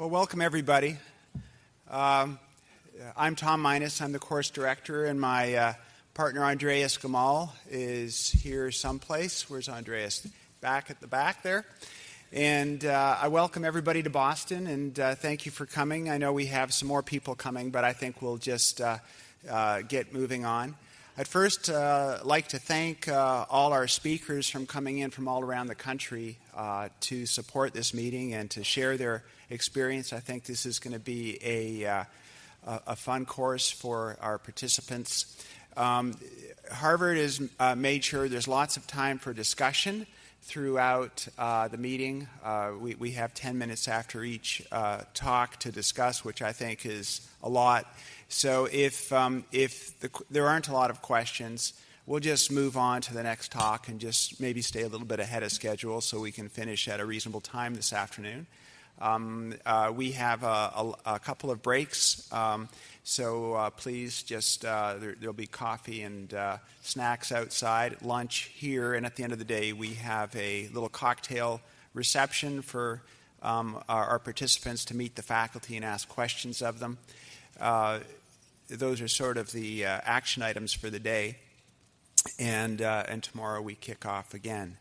Well, welcome everybody. I'm Tom Minus. I'm the course director, and my partner Andreas Gamal is here someplace. Where's Andreas? Back at the back there. And I welcome everybody to Boston, and thank you for coming. I know we have some more people coming, but I think we'll just get moving on. I'd first like to thank all our speakers from coming in from all around the country to support this meeting and to share their experience. I think this is going to be a fun course for our participants. Harvard has made sure there's lots of time for discussion throughout the meeting. We have 10 minutes after each talk to discuss, which I think is a lot. So if there aren't a lot of questions, we'll just move on to the next talk and just maybe stay a little bit ahead of schedule so we can finish at a reasonable time this afternoon. We have a couple of breaks, so please just, there'll be coffee and snacks outside, lunch here, and at the end of the day we have a little cocktail reception for our participants to meet the faculty and ask questions of them. Those are sort of the action items for the day, and tomorrow we kick off again.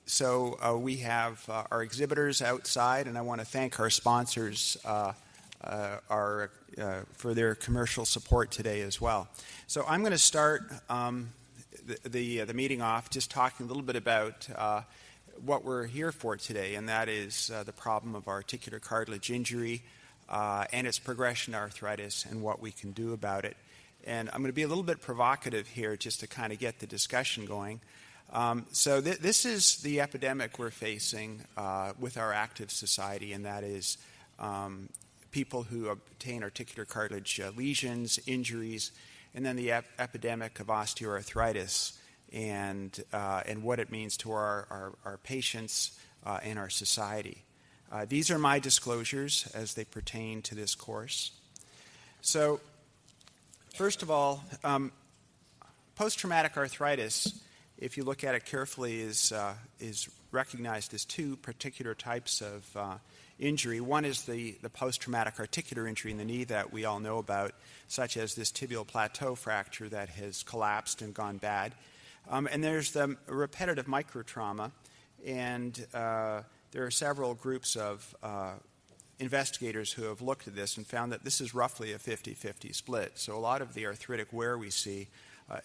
So we have our exhibitors outside, and I want to thank our sponsors for their commercial support today as well. So I'm going to start the meeting off just talking a little bit about what we're here for today, and that is the problem of articular cartilage injury and its progression to arthritis and what we can do about it. And I'm going to be a little bit provocative here just to kind of get the discussion going. So this is the epidemic we're facing with our active society, and that is people who obtain articular cartilage lesions, injuries, and then the epidemic of osteoarthritis and what it means to our patients and our society. These are my disclosures as they pertain to this course. So, first of all, post-traumatic arthritis, if you look at it carefully, is recognized as two particular types of injury. One is the post-traumatic articular injury in the knee that we all know about, such as this tibial plateau fracture that has collapsed and gone bad. And there's the repetitive microtrauma, and there are several groups of investigators who have looked at this and found that this is roughly a 50-50 split. So a lot of the arthritic wear we see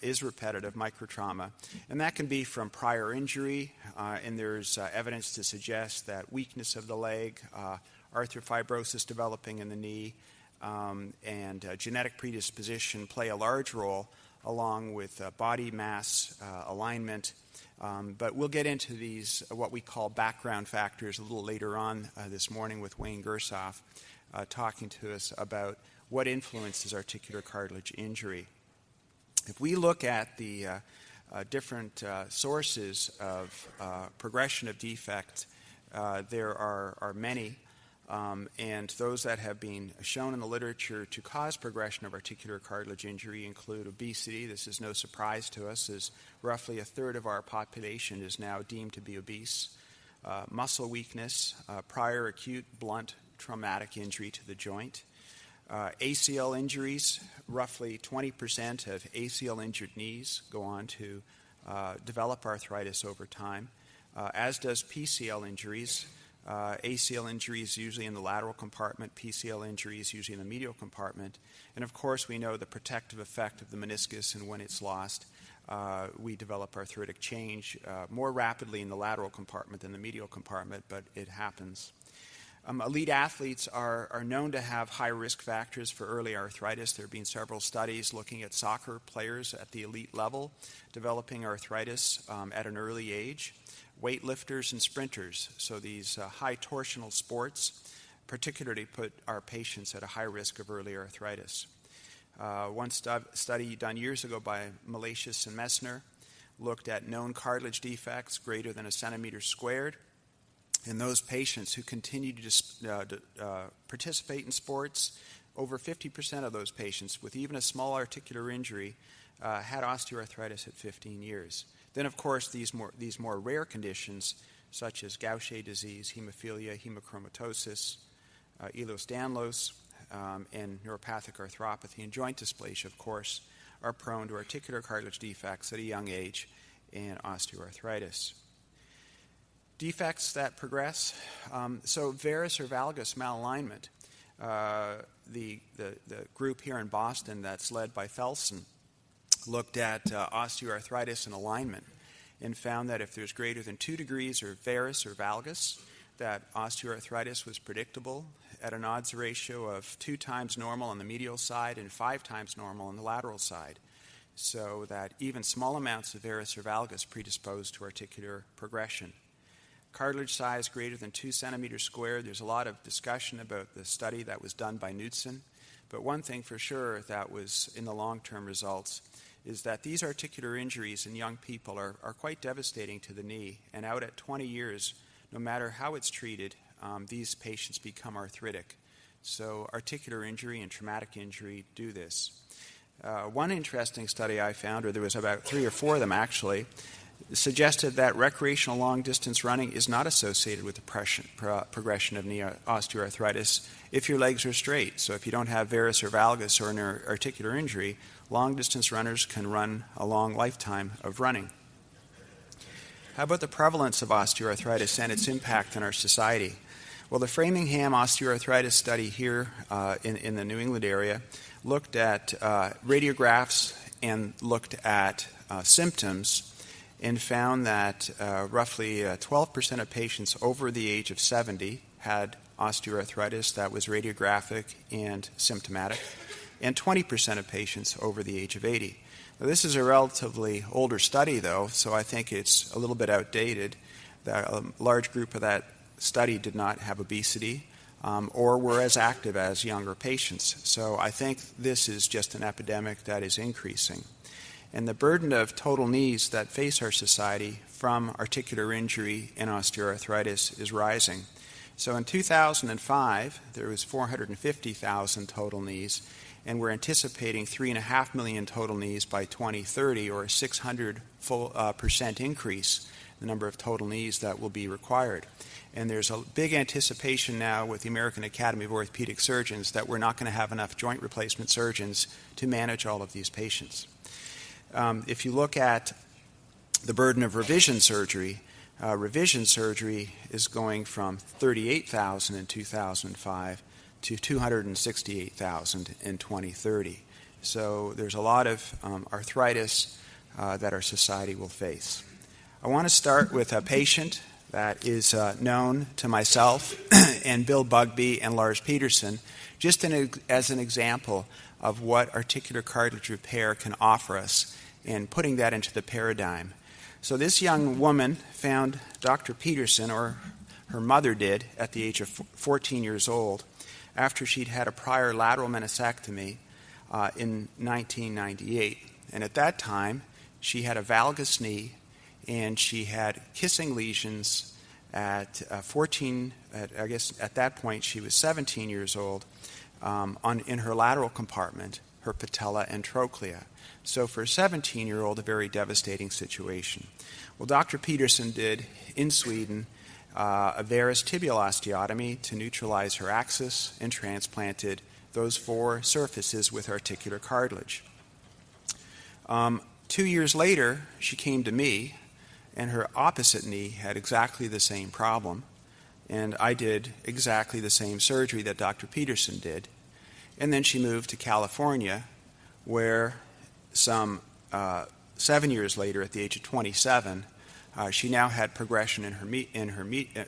is repetitive microtrauma. And that can be from prior injury, and there's evidence to suggest that weakness of the leg, arthrofibrosis developing in the knee, and genetic predisposition play a large role, along with body mass alignment. But we'll get into these, what we call background factors, a little later on this morning with Wayne Gersoff talking to us about what influences articular cartilage injury. If we look at the different sources of progression of defect, there are many, and those that have been shown in the literature to cause progression of articular cartilage injury include obesity. This is no surprise to us, as roughly a third of our population is now deemed to be obese. Muscle weakness, prior acute blunt traumatic injury to the joint. ACL injuries, roughly 20% of ACL-injured knees go on to develop arthritis over time, as does PCL injuries. ACL injuries usually in the lateral compartment, PCL injuries usually in the medial compartment. And of course, we know the protective effect of the meniscus, and when it's lost, we develop arthritic change more rapidly in the lateral compartment than the medial compartment, but it happens. Elite athletes are known to have high risk factors for early arthritis. There have been several studies looking at soccer players at the elite level developing arthritis at an early age. Weightlifters and sprinters, so these high torsional sports particularly put our patients at a high risk of early arthritis. One study done years ago by Malatius and Messner looked at known cartilage defects greater than a centimeter squared. In those patients who continued to participate in sports, over 50% of those patients with even a small articular injury had osteoarthritis at 15 years. Then, of course, these more rare conditions, such as Gaucher disease, hemophilia, hemochromatosis, Ehlers-Danlos, and neuropathic arthropathy and joint dysplasia, of course, are prone to articular cartilage defects at a young age and osteoarthritis. Defects that progress, so varus or valgus malalignment. The group here in Boston that's led by Felsen looked at osteoarthritis and alignment and found that if there's greater than 2 degrees of varus or valgus, that osteoarthritis was predictable at an odds ratio of 2 times normal on the medial side and 5 times normal on the lateral side, so that even small amounts of varus or valgus predisposed to articular progression. Cartilage size greater than 2 centimeters squared. There's a lot of discussion about the study that was done by Knudsen, but one thing for sure that was in the long-term results is that these articular injuries in young people are quite devastating to the knee, and out at 20 years, no matter how it's treated, these patients become arthritic. So articular injury and traumatic injury do this. One interesting study I found, or there was about 3 or 4 of them actually, suggested that recreational long-distance running is not associated with the progression of knee osteoarthritis if your legs are straight. So if you don't have varus or valgus or an articular injury, long-distance runners can run a long lifetime of running. How about the prevalence of osteoarthritis and its impact on our society? Well, the Framingham osteoarthritis study here in the New England area looked at radiographs and looked at symptoms and found that roughly 12% of patients over the age of 70 had osteoarthritis that was radiographic and symptomatic, and 20% of patients over the age of 80. Now, this is a relatively older study, though, so I think it's a little bit outdated. A large group of that study did not have obesity or were as active as younger patients. So I think this is just an epidemic that is increasing. And the burden of total knees that face our society from articular injury and osteoarthritis is rising. So in 2005, there was 450,000 total knees, and we're anticipating 3.5 million total knees by 2030, or a 600% increase in the number of total knees that will be required. And there's a big anticipation now with the American Academy of Orthopedic Surgeons that we're not going to have enough joint replacement surgeons to manage all of these patients. If you look at the burden of revision surgery is going from 38,000 in 2005 to 268,000 in 2030. So there's a lot of arthritis that our society will face. I want to start with a patient that is known to myself and Bill Bugbee and Lars Peterson, just as an example of what articular cartilage repair can offer us and putting that into the paradigm. So this young woman found Dr. Peterson, or her mother did, at the age of 14 years old, after she'd had a prior lateral meniscectomy in 1998. And at that time, she had a valgus knee, and she had kissing lesions at 14, I guess at that point she was 17 years old, in her lateral compartment, her patella and trochlea. So for a 17-year-old, a very devastating situation. Well, Dr. Peterson did, in Sweden, a varus tibial osteotomy to neutralize her axis and transplanted those 4 surfaces with articular cartilage. 2 years later, she came to me, and her opposite knee had exactly the same problem, and I did exactly the same surgery that Dr. Peterson did. And then she moved to California, where some 7 years later, at the age of 27, she now had progression in her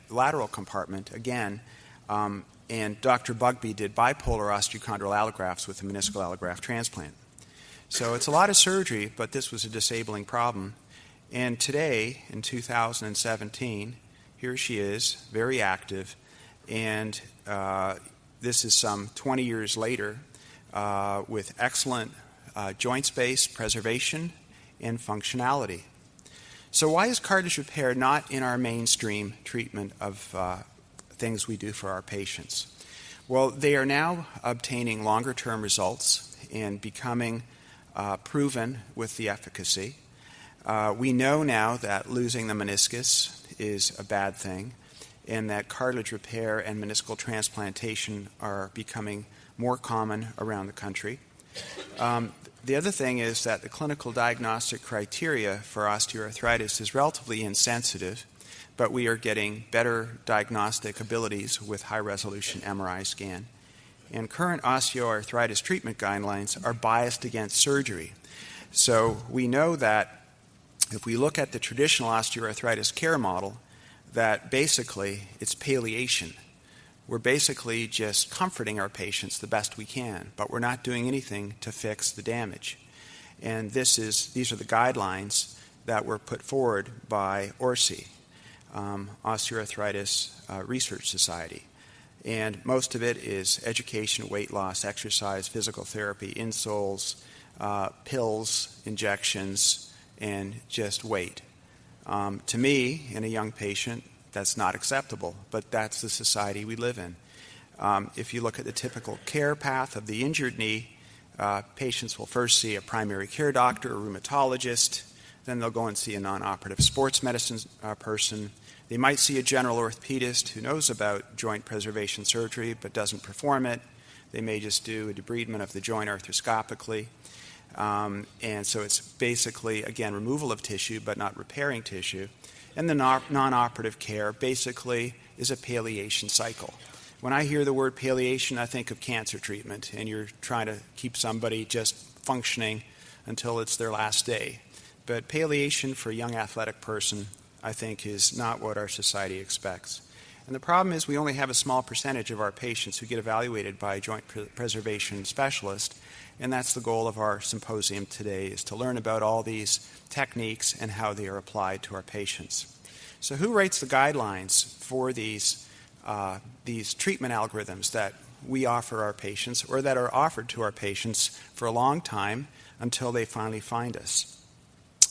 lateral compartment again, and Dr. Bugbee did bipolar osteochondral allografts with a meniscal allograft transplant. So it's a lot of surgery, but this was a disabling problem. And today, in 2017, here she is, very active, and this is some 20 years later with excellent joint space preservation and functionality. So why is cartilage repair not in our mainstream treatment of things we do for our patients? Well, they are now obtaining longer-term results and becoming proven with the efficacy. We know now that losing the meniscus is a bad thing, and that cartilage repair and meniscal transplantation are becoming more common around the country. The other thing is that the clinical diagnostic criteria for osteoarthritis is relatively insensitive, but we are getting better diagnostic abilities with high-resolution MRI scan. And current osteoarthritis treatment guidelines are biased against surgery. So we know that if we look at the traditional osteoarthritis care model, that basically it's palliation. We're basically just comforting our patients the best we can, but we're not doing anything to fix the damage. And these are the guidelines that were put forward by ORSI, Osteoarthritis Research Society. And most of it is education, weight loss, exercise, physical therapy, insoles, pills, injections, and just weight. To me, in a young patient, that's not acceptable, but that's the society we live in. If you look at the typical care path of the injured knee, patients will first see a primary care doctor, a rheumatologist, then they'll go and see a non-operative sports medicine person. They might see a general orthopedist who knows about joint preservation surgery but doesn't perform it. They may just do a debridement of the joint arthroscopically. And so it's basically, again, removal of tissue but not repairing tissue. And the non-operative care basically is a palliation cycle. When I hear the word palliation, I think of cancer treatment, and you're trying to keep somebody just functioning until it's their last day. But palliation for a young athletic person, I think, is not what our society expects. And the problem is we only have a small percentage of our patients who get evaluated by a joint preservation specialist, and that's the goal of our symposium today, is to learn about all these techniques and how they are applied to our patients. So who writes the guidelines for these treatment algorithms that we offer our patients or that are offered to our patients for a long time until they finally find us?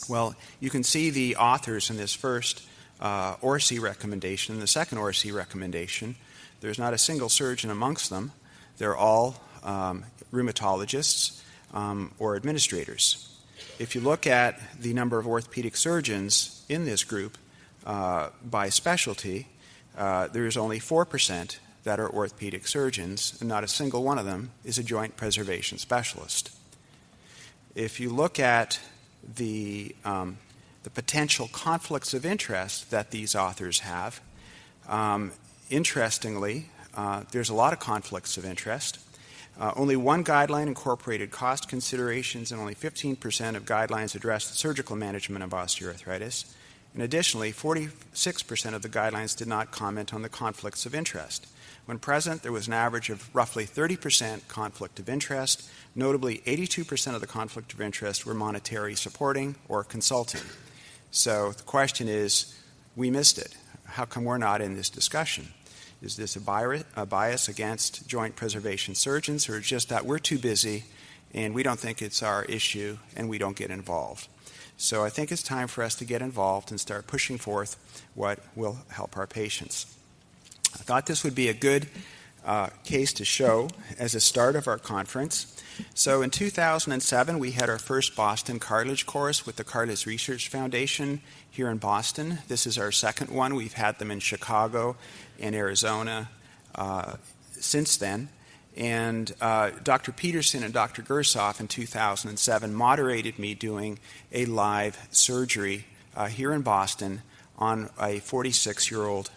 Well, you can see the authors in this first ORSI recommendation and the second ORSI recommendation. There's not a single surgeon amongst them. They're all rheumatologists or administrators. If you look at the number of orthopedic surgeons in this group by specialty, there's only 4% that are orthopedic surgeons, and not a single one of them is a joint preservation specialist. If you look at the potential conflicts of interest that these authors have, interestingly, there's a lot of conflicts of interest. Only one guideline incorporated cost considerations, and only 15% of guidelines addressed the surgical management of osteoarthritis. And additionally, 46% of the guidelines did not comment on the conflicts of interest. When present, there was an average of roughly 30% conflict of interest. Notably, 82% of the conflict of interest were monetary supporting or consulting. So the question is, we missed it. How come we're not in this discussion? Is this a bias against joint preservation surgeons, or just that we're too busy and we don't think it's our issue and we don't get involved? So I think it's time for us to get involved and start pushing forth what will help our patients. I thought this would be a good case to show as a start of our conference. So in 2007, we had our first Boston Cartilage Course with the Cartilage Research Foundation here in Boston. This is our second one. We've had them in Chicago and Arizona since then. And Dr. Peterson and Dr. Gersoff in 2007 moderated me doing a live surgery here in Boston on a 46-year-old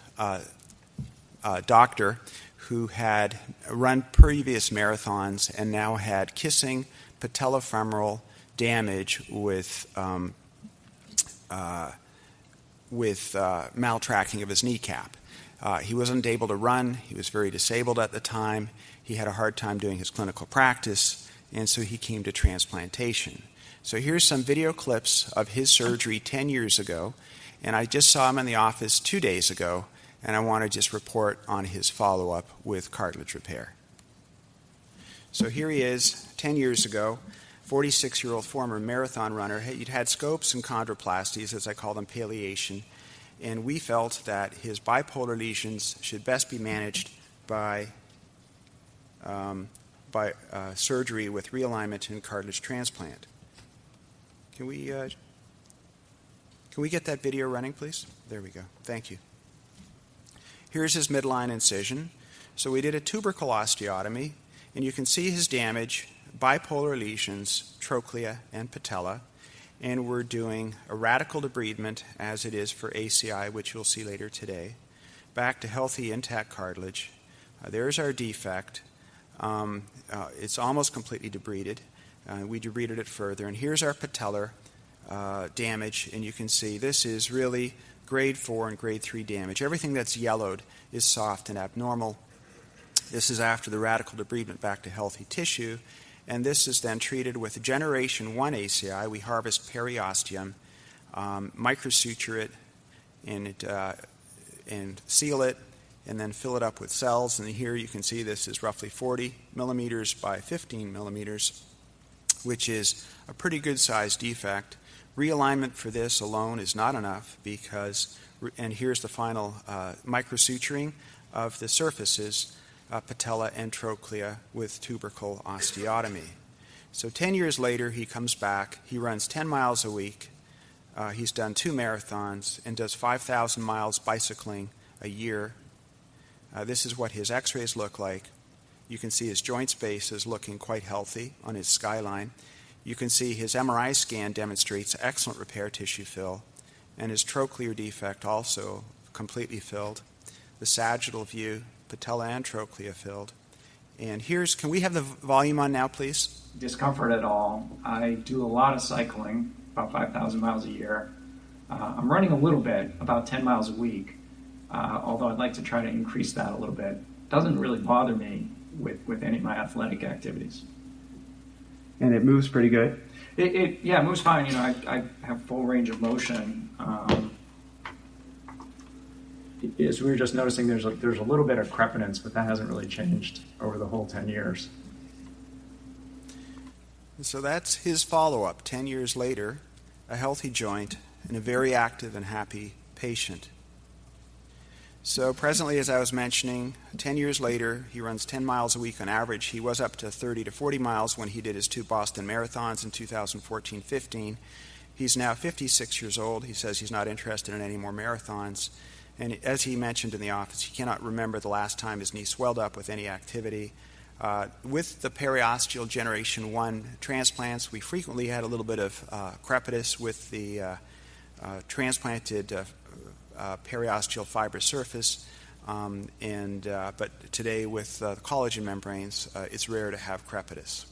doctor who had run previous marathons and now had kissing patellofemoral damage with maltracking of his kneecap. He wasn't able to run. He was very disabled at the time. He had a hard time doing his clinical practice, and so he came to transplantation. So here's some video clips of his surgery 10 years ago, and I just saw him in the office 2 days ago, and I want to just report on his follow-up with cartilage repair. So here he is 10 years ago, 46-year-old former marathon runner. He'd had scopes and chondroplasties, as I call them, palliation, and we felt that his bipolar lesions should best be managed by surgery with realignment and cartilage transplant. Can we Can we get that video running, please? There we go. Thank you. Here's his midline incision. So we did a tubercle osteotomy, and you can see his damage, bipolar lesions, trochlea, and patella. And we're doing a radical debridement, as it is for ACI, which you'll see later today, back to healthy, intact cartilage. There's our defect. It's almost completely debrided. We debrided it further. And here's our patellar damage, and you can see this is really grade 4 and grade 3 damage. Everything that's yellowed is soft and abnormal. This is after the radical debridement back to healthy tissue, and this is then treated with generation 1 ACI. We harvest periosteum, microsuture it, and seal it, and then fill it up with cells. And here you can see this is roughly 40 millimeters by 15 millimeters, which is a pretty good sized defect. Realignment for this alone is not enough because, and here's the final microsuturing of the surfaces, patella and trochlea with tubercle osteotomy. So 10 years later, he comes back. He runs 10 miles a week. He's done 2 marathons and does 5,000 miles bicycling a year. This is what his x-rays look like. You can see his joint space is looking quite healthy on his skyline. You can see his MRI scan demonstrates excellent repair tissue fill, and his trochlear defect also completely filled. The sagittal view, patella and trochlea filled. And here's, can we have the volume on now, please? Discomfort at all. I do a lot of cycling, about 5,000 miles a year. I'm running a little bit, about 10 miles a week, although I'd like to try to increase that a little bit. Doesn't really bother me with any of my athletic activities. And it moves pretty good? It moves fine. You know, I have full range of motion. As we were just noticing, there's a little bit of crepitance, but that hasn't really changed over the whole 10 years. So that's his follow-up, 10 years later, a healthy joint and a very active and happy patient. So presently, as I was mentioning, 10 years later, he runs 10 miles a week on average. He was up to 30 to 40 miles when he did his 2 Boston marathons in 2014-15. He's now 56 years old. He says he's not interested in any more marathons. And as he mentioned in the office, he cannot remember the last time his knee swelled up with any activity. With the periosteal generation 1 transplants, we frequently had a little bit of crepitus with the transplanted periosteal fibrous surface, but today with the collagen membranes, it's rare to have crepitus.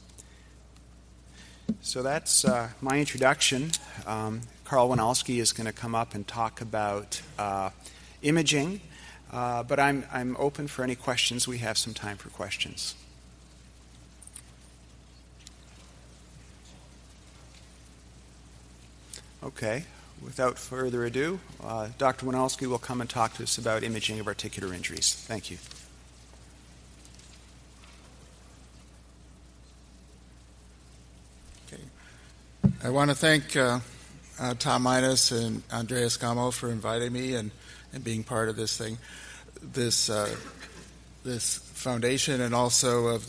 So that's my introduction. Carl Winalski is going to come up and talk about imaging, but I'm open for any questions. We have some time for questions. Okay. Without further ado, Dr. Winalski will come and talk to us about imaging of articular injuries. Thank you. Okay. I want to thank Tom Minas and Andreas Gamo for inviting me and being part of this thing, this foundation, and also of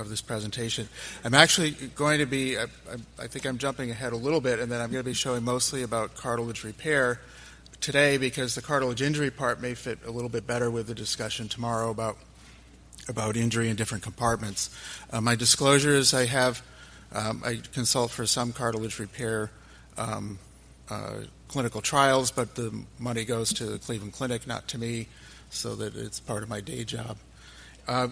this presentation. I'm actually going to be, I think I'm jumping ahead a little bit, and then I'm going to be showing mostly about cartilage repair today because the cartilage injury part may fit a little bit better with the discussion tomorrow about injury in different compartments. My disclosure is I consult for some cartilage repair clinical trials, but the money goes to the Cleveland Clinic, not to me, so that it's part of my day job.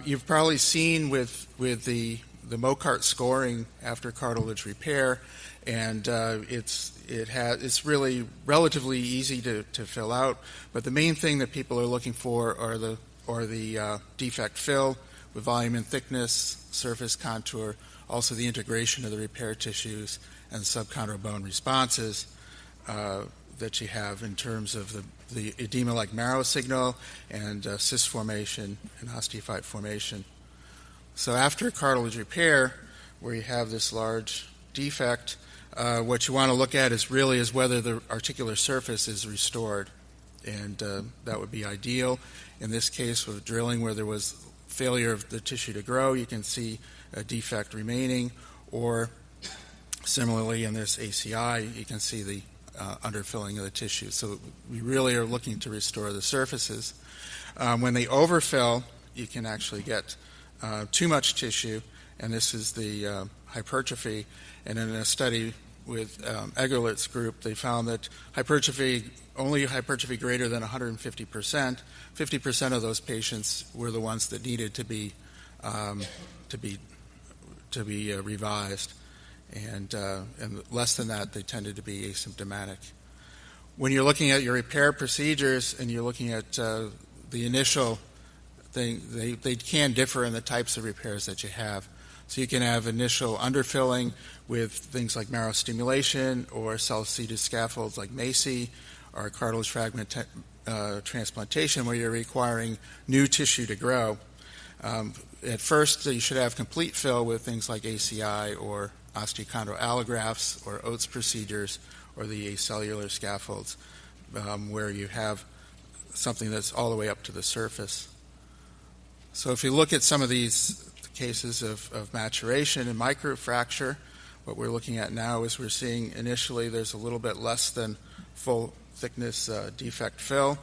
You've probably seen with the Mocart scoring after cartilage repair, and it's really relatively easy to fill out. But the main thing that people are looking for are the defect fill with volume and thickness, surface contour, also the integration of the repair tissues and subchondral bone responses that you have in terms of the edema-like marrow signal and cyst formation and osteophyte formation. So after cartilage repair, where you have this large defect, what you want to look at is whether the articular surface is restored, and that would be ideal. In this case, with drilling where there was failure of the tissue to grow, you can see a defect remaining, or similarly in this ACI, you can see the underfilling of the tissue. So we really are looking to restore the surfaces. When they overfill, you can actually get too much tissue, and this is the hypertrophy. And in a study with Egerlert's group, they found that only hypertrophy greater than 150%, 50% of those patients were the ones that needed to be revised, and less than that, they tended to be asymptomatic. When you're looking at your repair procedures and you're looking at the initial thing, they can differ in the types of repairs that you have. So you can have initial underfilling with things like marrow stimulation or cell-seeded scaffolds like MACI, or cartilage fragment transplantation, where you're requiring new tissue to grow. At first, you should have complete fill with things like ACI or osteochondral allografts or Oates procedures or the acellular scaffolds, where you have something that's all the way up to the surface. So if you look at some of these cases of maturation and microfracture, what we're looking at now is we're seeing initially there's a little bit less than full thickness defect fill,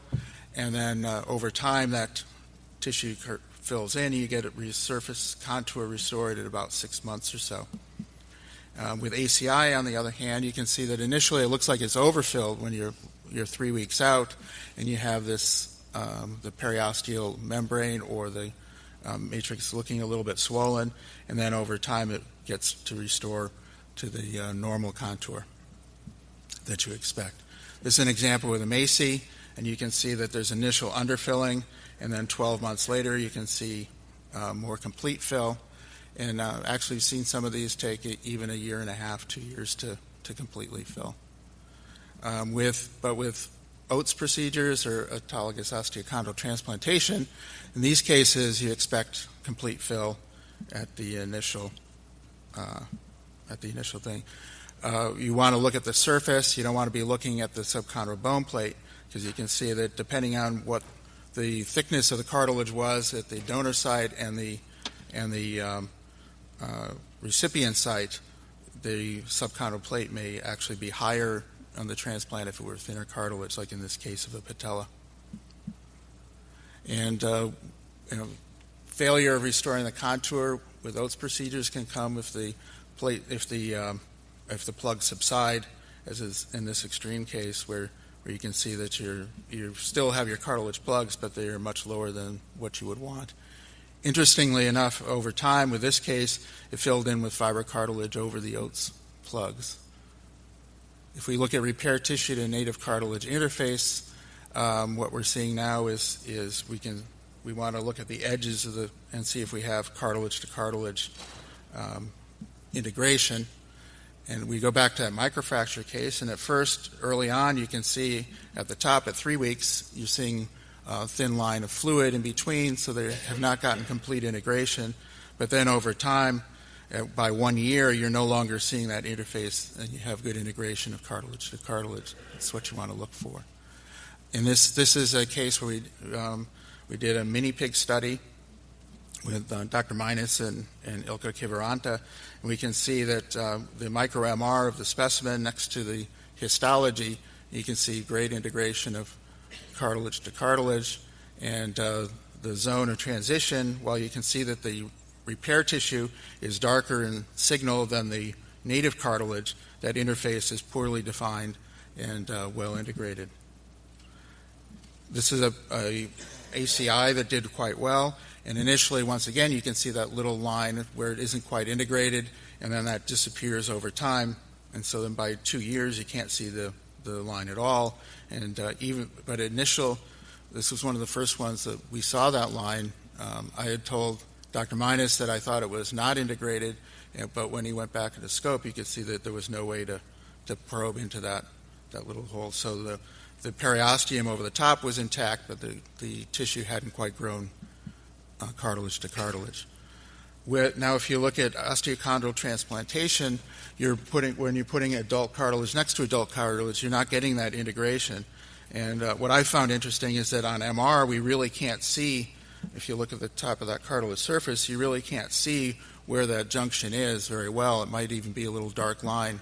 and then over time that tissue fills in, you get a surface contour restored at about 6 months or so. With ACI, on the other hand, you can see that initially it looks like it's overfilled when you're 3 weeks out, and you have this the periosteal membrane or the matrix looking a little bit swollen, and then over time it gets to restore to the normal contour that you expect. This is an example with a MACI, and you can see that there's initial underfilling, and then 12 months later you can see more complete fill. And actually we've seen some of these take even a year and a half, 2 years to completely fill. But with Oates procedures or autologous osteochondral transplantation, in these cases you expect complete fill at the initial thing. You want to look at the surface. You don't want to be looking at the subchondral bone plate, because you can see that depending on what the thickness of the cartilage was at the donor site and the recipient site, the subchondral plate may actually be higher on the transplant if it were thinner cartilage, like in this case of a patella. And failure of restoring the contour with Oates procedures can come if the plugs subside, as is in this extreme case where you can see that you still have your cartilage plugs, but they are much lower than what you would want. Interestingly enough, over time, with this case, it filled in with fibrocartilage over the Oates plugs. If we look at repair tissue to native cartilage interface, what we're seeing now is we want to look at the edges of and see if we have cartilage to cartilage integration. And we go back to that microfracture case, and at first, early on, you can see at the top at 3 weeks, you're seeing a thin line of fluid in between, so they have not gotten complete integration. But then over time, by 1 year, you're no longer seeing that interface, and you have good integration of cartilage to cartilage. That's what you want to look for. And this is a case where we did a mini pig study with Dr. Minus and Ilka Kiviranta, and we can see that the micro-MR of the specimen next to the histology, you can see great integration of cartilage to cartilage, and the zone of transition, while you can see that the repair tissue is darker in signal than the native cartilage, that interface is poorly defined and well integrated. This is a ACI that did quite well, and initially, once again, you can see that little line where it isn't quite integrated, and then that disappears over time, and so then by 2 years you can't see the line at all. And this was one of the first ones that we saw that line. I had told Dr. Minus that I thought it was not integrated, but when he went back in the scope, you could see that there was no way to probe into that little hole. So the periosteum over the top was intact, but the tissue hadn't quite grown cartilage to cartilage. Now, if you look at osteochondral transplantation, when you're putting adult cartilage next to adult cartilage, you're not getting that integration. And what I found interesting is that on MR, we really can't see, if you look at the top of that cartilage surface, you really can't see where that junction is very well. It might even be a little dark line.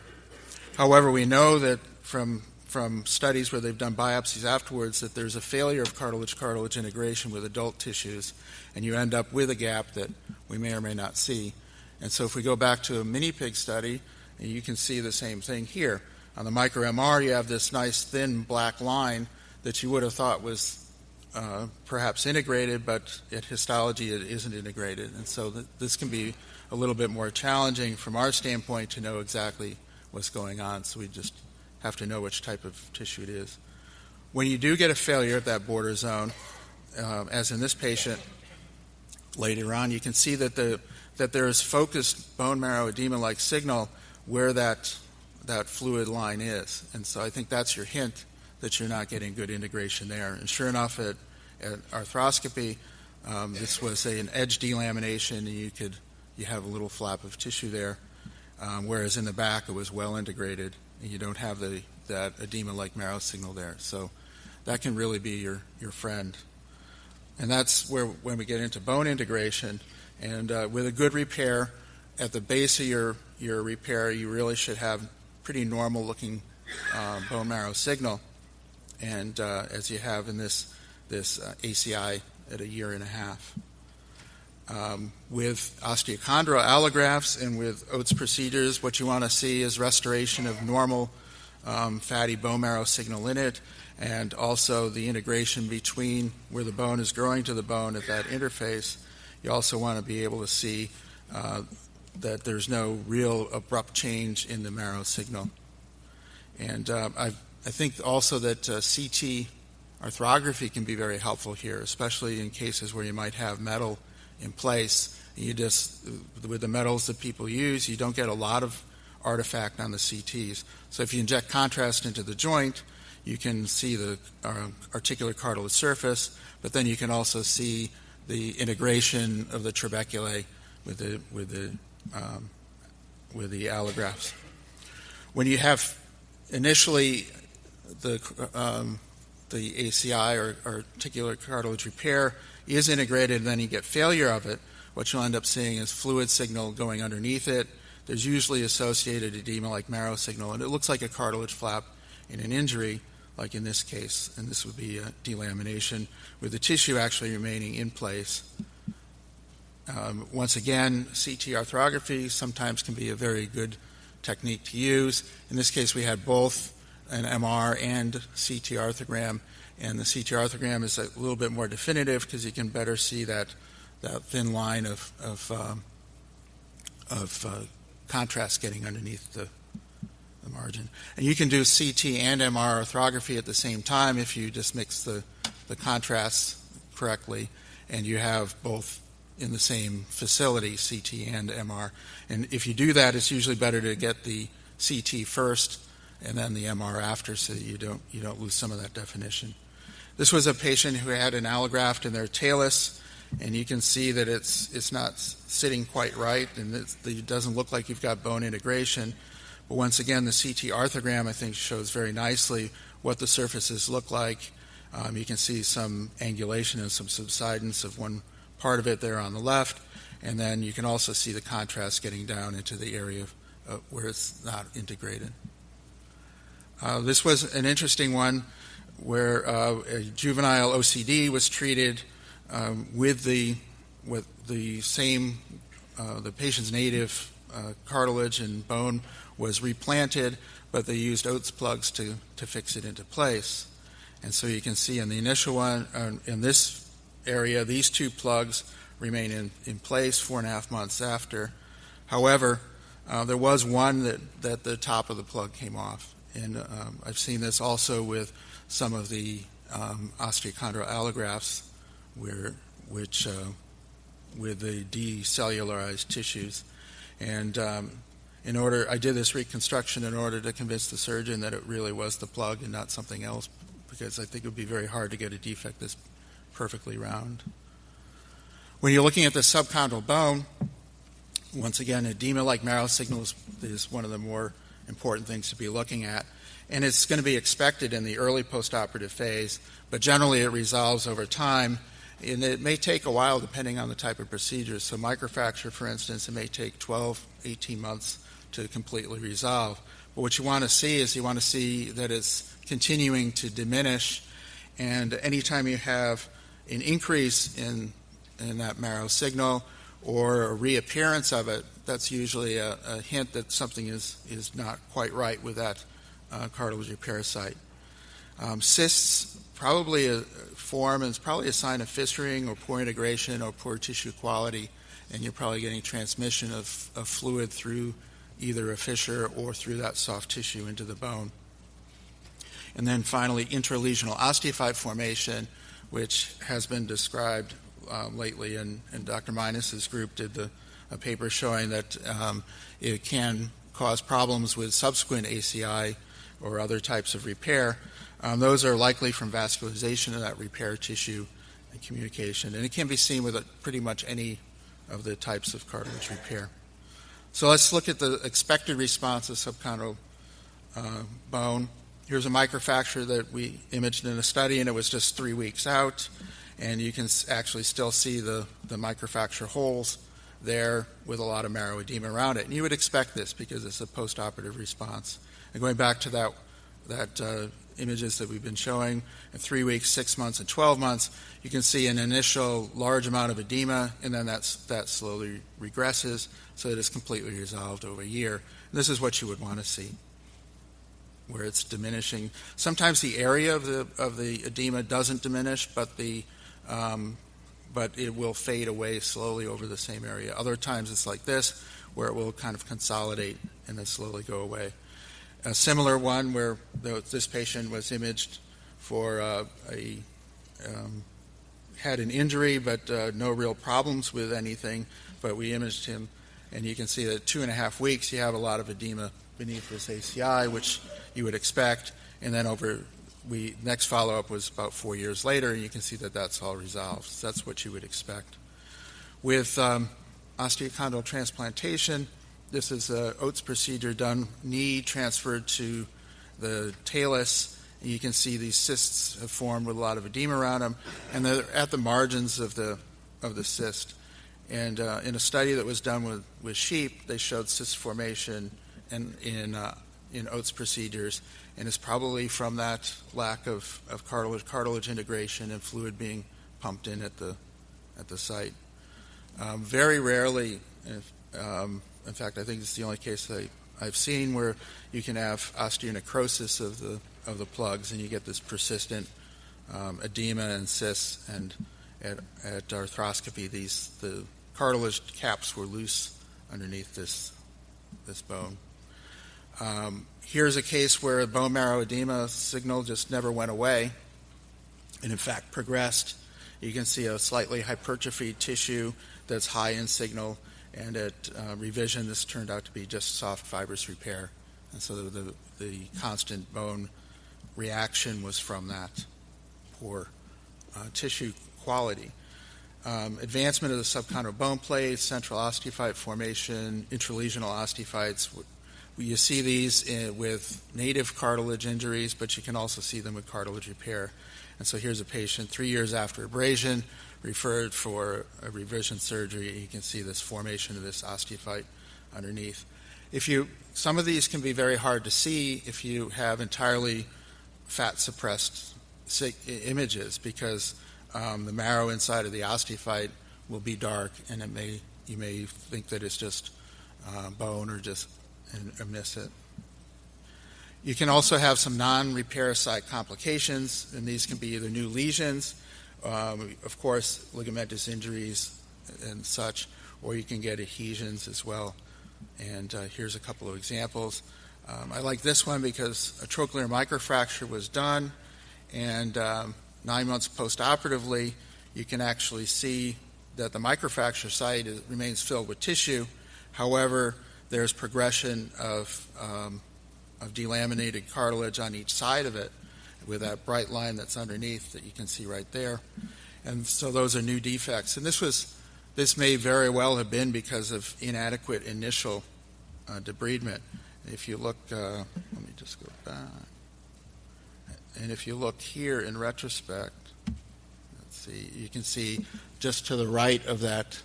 However, we know that from from studies where they've done biopsies afterwards that there's a failure of cartilage-cartilage integration with adult tissues, and you end up with a gap that we may or may not see. And so if we go back to a mini pig study, you can see the same thing here. On the micro-MR, you have this nice thin black line that you would have thought was perhaps integrated, but at histology it isn't integrated. And so this can be a little bit more challenging from our standpoint to know exactly what's going on, so we just have to know which type of tissue it is. When you do get a failure at that border zone, as in this patient later on, you can see that there is focused bone marrow edema-like signal where that fluid line is. And so I think that's your hint that you're not getting good integration there. And sure enough, at arthroscopy, this was an edge delamination, and you have a little flap of tissue there, whereas in the back it was well integrated, and you don't have that edema-like marrow signal there. So that can really be your friend. And that's when we get into bone integration. And with a good repair, at the base of your repair, you really should have pretty normal-looking bone marrow signal, and as you have in this ACI at a year and a half. With osteochondral allografts and with Oates procedures, what you want to see is restoration of normal fatty bone marrow signal in it, and also the integration between where the bone is growing to the bone at that interface. You also want to be able to see that there's no real abrupt change in the marrow signal. And I think also that CT arthrography can be very helpful here, especially in cases where you might have metal in place. You just, with the metals that people use, you don't get a lot of artifact on the CTs. So if you inject contrast into the joint, you can see the articular cartilage surface, but then you can also see the integration of the trabeculae with the allografts. When you have initially the ACI or articular cartilage repair is integrated and then you get failure of it, what you'll end up seeing is fluid signal going underneath it. There's usually associated edema-like marrow signal, and it looks like a cartilage flap in an injury, like in this case, and this would be a delamination with the tissue actually remaining in place. Once again, CT arthrography sometimes can be a very good technique to use. In this case, we had both an MR and CT arthrogram, and the CT arthrogram is a little bit more definitive because you can better see that thin line of contrast getting underneath the margin. And you can do CT and MR arthrography at the same time if you just mix the contrasts correctly, and you have both in the same facility, CT and MR. And if you do that, it's usually better to get the CT first and then the MR after, so that you don't lose some of that definition. This was a patient who had an allograft in their talus, and you can see that it's not sitting quite right, and it doesn't look like you've got bone integration. But once again, the CT arthrogram, I think, shows very nicely what the surfaces look like. You can see some angulation and some subsidence of one part of it there on the left, and then you can also see the contrast getting down into the area where it's not integrated. This was an interesting one where a juvenile OCD was treated with the same, the patient's native cartilage and bone was replanted, but they used Oates plugs to fix it into place. And so you can see in the initial one, in this area, these two plugs remain in place 4.5 months after. However, there was one that the top of the plug came off. And I've seen this also with some of the osteochondral allografts with the decellularized tissues. And I did this reconstruction in order to convince the surgeon that it really was the plug and not something else, because I think it would be very hard to get a defect this perfectly round. When you're looking at the subchondral bone, once again, edema-like marrow signal is one of the more important things to be looking at. And it's going to be expected in the early postoperative phase, but generally it resolves over time. And it may take a while depending on the type of procedure. So microfracture, for instance, it may take 12, 18 months to completely resolve. But what you want to see is you want to see that it's continuing to diminish, and anytime you have an increase in that marrow signal or a reappearance of it, that's usually a hint that something is not quite right with that cartilage parasite. Cysts probably form, and it's probably a sign of fissuring or poor integration or poor tissue quality, and you're probably getting transmission of fluid through either a fissure or through that soft tissue into the bone. And then finally, intralesional osteophyte formation, which has been described lately, and Dr. Minus's group did a paper showing that it can cause problems with subsequent ACI or other types of repair. Those are likely from vascularization of that repair tissue and communication, and it can be seen with pretty much any of the types of cartilage repair. So let's look at the expected response of subchondral bone. Here's a microfracture that we imaged in a study, and it was just 3 weeks out, and you can actually still see the microfracture holes there with a lot of marrow edema around it. And you would expect this because it's a postoperative response. And going back to that images that we've been showing in 3 weeks, 6 months, and 12 months, you can see an initial large amount of edema, and then that slowly regresses so that it's completely resolved over a year. And this is what you would want to see, where it's diminishing. Sometimes the area of the edema doesn't diminish, but it will fade away slowly over the same area. Other times it's like this, where it will kind of consolidate and then slowly go away. A similar one where this patient was imaged for had an injury but no real problems with anything, but we imaged him, and you can see that at 2.5 weeks you have a lot of edema beneath this ACI, which you would expect, and then next follow-up was about 4 years later, and you can see that that's all resolved. So that's what you would expect. With osteochondral transplantation, this is an Oates procedure done, knee transferred to the talus, and you can see these cysts have formed with a lot of edema around them, and they're at the margins of the cyst. And in a study that was done with sheep, they showed cyst formation in Oates procedures, and it's probably from that lack of cartilage integration and fluid being pumped in at the site. Very rarely, in fact, I think it's the only case that I've seen where you can have osteonecrosis of the plugs, and you get this persistent edema and cysts. And at arthroscopy, the cartilage caps were loose underneath this bone. Here's a case where bone marrow edema signal just never went away, and in fact progressed. You can see a slightly hypertrophied tissue that's high in signal, and at revision, this turned out to be just soft fibrous repair. And so the constant bone reaction was from that poor tissue quality. Advancement of the subchondral bone plate, central osteophyte formation, intralesional osteophytes. You see these with native cartilage injuries, but you can also see them with cartilage repair. And so here's a patient 3 years after abrasion, referred for a revision surgery. You can see this formation of this osteophyte underneath. Some of these can be very hard to see if you have entirely fat-suppressed images, because the marrow inside of the osteophyte will be dark, and you may think that it's just bone or miss it. You can also have some non-repair site complications, and these can be either new lesions, of course, ligamentous injuries and such, or you can get adhesions as well. And here's a couple of examples. I like this one because a trochlear microfracture was done, and 9 months postoperatively, you can actually see that the microfracture site remains filled with tissue. However, there's progression of delaminated cartilage on each side of it, with that bright line that's underneath that you can see right there. And so those are new defects. And this may very well have been because of inadequate initial debridement. If you look, let me just go back. And if you look here in retrospect, let's see, you can see just to the right of that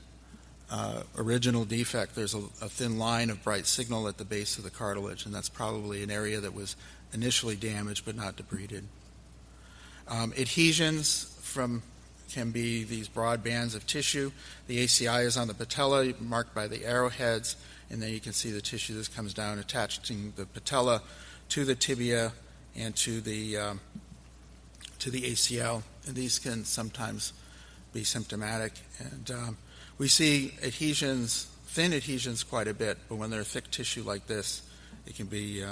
original defect, there's a thin line of bright signal at the base of the cartilage, and that's probably an area that was initially damaged but not debrided. Adhesions can be these broad bands of tissue. The ACI is on the patella, marked by the arrowheads, and then you can see the tissue that comes down, attaching the patella to the tibia and to the ACL. And these can sometimes be symptomatic. And we see adhesions, thin adhesions, quite a bit, but when they're thick tissue like this, it can be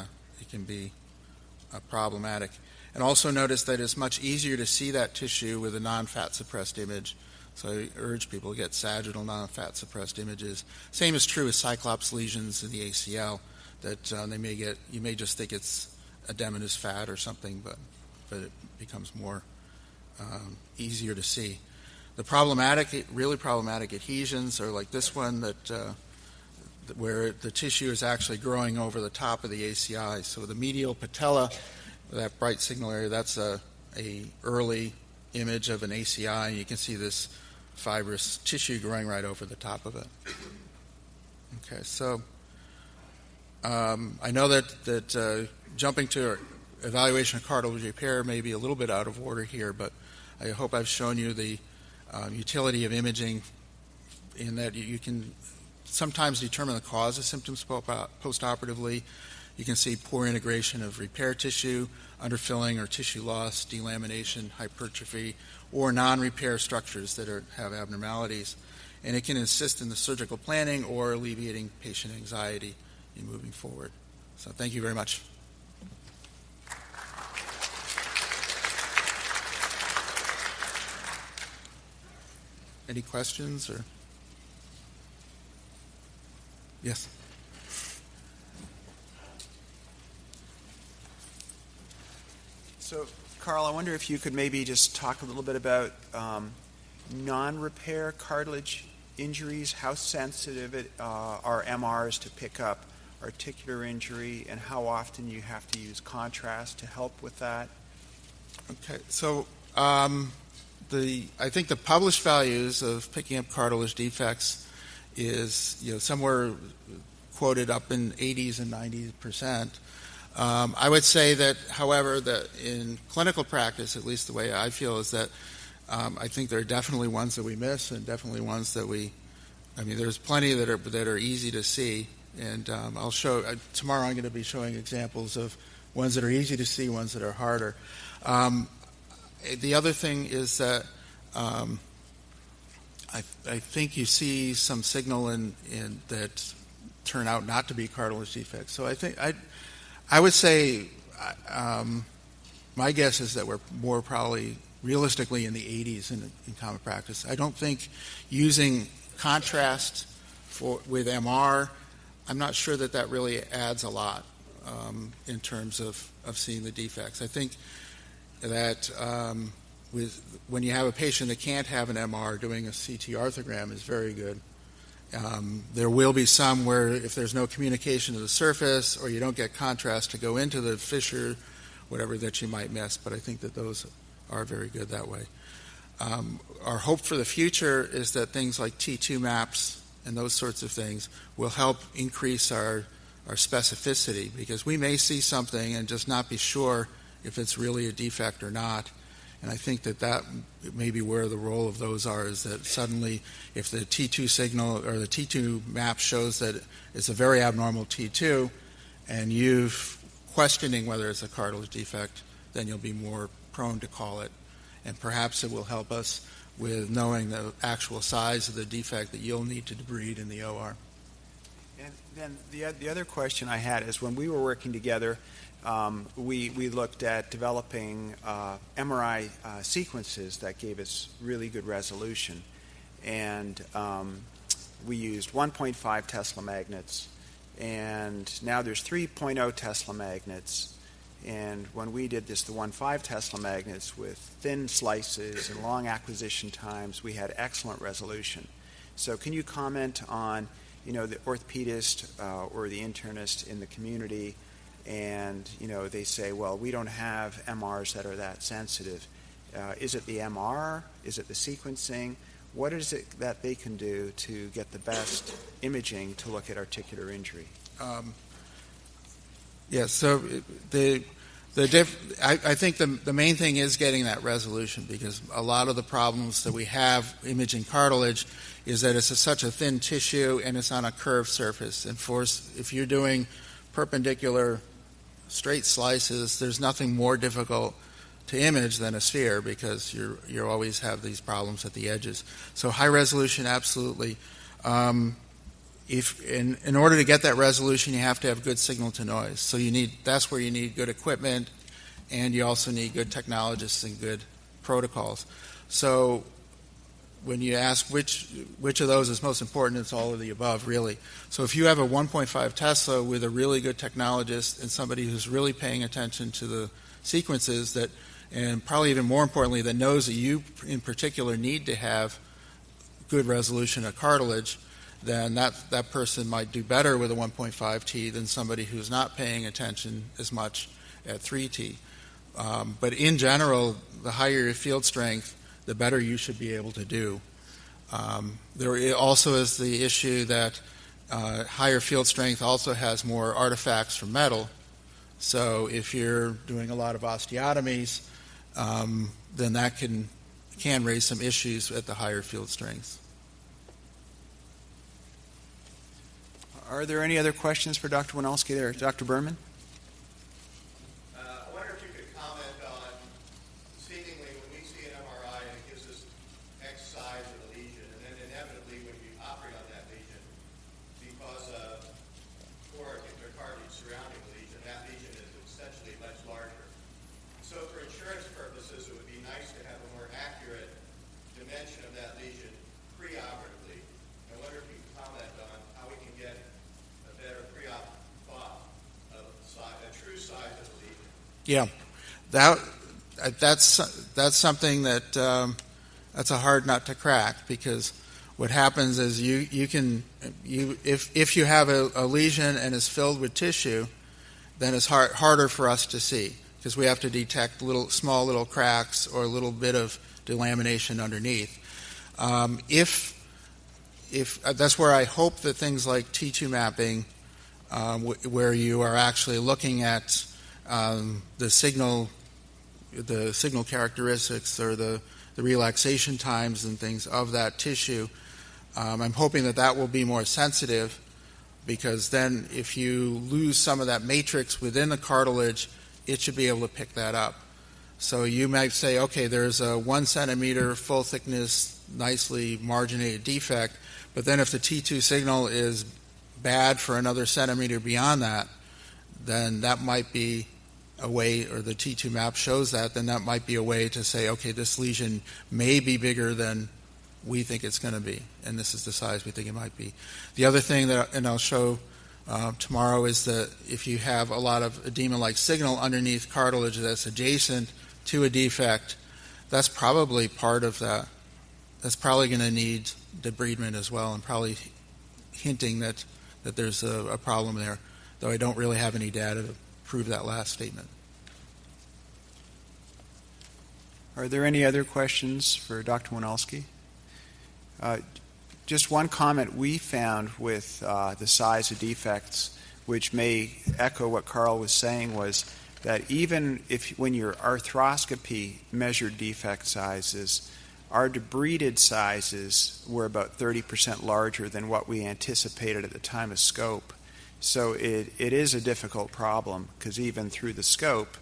problematic. And also notice that it's much easier to see that tissue with a non-fat suppressed image. So I urge people to get sagittal non-fat suppressed images. Same is true with cyclops lesions in the ACL, that you may just think it's edematous fat or something, but it becomes more easier to see. The really problematic adhesions are like this one, where the tissue is actually growing over the top of the ACI. So the medial patella, that bright signal area, that's a early image of an ACI, and you can see this fibrous tissue growing right over the top of it. Okay, so I know that jumping to evaluation of cartilage repair may be a little bit out of order here, but I hope I've shown you the utility of imaging in that you can sometimes determine the cause of symptoms postoperatively. You can see poor integration of repair tissue, underfilling or tissue loss, delamination, hypertrophy, or non-repair structures that have abnormalities. And it can assist in the surgical planning or alleviating patient anxiety in moving forward. So thank you very much. Any questions? Or yes. So, Carl, I wonder if you could maybe just talk a little bit about non-repair cartilage injuries, how sensitive are MRs to pick up articular injury, and how often you have to use contrast to help with that? Okay, so I think the published values of picking up cartilage defects is somewhere quoted up in 80s and 90%. I would say that, however, that in clinical practice, at least the way I feel, is that I think there are definitely ones that we miss and definitely ones that there's plenty that are easy to see. And I'll show, tomorrow I'm going to be showing examples of ones that are easy to see, ones that are harder. The other thing is that I think you see some signal in that turn out not to be cartilage defects. So I think I would say my guess is that we're more probably realistically in the 80s in common practice. I don't think using contrast with MR, I'm not sure that really adds a lot in terms of seeing the defects. I think that when you have a patient that can't have an MR, doing a CT arthrogram is very good. There will be some where if there's no communication to the surface or you don't get contrast to go into the fissure, whatever, that you might miss, but I think that those are very good that way. Our hope for the future is that things like T2 maps and those sorts of things will help increase our specificity, because we may see something and just not be sure if it's really a defect or not. And I think that may be where the role of those are, is that suddenly if the T2 signal or the T2 map shows that it's a very abnormal T2 and you're questioning whether it's a cartilage defect, then you'll be more prone to call it. And perhaps it will help us with knowing the actual size of the defect that you'll need to debride in the OR. And then the other question I had is, when we were working together, we looked at developing MRI sequences that gave us really good resolution. And we used 1.5 Tesla magnets, and now there's 3.0 Tesla magnets. And when we did the 1.5 Tesla magnets with thin slices and long acquisition times, we had excellent resolution. So can you comment on, the orthopedist or the internist in the community, and they say, well, we don't have MRs that are that sensitive. Is it the MR? Is it the sequencing? what is it that they can do to get the best imaging to look at articular injury? Yes. So I think the main thing is getting that resolution, because a lot of the problems that we have imaging cartilage is that it's such a thin tissue and it's on a curved surface. And if you're doing perpendicular straight slices, there's nothing more difficult to image than a sphere, because you always have these problems at the edges. So high resolution, absolutely. If in order to get that resolution, you have to have good signal to noise. So that's where you need good equipment, and you also need good technologists and good protocols. So when you ask which of those is most important, it's all of the above, really. So if you have a 1.5 Tesla with a really good technologist and somebody who's really paying attention to the sequences, and probably even more importantly, that knows that you in particular need to have good resolution of cartilage, then that person might do better with a 1.5 T than somebody who's not paying attention as much at 3 T. But in general, the higher your field strength, the better you should be able to do. There also is the issue that higher field strength also has more artifacts from metal. So if you're doing a lot of osteotomies, then that can raise some issues at the higher field strength. Are there any other questions for Dr. Winalski there? Dr. Berman? I wonder if you could comment on, seemingly when we see an MRI and it gives us X size of a lesion, and then inevitably when you operate on that lesion, because of toric or cartilage surrounding the lesion, that lesion is essentially much larger. So for insurance purposes, it would be nice to have a more accurate dimension of that lesion preoperatively. I wonder if you could comment on how we can get a better pre-op thought of a true size of the lesion. Yeah, that's something that that's a hard nut to crack, because what happens is if you have a lesion and it's filled with tissue, then it's harder for us to see, because we have to detect small little cracks or a little bit of delamination underneath. If that's where I hope that things like T2 mapping, where you are actually looking at the signal characteristics or the relaxation times and things of that tissue, I'm hoping that will be more sensitive, because then if you lose some of that matrix within the cartilage, it should be able to pick that up. So you might say, okay, there's a 1 centimeter full thickness, nicely marginated defect, but then if the T2 signal is bad for another centimeter beyond that, then that might be a way, or the T2 map shows that, then that might be a way to say, okay, this lesion may be bigger than we think it's going to be, and this is the size we think it might be. The other thing and I'll show tomorrow, is that if you have a lot of edema-like signal underneath cartilage that's adjacent to a defect, that's probably part of that. That's probably going to need debridement as well, and probably hinting that there's a problem there, though I don't really have any data to prove that last statement. Are there any other questions for Dr. Winalski? Just one comment we found with the size of defects, which may echo what Carl was saying, was that even when your arthroscopy measured defect sizes, our debrided sizes were about 30% larger than what we anticipated at the time of scope. So it is a difficult problem, because even through the scope,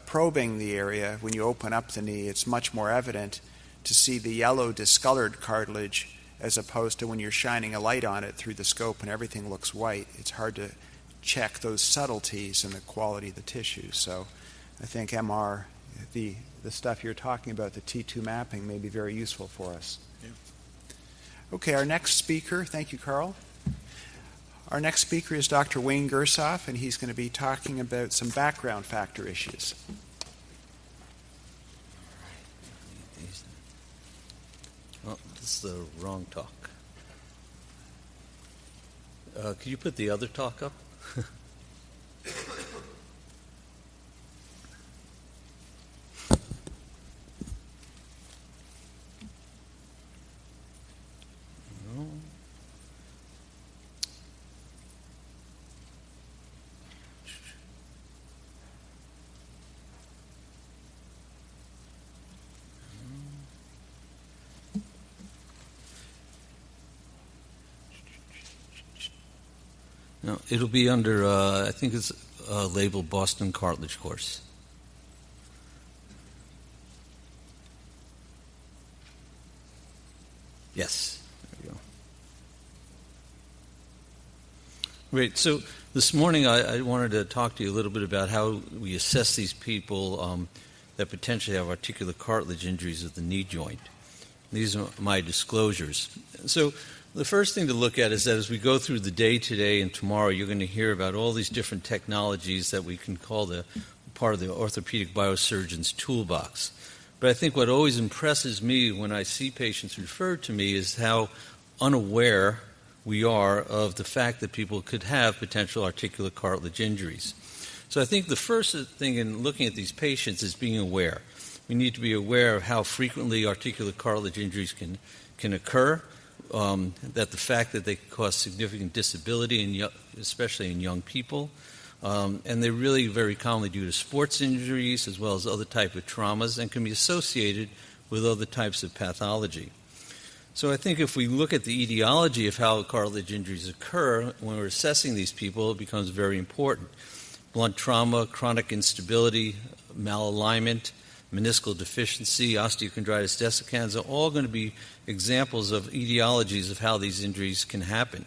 probing the area, when you open up the knee, it's much more evident to see the yellow discolored cartilage, as opposed to when you're shining a light on it through the scope and everything looks white. It's hard to check those subtleties in the quality of the tissue. So I think MR, the stuff you're talking about, the T2 mapping, may be very useful for us. Yeah. Okay, our next speaker, thank you, Carl. Our next speaker is Dr. Wayne Gersoff, and he's going to be talking about some background factor issues. Well, this is the wrong talk. Could you put the other talk up? No, it'll be under, I think it's labeled Boston Cartilage Course. Yes, there we go. Great. So this morning I wanted to talk to you a little bit about how we assess these people that potentially have articular cartilage injuries of the knee joint. These are my disclosures. So the first thing to look at is that as we go through the day today and tomorrow, you're going to hear about all these different technologies that we can call the part of the orthopedic biosurgeon's toolbox. But I think what always impresses me when I see patients referred to me is how unaware we are of the fact that people could have potential articular cartilage injuries. So I think the first thing in looking at these patients is being aware. We need to be aware of how frequently articular cartilage injuries can occur, that the fact that they can cause significant disability, especially in young people, and they're really very commonly due to sports injuries as well as other types of traumas and can be associated with other types of pathology. So I think if we look at the etiology of how cartilage injuries occur, when we're assessing these people, it becomes very important. Blunt trauma, chronic instability, malalignment, meniscal deficiency, osteochondritis dissecans are all going to be examples of etiologies of how these injuries can happen.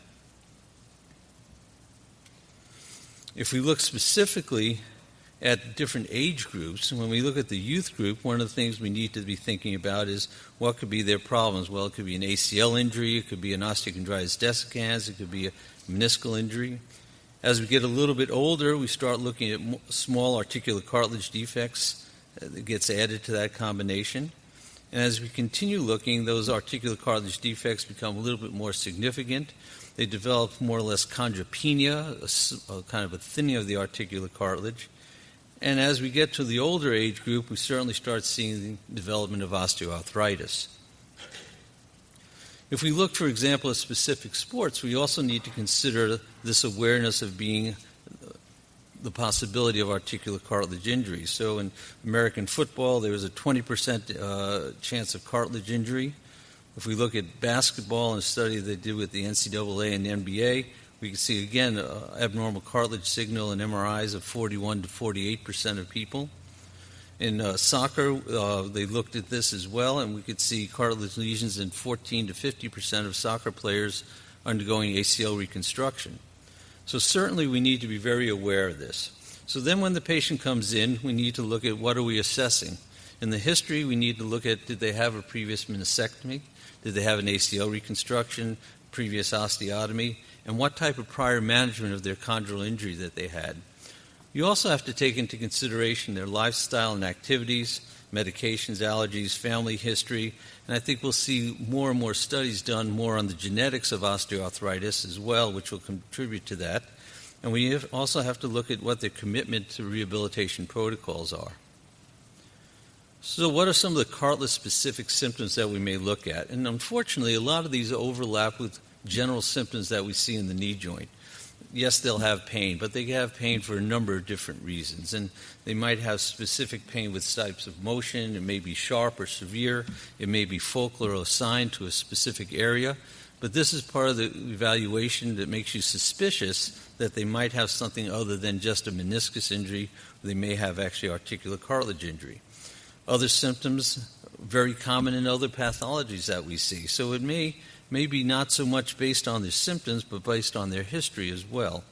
If we look specifically at different age groups, when we look at the youth group, one of the things we need to be thinking about is what could be their problems. Well, it could be an ACL injury, it could be an osteochondritis dissecans, it could be a meniscal injury. As we get a little bit older, we start looking at small articular cartilage defects that gets added to that combination. And as we continue looking, those articular cartilage defects become a little bit more significant. They develop more or less chondropenia, a kind of a thinning of the articular cartilage. And as we get to the older age group, we certainly start seeing the development of osteoarthritis. If we look, for example, at specific sports, we also need to consider this awareness of being the possibility of articular cartilage injury. So in American football, there was a 20% chance of cartilage injury. If we look at basketball and a study they did with the NCAA and the NBA, we can see, again, abnormal cartilage signal in MRIs of 41 to 48% of people. In soccer, they looked at this as well, and we could see cartilage lesions in 14 to 50% of soccer players undergoing ACL reconstruction. So certainly we need to be very aware of this. So then when the patient comes in, we need to look at what are we assessing. In the history, we need to look at, did they have a previous meniscectomy? Did they have an ACL reconstruction, previous osteotomy? And what type of prior management of their chondral injury that they had? You also have to take into consideration their lifestyle and activities, medications, allergies, family history, and I think we'll see more and more studies done more on the genetics of osteoarthritis as well, which will contribute to that. And we also have to look at what their commitment to rehabilitation protocols are. So what are some of the cartilage-specific symptoms that we may look at? And unfortunately, a lot of these overlap with general symptoms that we see in the knee joint. Yes, they'll have pain, but they have pain for a number of different reasons. And they might have specific pain with types of motion. It may be sharp or severe. It may be focal or assigned to a specific area. But this is part of the evaluation that makes you suspicious that they might have something other than just a meniscus injury. They may have actually articular cartilage injury. Other symptoms, very common in other pathologies that we see. So it may be not so much based on their symptoms, but based on their history as well.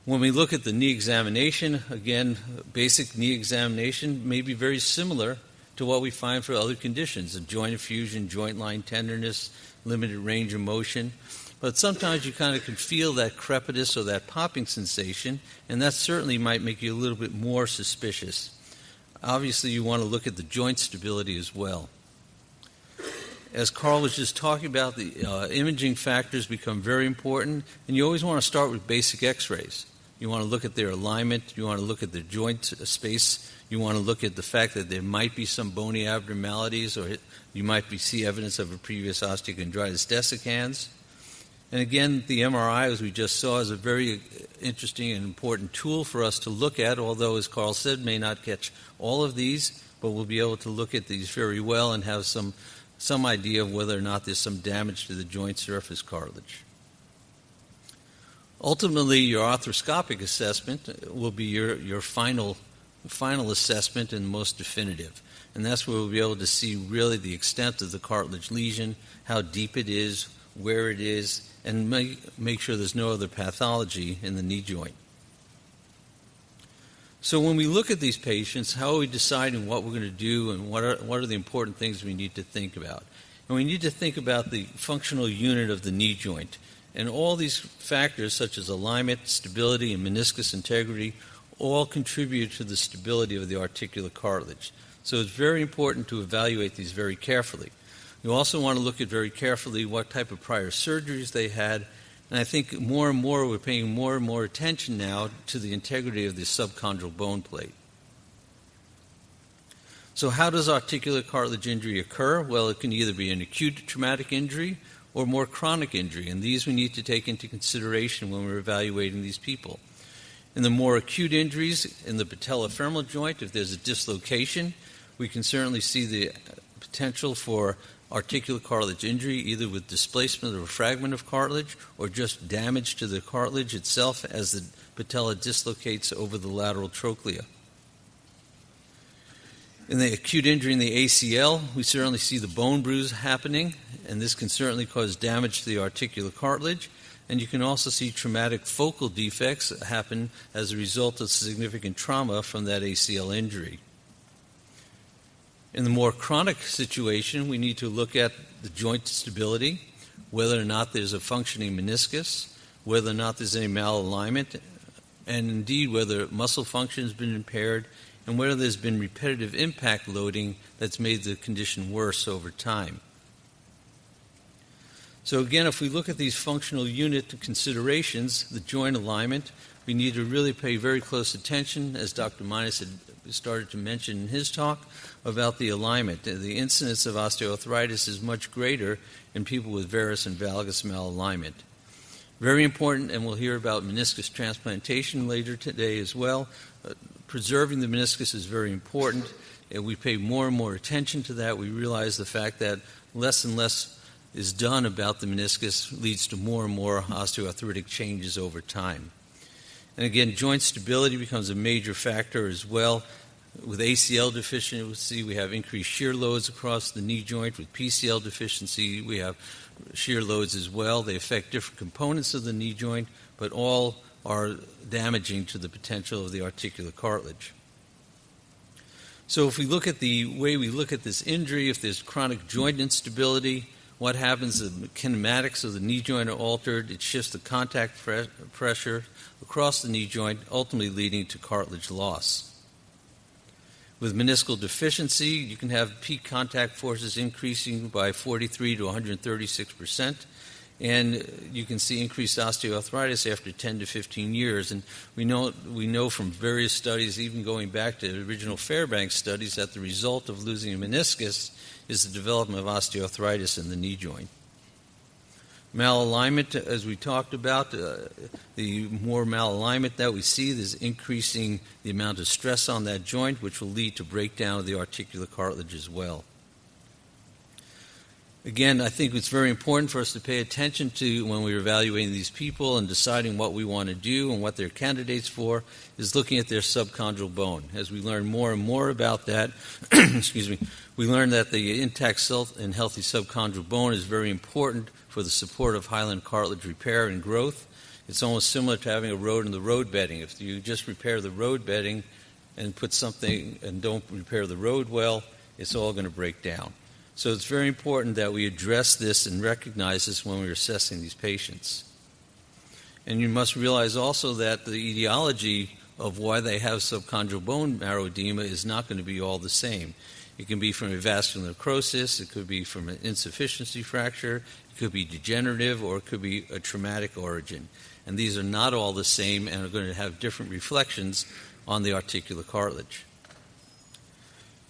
When we look at the knee examination, again, basic knee examination may be very similar to what we find for other conditions, a joint effusion, joint line tenderness, limited range of motion. But sometimes you kind of can feel that crepitus or that popping sensation, and that certainly might make you a little bit more suspicious. Obviously, you want to look at the joint stability as well. As Carl was just talking about, the imaging factors become very important, and you always want to start with basic x-rays. You want to look at their alignment, you want to look at their joint space, you want to look at the fact that there might be some bony abnormalities, or you might see evidence of a previous osteochondritis dissecans. And again, the MRI, as we just saw, is a very interesting and important tool for us to look at, although, as Carl said, may not catch all of these, but we'll be able to look at these very well and have some idea of whether or not there's some damage to the joint surface cartilage. Ultimately, your arthroscopic assessment will be your final assessment and most definitive. And that's where we'll be able to see really the extent of the cartilage lesion, how deep it is, where it is, and make sure there's no other pathology in the knee joint. So when we look at these patients, how are we deciding what we're going to do and what are the important things we need to think about? And we need to think about the functional unit of the knee joint. And all these factors such as alignment, stability, and meniscus integrity all contribute to the stability of the articular cartilage. So it's very important to evaluate these very carefully. You also want to look at very carefully what type of prior surgeries they had. And I think more and more we're paying more and more attention now to the integrity of the subchondral bone plate. So how does articular cartilage injury occur? Well, it can either be an acute traumatic injury or more chronic injury, and these we need to take into consideration when we're evaluating these people. In the more acute injuries in the patellofemoral joint, if there's a dislocation, we can certainly see the potential for articular cartilage injury, either with displacement of a fragment of cartilage or just damage to the cartilage itself as the patella dislocates over the lateral trochlea. In the acute injury in the ACL, we certainly see the bone bruise happening, and this can certainly cause damage to the articular cartilage. And you can also see traumatic focal defects happen as a result of significant trauma from that ACL injury. In the more chronic situation, we need to look at the joint stability, whether or not there's a functioning meniscus, whether or not there's any malalignment, and indeed whether muscle function has been impaired, and whether there's been repetitive impact loading that's made the condition worse over time. So again, if we look at these functional unit considerations, the joint alignment, we need to really pay very close attention, as Dr. Minus had started to mention in his talk, about the alignment. The incidence of osteoarthritis is much greater in people with varus and valgus malalignment. Very important, and we'll hear about meniscus transplantation later today as well. Preserving the meniscus is very important, and we pay more and more attention to that. We realize the fact that less and less is done about the meniscus leads to more and more osteoarthritic changes over time. And again, joint stability becomes a major factor as well. With ACL deficiency, we have increased shear loads across the knee joint. With PCL deficiency, we have shear loads as well. They affect different components of the knee joint, but all are damaging to the potential of the articular cartilage. So if we look at the way we look at this injury, if there's chronic joint instability, what happens? The kinematics of the knee joint are altered. It shifts the contact pressure across the knee joint, ultimately leading to cartilage loss. With meniscal deficiency, you can have peak contact forces increasing by 43 to 136%, and you can see increased osteoarthritis after 10 to 15 years. And we know from various studies, even going back to the original Fairbanks studies, that the result of losing a meniscus is the development of osteoarthritis in the knee joint. Malalignment, as we talked about, the more malalignment that we see, there's increasing the amount of stress on that joint, which will lead to breakdown of the articular cartilage as well. Again, I think it's very important for us to pay attention to when we're evaluating these people and deciding what we want to do and what they're candidates for, is looking at their subchondral bone. As we learn more and more about that, we learn that the intact and healthy subchondral bone is very important for the support of hyaline cartilage repair and growth. It's almost similar to having a road in the road bedding. If you just repair the road bedding and put something and don't repair the road well, it's all going to break down. So it's very important that we address this and recognize this when we're assessing these patients. And you must realize also that the etiology of why they have subchondral bone marrow edema is not going to be all the same. It can be from a vascular necrosis, it could be from an insufficiency fracture, it could be degenerative, or it could be a traumatic origin. And these are not all the same and are going to have different reflections on the articular cartilage.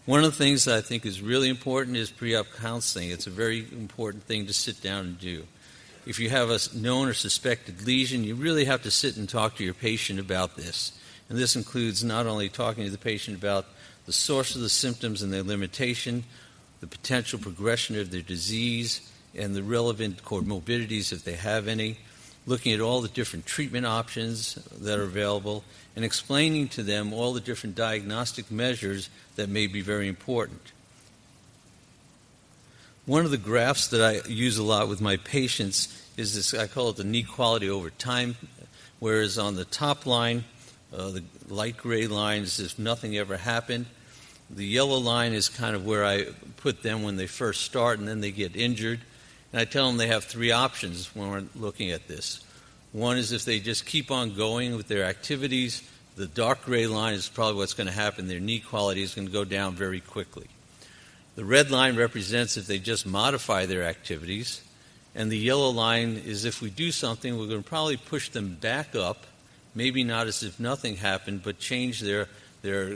One of the things that I think is really important is pre-op counseling. It's a very important thing to sit down and do. If you have a known or suspected lesion, you really have to sit and talk to your patient about this. And this includes not only talking to the patient about the source of the symptoms and their limitation, the potential progression of their disease, and the relevant comorbidities if they have any. looking at all the different treatment options that are available, and explaining to them all the different diagnostic measures that may be very important. One of the graphs that I use a lot with my patients is this, I call it the knee quality over time, whereas on the top line, the light gray line is if nothing ever happened. The yellow line is kind of where I put them when they first start and then they get injured. And I tell them they have three options when we're looking at this. One is if they just keep on going with their activities, the dark gray line is probably what's going to happen. Their knee quality is going to go down very quickly. The red line represents if they just modify their activities. And the yellow line is if we do something, we're going to probably push them back up, maybe not as if nothing happened, but change their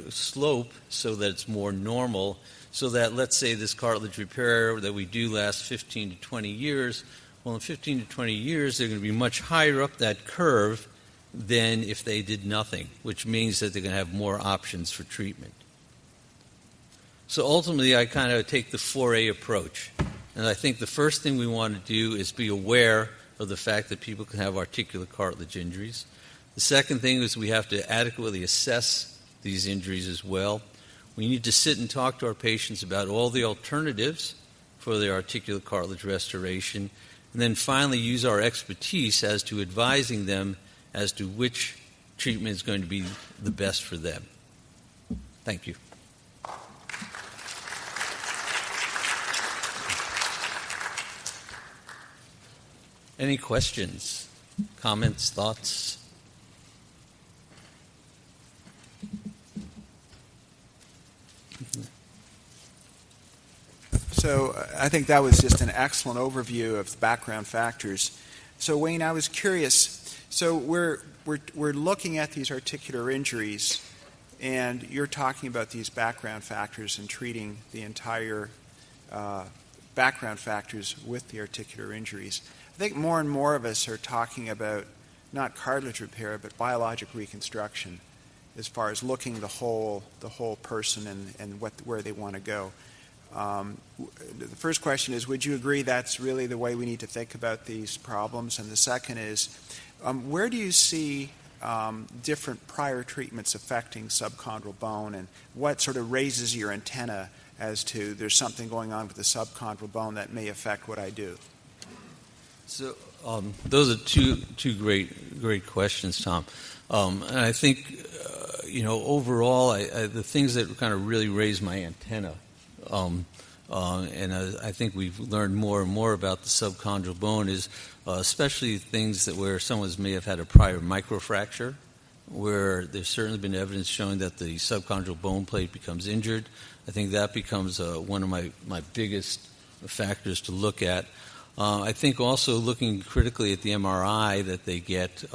slope so that it's more normal, so that, let's say, this cartilage repair that we do lasts 15 to 20 years. Well, in 15 to 20 years, they're going to be much higher up that curve than if they did nothing, which means that they're going to have more options for treatment. So ultimately, I kind of take the 4A approach. And I think the first thing we want to do is be aware of the fact that people can have articular cartilage injuries. The second thing is we have to adequately assess these injuries as well. We need to sit and talk to our patients about all the alternatives for their articular cartilage restoration, and then finally use our expertise as to advising them as to which treatment is going to be the best for them. Thank you. Any questions, comments, thoughts? So I think that was just an excellent overview of the background factors. So Wayne, I was curious. So we're looking at these articular injuries, and you're talking about these background factors and treating the entire background factors with the articular injuries. I think more and more of us are talking about not cartilage repair, but biologic reconstruction, as far as looking the whole person and where they want to go. The first question is, would you agree that's really the way we need to think about these problems? And the second is, where do you see different prior treatments affecting subchondral bone, and what sort of raises your antenna as to there's something going on with the subchondral bone that may affect what I do? So those are two great questions, Tom. And I think, overall, the things that kind of really raise my antenna, and I think we've learned more and more about the subchondral bone is especially things where someone may have had a prior microfracture, where there's certainly been evidence showing that the subchondral bone plate becomes injured. I think that becomes one of my biggest factors to look at. I think also looking critically at the MRI that they get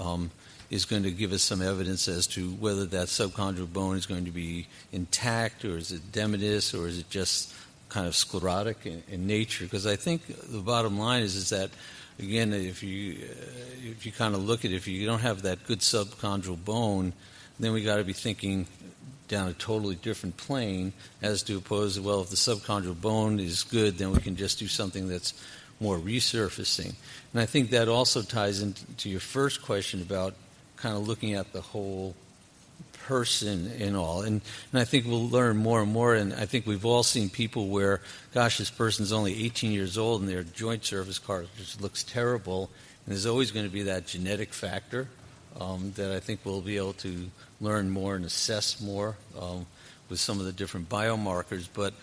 is going to give us some evidence as to whether that subchondral bone is going to be intact, or is it dematous, or is it just kind of sclerotic in nature. Because I think the bottom line is that, again, if you kind of look at it, if you don't have that good subchondral bone, then we got to be thinking down a totally different plane as to oppose, well, if the subchondral bone is good, then we can just do something that's more resurfacing. And I think that also ties into your first question about kind of looking at the whole person and all. And I think we'll learn more and more, and I think we've all seen people where, gosh, this person's only 18 years old and their joint surface cartilage looks terrible, and there's always going to be that genetic factor that I think we'll be able to learn more and assess more with some of the different biomarkers. But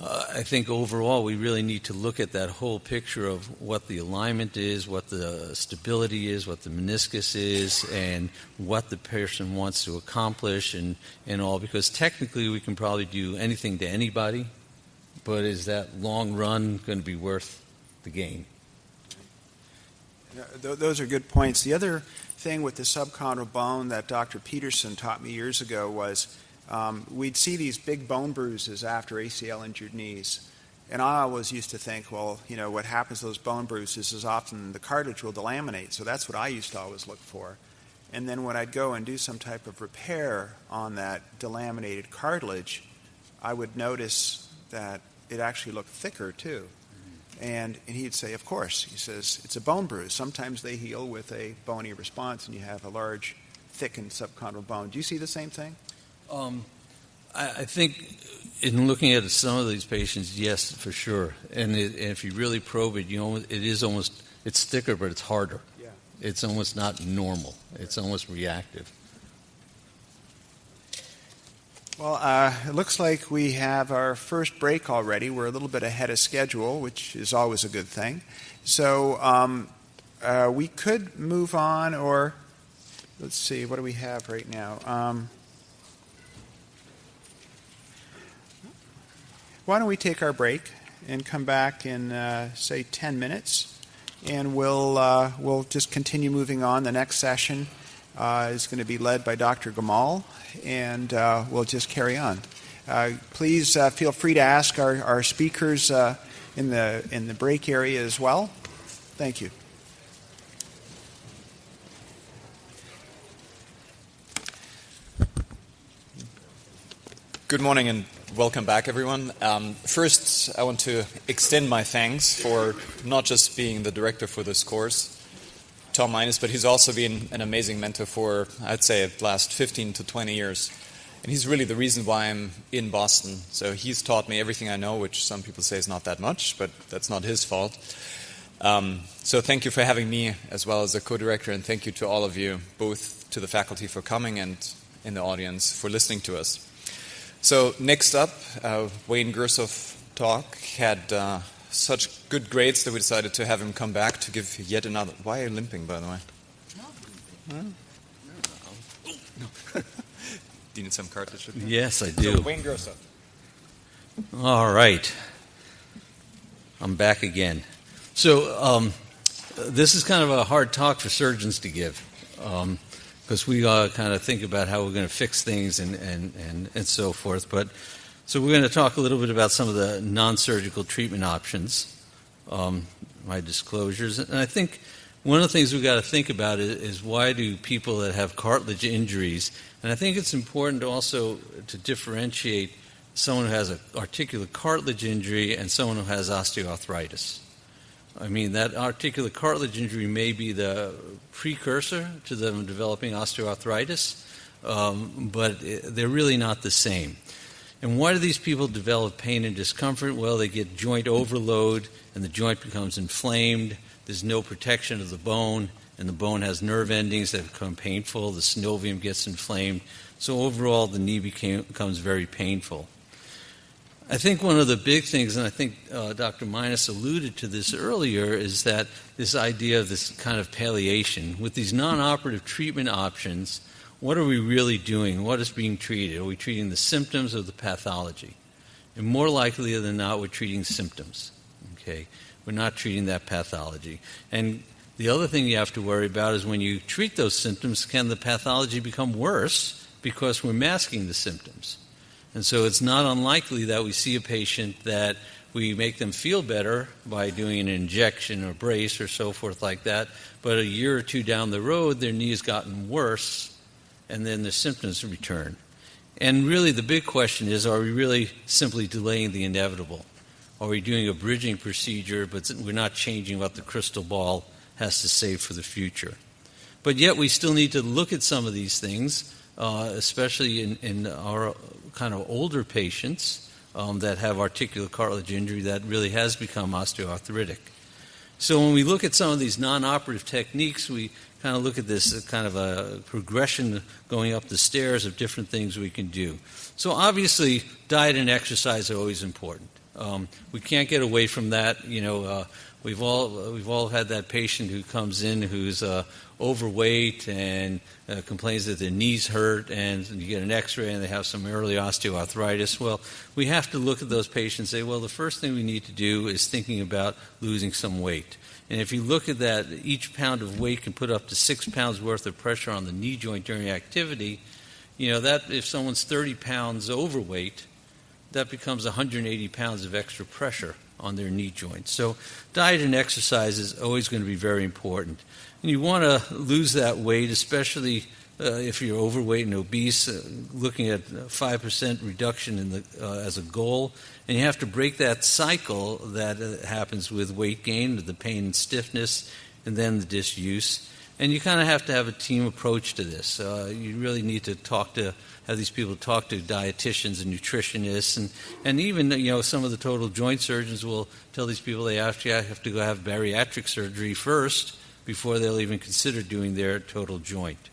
I think overall we really need to look at that whole picture of what the alignment is, what the stability is, what the meniscus is, and what the person wants to accomplish and all, because technically we can probably do anything to anybody, but is that long run going to be worth the gain? Those are good points. The other thing with the subchondral bone that Dr. Peterson taught me years ago was we'd see these big bone bruises after ACL injured knees. And I always used to think, well, what happens to those bone bruises is often the cartilage will delaminate. So that's what I used to always look for. And then when I'd go and do some type of repair on that delaminated cartilage, I would notice that it actually looked thicker too. And he'd say, of course. He says, it's a bone bruise. Sometimes they heal with a bony response, and you have a large, thickened subchondral bone. Do you see the same thing? I think in looking at some of these patients, yes, for sure. And if you really probe it, it's thicker, but it's harder. Yeah. It's almost not normal. It's almost reactive. Well, it looks like we have our first break already. We're a little bit ahead of schedule, which is always a good thing. So we could move on, or let's see, what do we have right now? Why don't we take our break and come back in, say, 10 minutes, and we'll just continue moving on. The next session is going to be led by Dr. Gamal, and we'll just carry on. Please feel free to ask our speakers in the break area as well. Thank you. Good morning and welcome back, everyone. First, I want to extend my thanks for not just being the director for this course, Tom Minus, but he's also been an amazing mentor for, I'd say, the last 15 to 20 years. And he's really the reason why I'm in Boston. So he's taught me everything I know, which some people say is not that much, but that's not his fault. So thank you for having me as well as a co-director, and thank you to all of you, both to the faculty for coming and in the audience for listening to us. So next up, Wayne Gershoff talk had such good grades that we decided to have him come back to give yet another. Why are you limping, by the way? No. Do you need some cartilage? Yes, I do. So Wayne Gershoff. All right. I'm back again. So this is kind of a hard talk for surgeons to give. Because we kind of think about how we're going to fix things and so forth. But so we're going to talk a little bit about some of the non-surgical treatment options, my disclosures. And I think one of the things we've got to think about is why do people that have cartilage injuries, and I think it's important also to differentiate someone who has an articular cartilage injury and someone who has osteoarthritis. I mean, that articular cartilage injury may be the precursor to them developing osteoarthritis, but they're really not the same. And why do these people develop pain and discomfort? Well, they get joint overload, and the joint becomes inflamed. There's no protection of the bone, and the bone has nerve endings that become painful. The synovium gets inflamed. So overall, the knee becomes very painful. I think one of the big things, and I think Dr. Minus alluded to this earlier, is that this idea of this kind of palliation. With these non-operative treatment options, what are we really doing? What is being treated? Are we treating the symptoms or the pathology? And more likely than not, we're treating symptoms. Okay, we're not treating that pathology. And the other thing you have to worry about is when you treat those symptoms, can the pathology become worse because we're masking the symptoms? And so it's not unlikely that we see a patient that we make them feel better by doing an injection or brace or so forth like that, but a year or two down the road, their knee has gotten worse, and then the symptoms return. And really the big question is, are we really simply delaying the inevitable? Are we doing a bridging procedure, but we're not changing what the crystal ball has to say for the future? But yet we still need to look at some of these things, especially in our kind of older patients that have articular cartilage injury that really has become osteoarthritic. So when we look at some of these non-operative techniques, we kind of look at this kind of a progression going up the stairs of different things we can do. So obviously, diet and exercise are always important. We can't get away from that. You know, we've all had that patient who comes in who's overweight and complains that their knees hurt, and you get an x-ray and they have some early osteoarthritis. Well, we have to look at those patients and say, well, the first thing we need to do is thinking about losing some weight. And if you look at that, each pound of weight can put up to 6 pounds worth of pressure on the knee joint during activity. You know, that if someone's 30 pounds overweight, that becomes 180 pounds of extra pressure on their knee joint. So diet and exercise is always going to be very important. And you want to lose that weight, especially if you're overweight and obese, looking at 5% reduction in the as a goal. And you have to break that cycle that happens with weight gain, the pain and stiffness, and then the disuse. And you kind of have to have a team approach to this. You really need to have these people talk to dietitians and nutritionists, and even some of the total joint surgeons will tell these people they actually have to go have bariatric surgery first before they'll even consider doing their total joint.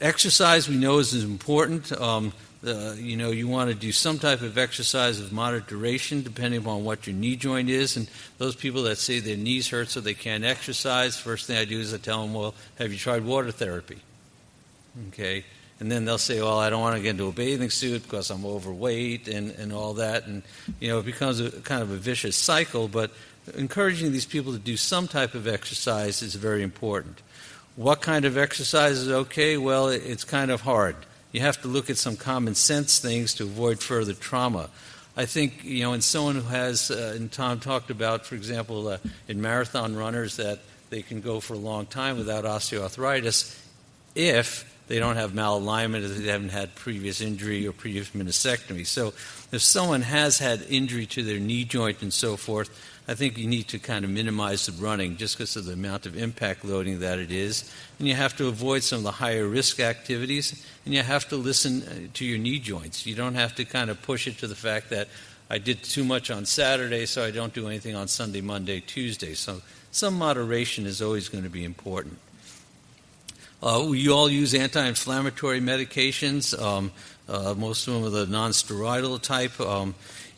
Exercise we know is important. You want to do some type of exercise of moderate duration depending upon what your knee joint is. And those people that say their knees hurt so they can't exercise, first thing I do is I tell them, well, have you tried water therapy? Okay. And then they'll say, well, I don't want to get into a bathing suit because I'm overweight and all that. And, it becomes a kind of a vicious cycle. But encouraging these people to do some type of exercise is very important. What kind of exercise is okay? Well, it's kind of hard. You have to look at some common sense things to avoid further trauma. I think, in someone who has, and Tom talked about, for example, in marathon runners that they can go for a long time without osteoarthritis if they don't have malalignment, if they haven't had previous injury or previous meniscectomy. So if someone has had injury to their knee joint and so forth, I think you need to kind of minimize the running just because of the amount of impact loading that it is. And you have to avoid some of the higher risk activities, and you have to listen to your knee joints. You don't have to kind of push it to the fact that I did too much on Saturday, so I don't do anything on Sunday, Monday, Tuesday. So some moderation is always going to be important. We all use anti-inflammatory medications. Most of them are the non-steroidal type.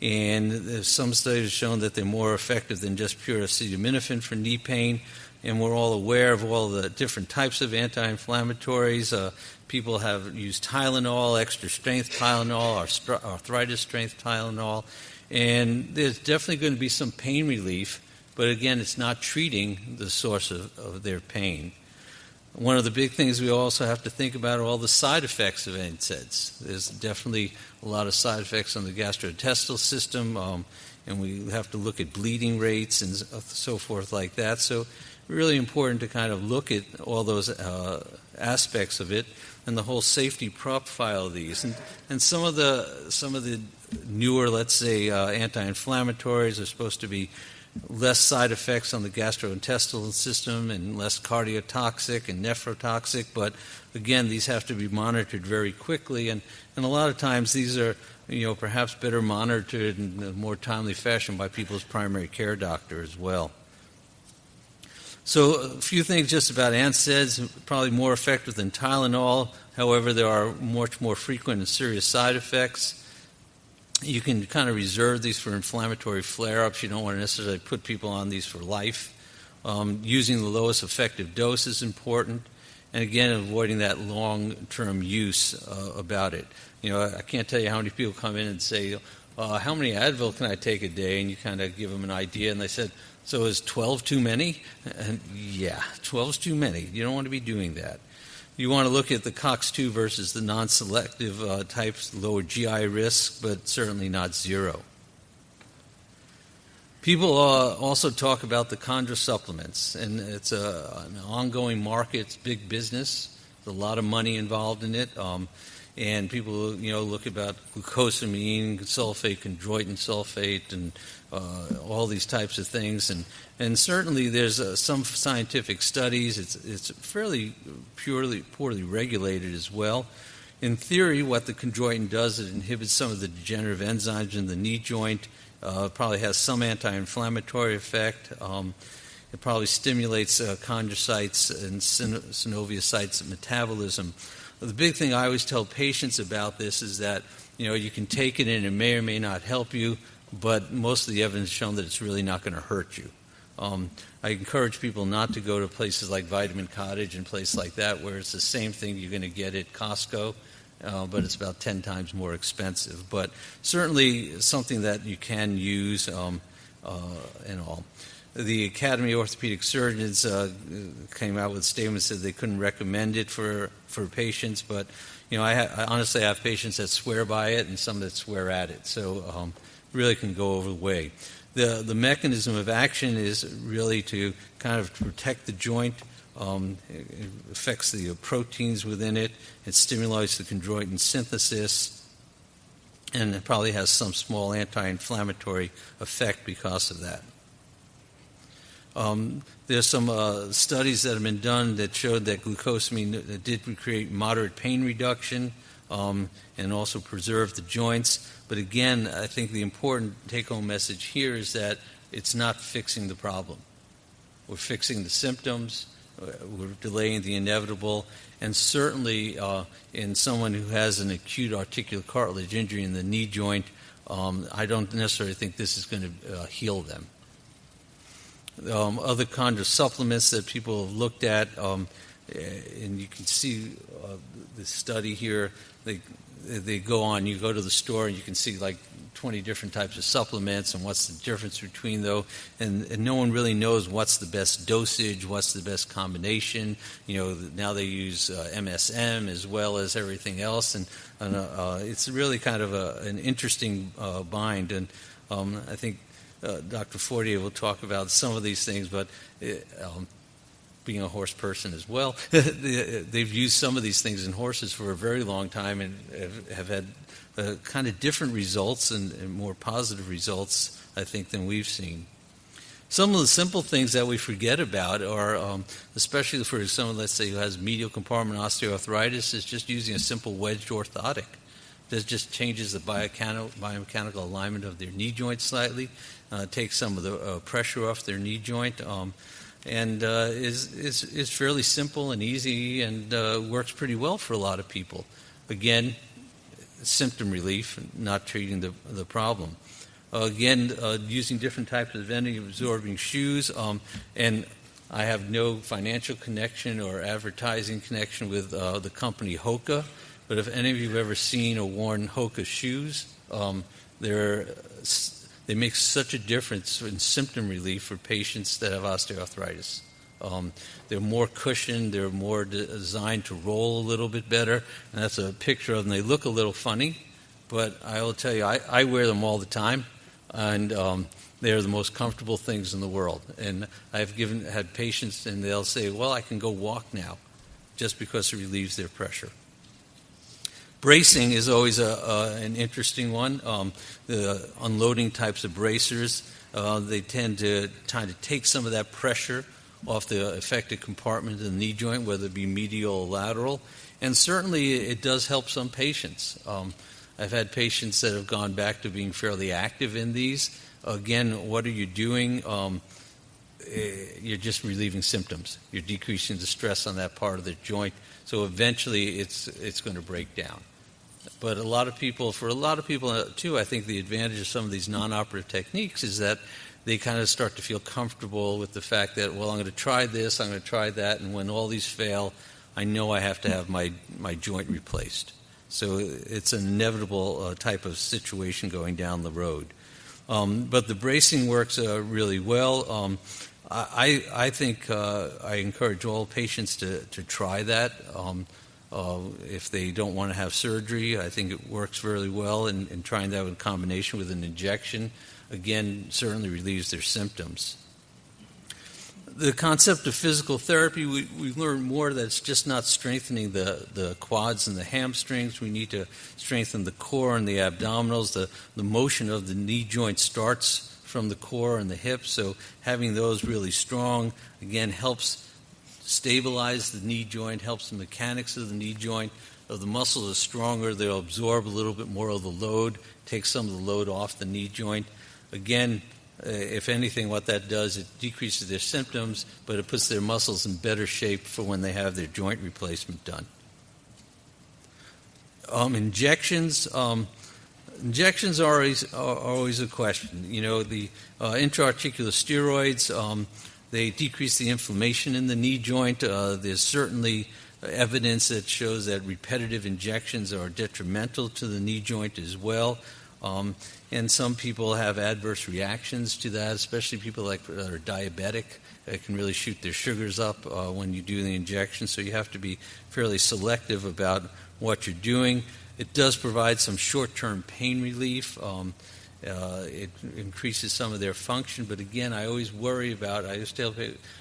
And some studies have shown that they're more effective than just pure acetaminophen for knee pain. And we're all aware of all the different types of anti-inflammatories. People have used Tylenol, extra strength Tylenol, arthritis strength Tylenol. And there's definitely going to be some pain relief, but again, it's not treating the source of their pain. One of the big things we also have to think about are all the side effects of NSAIDs. There's definitely a lot of side effects on the gastrointestinal system, and we have to look at bleeding rates and so forth like that. So really important to kind of look at all those aspects of it and the whole safety profile of these. And some of the newer, let's say, anti-inflammatories are supposed to be less side effects on the gastrointestinal system and less cardiotoxic and nephrotoxic, but again, these have to be monitored very quickly, and a lot of times these are perhaps better monitored in a more timely fashion by people's primary care doctor as well. So a few things just about NSAIDs, probably more effective than Tylenol. However, there are much more frequent and serious side effects. You can kind of reserve these for inflammatory flare-ups. You don't want to necessarily put people on these for life. Using the lowest effective dose is important. And again, avoiding that long-term use about it. I can't tell you how many people come in and say, how many Advil can I take a day? And you kind of give them an idea, and they said, so is 12 too many? And yeah, 12 is too many. You don't want to be doing that. You want to look at the COX-2 versus the non-selective types, lower GI risk, but certainly not zero. People also talk about the chondro supplements, and it's an ongoing market. It's big business. There's a lot of money involved in it. And people, look about glucosamine, sulfate, chondroitin sulfate, and all these types of things. And certainly there's some scientific studies. It's fairly poorly regulated as well. In theory, what the chondroitin does is it inhibits some of the degenerative enzymes in the knee joint. Probably has some anti-inflammatory effect. It probably stimulates chondrocytes and synoviocytes metabolism. The big thing I always tell patients about this is that you can take it and it may or may not help you, but most of the evidence has shown that it's really not going to hurt you. I encourage people not to go to places like Vitamin Cottage and places like that where it's the same thing you're going to get at Costco, but it's about 10 times more expensive. But certainly something that you can use and all. The Academy of Orthopedic Surgeons came out with statements that they couldn't recommend it for patients, but I honestly have patients that swear by it and some that swear at it, so really can go over the way. The mechanism of action is really to kind of protect the joint It affects the proteins within it. It stimulates the chondroitin synthesis, and it probably has some small anti-inflammatory effect because of that. There's some studies that have been done that showed that glucosamine did create moderate pain reduction and also preserve the joints. But again, I think the important take-home message here is that it's not fixing the problem. We're fixing the symptoms, we're delaying the inevitable, and certainly in someone who has an acute articular cartilage injury in the knee joint, I don't necessarily think this is going to heal them. Other kind of supplements that people have looked at, and you can see the study here, they go on, you go to the store and you can see like 20 different types of supplements and what's the difference between those, and no one really knows what's the best dosage, what's the best combination. Now they use MSM as well as everything else, and it's really kind of an interesting bind, and I think Dr. Fortier will talk about some of these things, but being a horse person as well, they've used some of these things in horses for a very long time and have had kind of different results and more positive results, I think, than we've seen. Some of the simple things that we forget about are, especially for someone, let's say, who has medial compartment osteoarthritis, is just using a simple wedged orthotic. That just changes the biomechanical alignment of their knee joint slightly, takes some of the pressure off their knee joint, and is fairly simple and easy and works pretty well for a lot of people. Again, symptom relief, not treating the problem. Again, using different types of energy-absorbing shoes, and I have no financial connection or advertising connection with the company Hoka, but if any of you have ever seen or worn Hoka shoes, they make such a difference in symptom relief for patients that have osteoarthritis. They're more cushioned, they're more designed to roll a little bit better, and that's a picture of them. They look a little funny, but I will tell you, I wear them all the time, and they're the most comfortable things in the world. And I've had patients, and they'll say, well, I can go walk now, just because it relieves their pressure. Bracing is always an interesting one. The unloading types of bracers, they tend to take some of that pressure off the affected compartment of the knee joint, whether it be medial or lateral. And certainly it does help some patients. I've had patients that have gone back to being fairly active in these. Again, what are you doing? You're just relieving symptoms. You're decreasing the stress on that part of the joint. So eventually it's going to break down. But for a lot of people too, I think the advantage of some of these non-operative techniques is that they kind of start to feel comfortable with the fact that, well, I'm going to try this, I'm going to try that, and when all these fail, I know I have to have my joint replaced. So it's an inevitable type of situation going down the road. But the bracing works really well. I think I encourage all patients to try that. If they don't want to have surgery, I think it works really well, and trying that in combination with an injection, again, certainly relieves their symptoms. The concept of physical therapy, we've learned more that it's just not strengthening the quads and the hamstrings. We need to strengthen the core and the abdominals. The motion of the knee joint starts from the core and the hips, so having those really strong, again, helps stabilize the knee joint, helps the mechanics of the knee joint. If the muscles are stronger, they'll absorb a little bit more of the load, take some of the load off the knee joint. Again, if anything, what that does, it decreases their symptoms, but it puts their muscles in better shape for when they have their joint replacement done. Injections are always a question. The intra-articular steroids, they decrease the inflammation in the knee joint. There's certainly evidence that shows that repetitive injections are detrimental to the knee joint as well. And some people have adverse reactions to that, especially people that are diabetic. It can really shoot their sugars up when you do the injection, so you have to be fairly selective about what you're doing. It does provide some short-term pain relief, It increases some of their function, but again, I always worry about, I just tell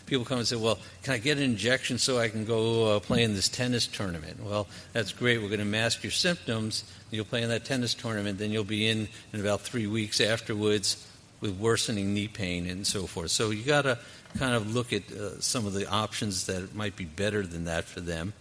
people come and say, well, can I get an injection so I can go play in this tennis tournament? Well, that's great. We're going to mask your symptoms. You'll play in that tennis tournament, then you'll be in about 3 weeks afterwards with worsening knee pain and so forth. So you got to kind of look at some of the options that might be better than that for them.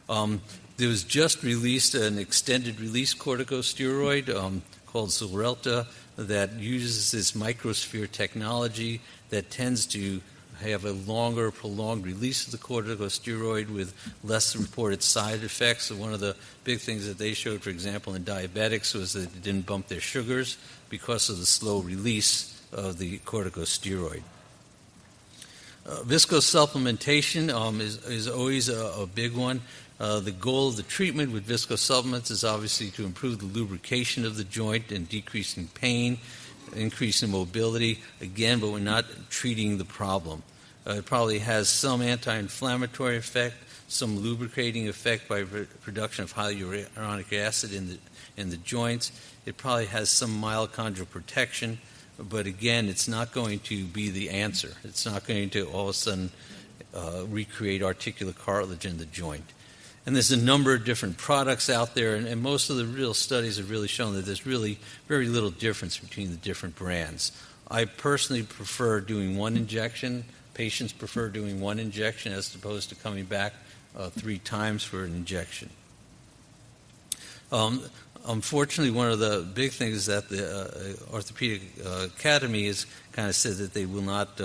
There was just released an extended release corticosteroid called Xarelto that uses this microsphere technology that tends to have a longer, prolonged release of the corticosteroid with less reported side effects. So one of the big things that they showed, for example, in diabetics was that it didn't bump their sugars because of the slow release of the corticosteroid. Viscosupplementation is always a big one. The goal of the treatment with viscosupplements is obviously to improve the lubrication of the joint and decreasing pain, increasing mobility, again, but we're not treating the problem. It probably has some anti-inflammatory effect, some lubricating effect by production of hyaluronic acid in the joints. It probably has some mitochondrial protection, but again, it's not going to be the answer. It's not going to all of a sudden recreate articular cartilage in the joint. And there's a number of different products out there, and most of the real studies have really shown that there's really very little difference between the different brands. I personally prefer doing one injection. Patients prefer doing one injection as opposed to coming back 3 times for an injection. Unfortunately, one of the big things is that the Orthopedic Academy has kind of said that they will not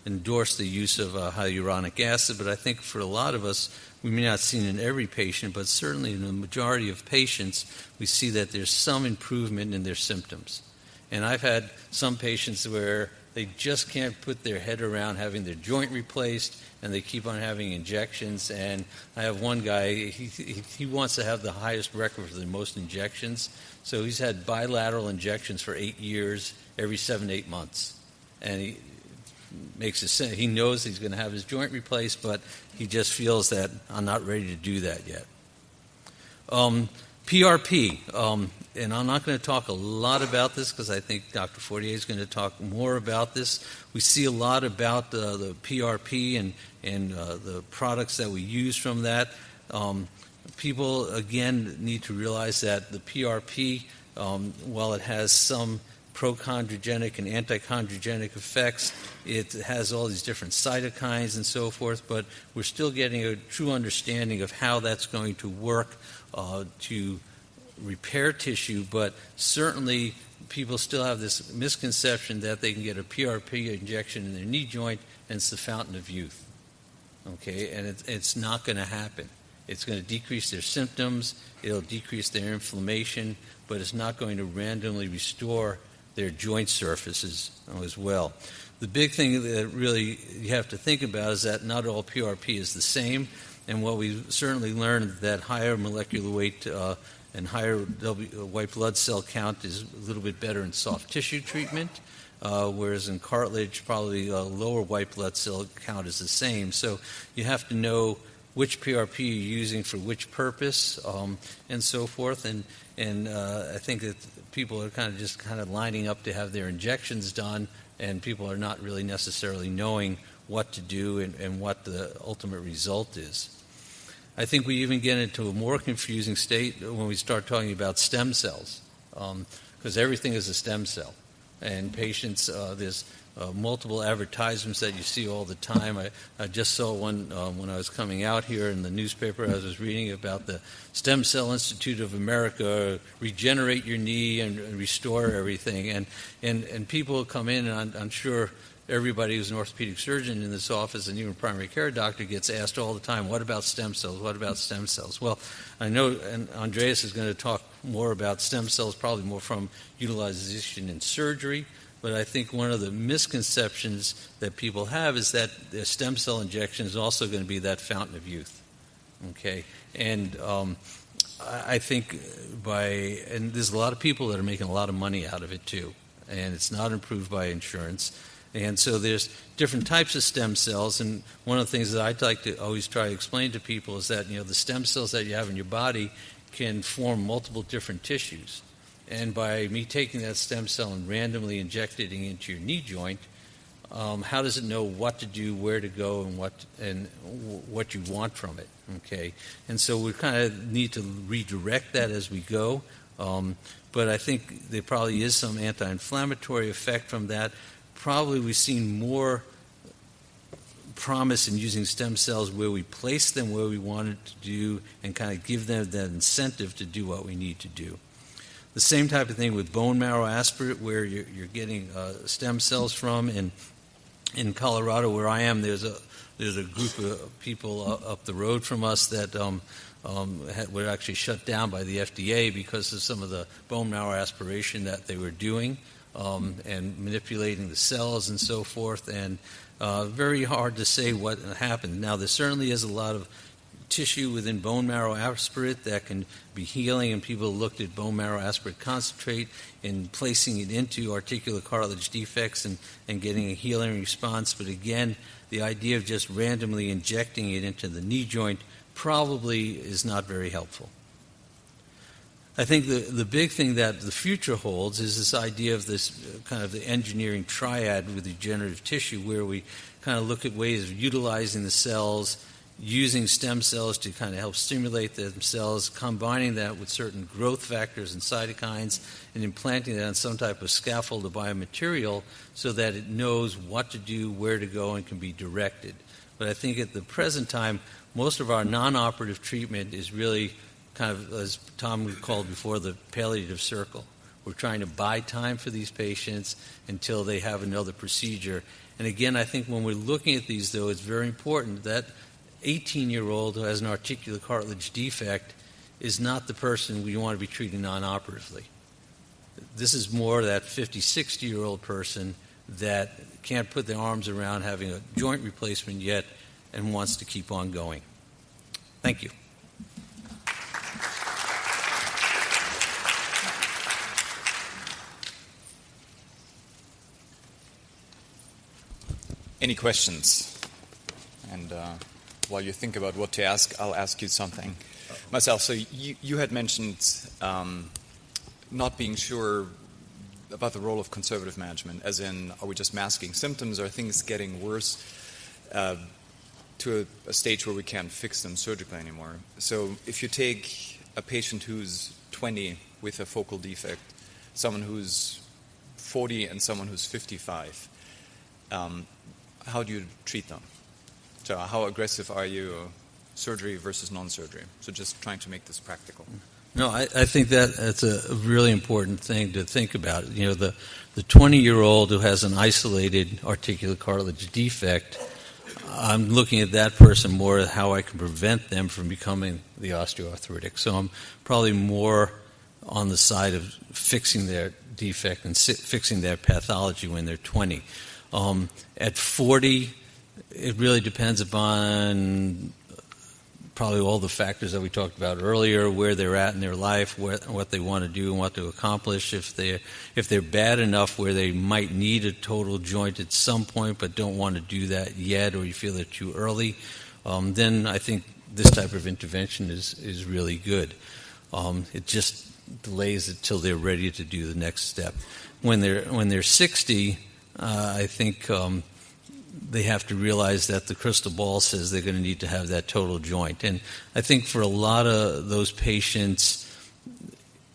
endorse the use of hyaluronic acid, but I think for a lot of us, we may not see it in every patient, but certainly in the majority of patients, we see that there's some improvement in their symptoms. And I've had some patients where they just can't put their head around having their joint replaced, and they keep on having injections. And I have one guy, he wants to have the highest record for the most injections, so he's had bilateral injections for 8 years, every 7 to 8 months. And he knows he's going to have his joint replaced, but he just feels that I'm not ready to do that yet. PRP, and I'm not going to talk a lot about this because I think Dr. Fortier is going to talk more about this. We see a lot about the PRP and the products that we use from that. People, again, need to realize that the PRP, while it has some prochondrogenic and antichondrogenic effects, it has all these different cytokines and so forth, but we're still getting a true understanding of how that's going to work to repair tissue, but certainly people still have this misconception that they can get a PRP injection in their knee joint and it's the fountain of youth. Okay, and it's not going to happen. It's going to decrease their symptoms, it'll decrease their inflammation, but it's not going to randomly restore their joint surfaces as well. The big thing that really you have to think about is that not all PRP is the same, and what we've certainly learned is that higher molecular weight and higher white blood cell count is a little bit better in soft tissue treatment, whereas in cartilage probably lower white blood cell count is the same. So you have to know which PRP you're using for which purpose and so forth, and I think that people are kind of lining up to have their injections done, and people are not really necessarily knowing what to do and what the ultimate result is. I think we even get into a more confusing state when we start talking about stem cells, because everything is a stem cell. And patients, there's multiple advertisements that you see all the time. I just saw one when I was coming out here in the newspaper. I was reading about the Stem Cell Institute of America, regenerate your knee and restore everything. And people come in, and I'm sure everybody who's an orthopedic surgeon in this office and even a primary care doctor gets asked all the time, what about stem cells? What about stem cells? Well, I know, and Andreas is going to talk more about stem cells, probably more from utilization in surgery, but I think one of the misconceptions that people have is that the stem cell injection is also going to be that fountain of youth. Okay? And I think and there's a lot of people that are making a lot of money out of it too, and it's not improved by insurance. And so there's different types of stem cells, and one of the things that I'd like to always try to explain to people is that, the stem cells that you have in your body can form multiple different tissues. And by me taking that stem cell and randomly injecting it into your knee joint, how does it know what to do, where to go, and what you want from it? Okay, and so we kind of need to redirect that as we go. But I think there probably is some anti-inflammatory effect from that. Probably we've seen more promise in using stem cells where we place them where we want it to do and kind of give them that incentive to do what we need to do. The same type of thing with bone marrow aspirate, where you're getting stem cells from. And in Colorado, where I am, there's a group of people up the road from us that were actually shut down by the FDA because of some of the bone marrow aspiration that they were doing and manipulating the cells and so forth. And very hard to say what happened. Now, there certainly is a lot of tissue within bone marrow aspirate that can be healing, and people looked at bone marrow aspirate concentrate and placing it into articular cartilage defects and getting a healing response. But again, the idea of just randomly injecting it into the knee joint probably is not very helpful. I think the big thing that the future holds is this idea of this kind of the engineering triad with regenerative tissue, where we kind of look at ways of utilizing the cells, using stem cells to kind of help stimulate themselves, combining that with certain growth factors and cytokines, and implanting that on some type of scaffold or biomaterial so that it knows what to do, where to go, and can be directed. But I think at the present time, most of our non-operative treatment is really kind of, as Tom called before, the palliative circle. We're trying to buy time for these patients until they have another procedure. And again, I think when we're looking at these, though, it's very important that 18-year-old who has an articular cartilage defect is not the person we want to be treating non-operatively. This is more that 50, 60-year-old person that can't put their arms around having a joint replacement yet and wants to keep on going. Thank you. Any questions? And while you think about what to ask, I'll ask you something myself. So you had mentioned not being sure about the role of conservative management, as in, are we just masking symptoms? Are things getting worse to a stage where we can't fix them surgically anymore? So if you take a patient who's 20 with a focal defect, someone who's 40 and someone who's 55, how do you treat them? So how aggressive are you, surgery versus non-surgery? So just trying to make this practical. No, I think that's a really important thing to think about. You know, the 20-year-old who has an isolated articular cartilage defect, I'm looking at that person more at how I can prevent them from becoming the osteoarthritic. So I'm probably more on the side of fixing their defect and fixing their pathology when they're 20. At 40, it really depends upon probably all the factors that we talked about earlier, where they're at in their life, what they want to do and what to accomplish. If they're bad enough where they might need a total joint at some point but don't want to do that yet, or you feel they're too early, then I think this type of intervention is really good. It just delays it till they're ready to do the next step. When they're 60, I think they have to realize that the crystal ball says they're going to need to have that total joint. And I think for a lot of those patients,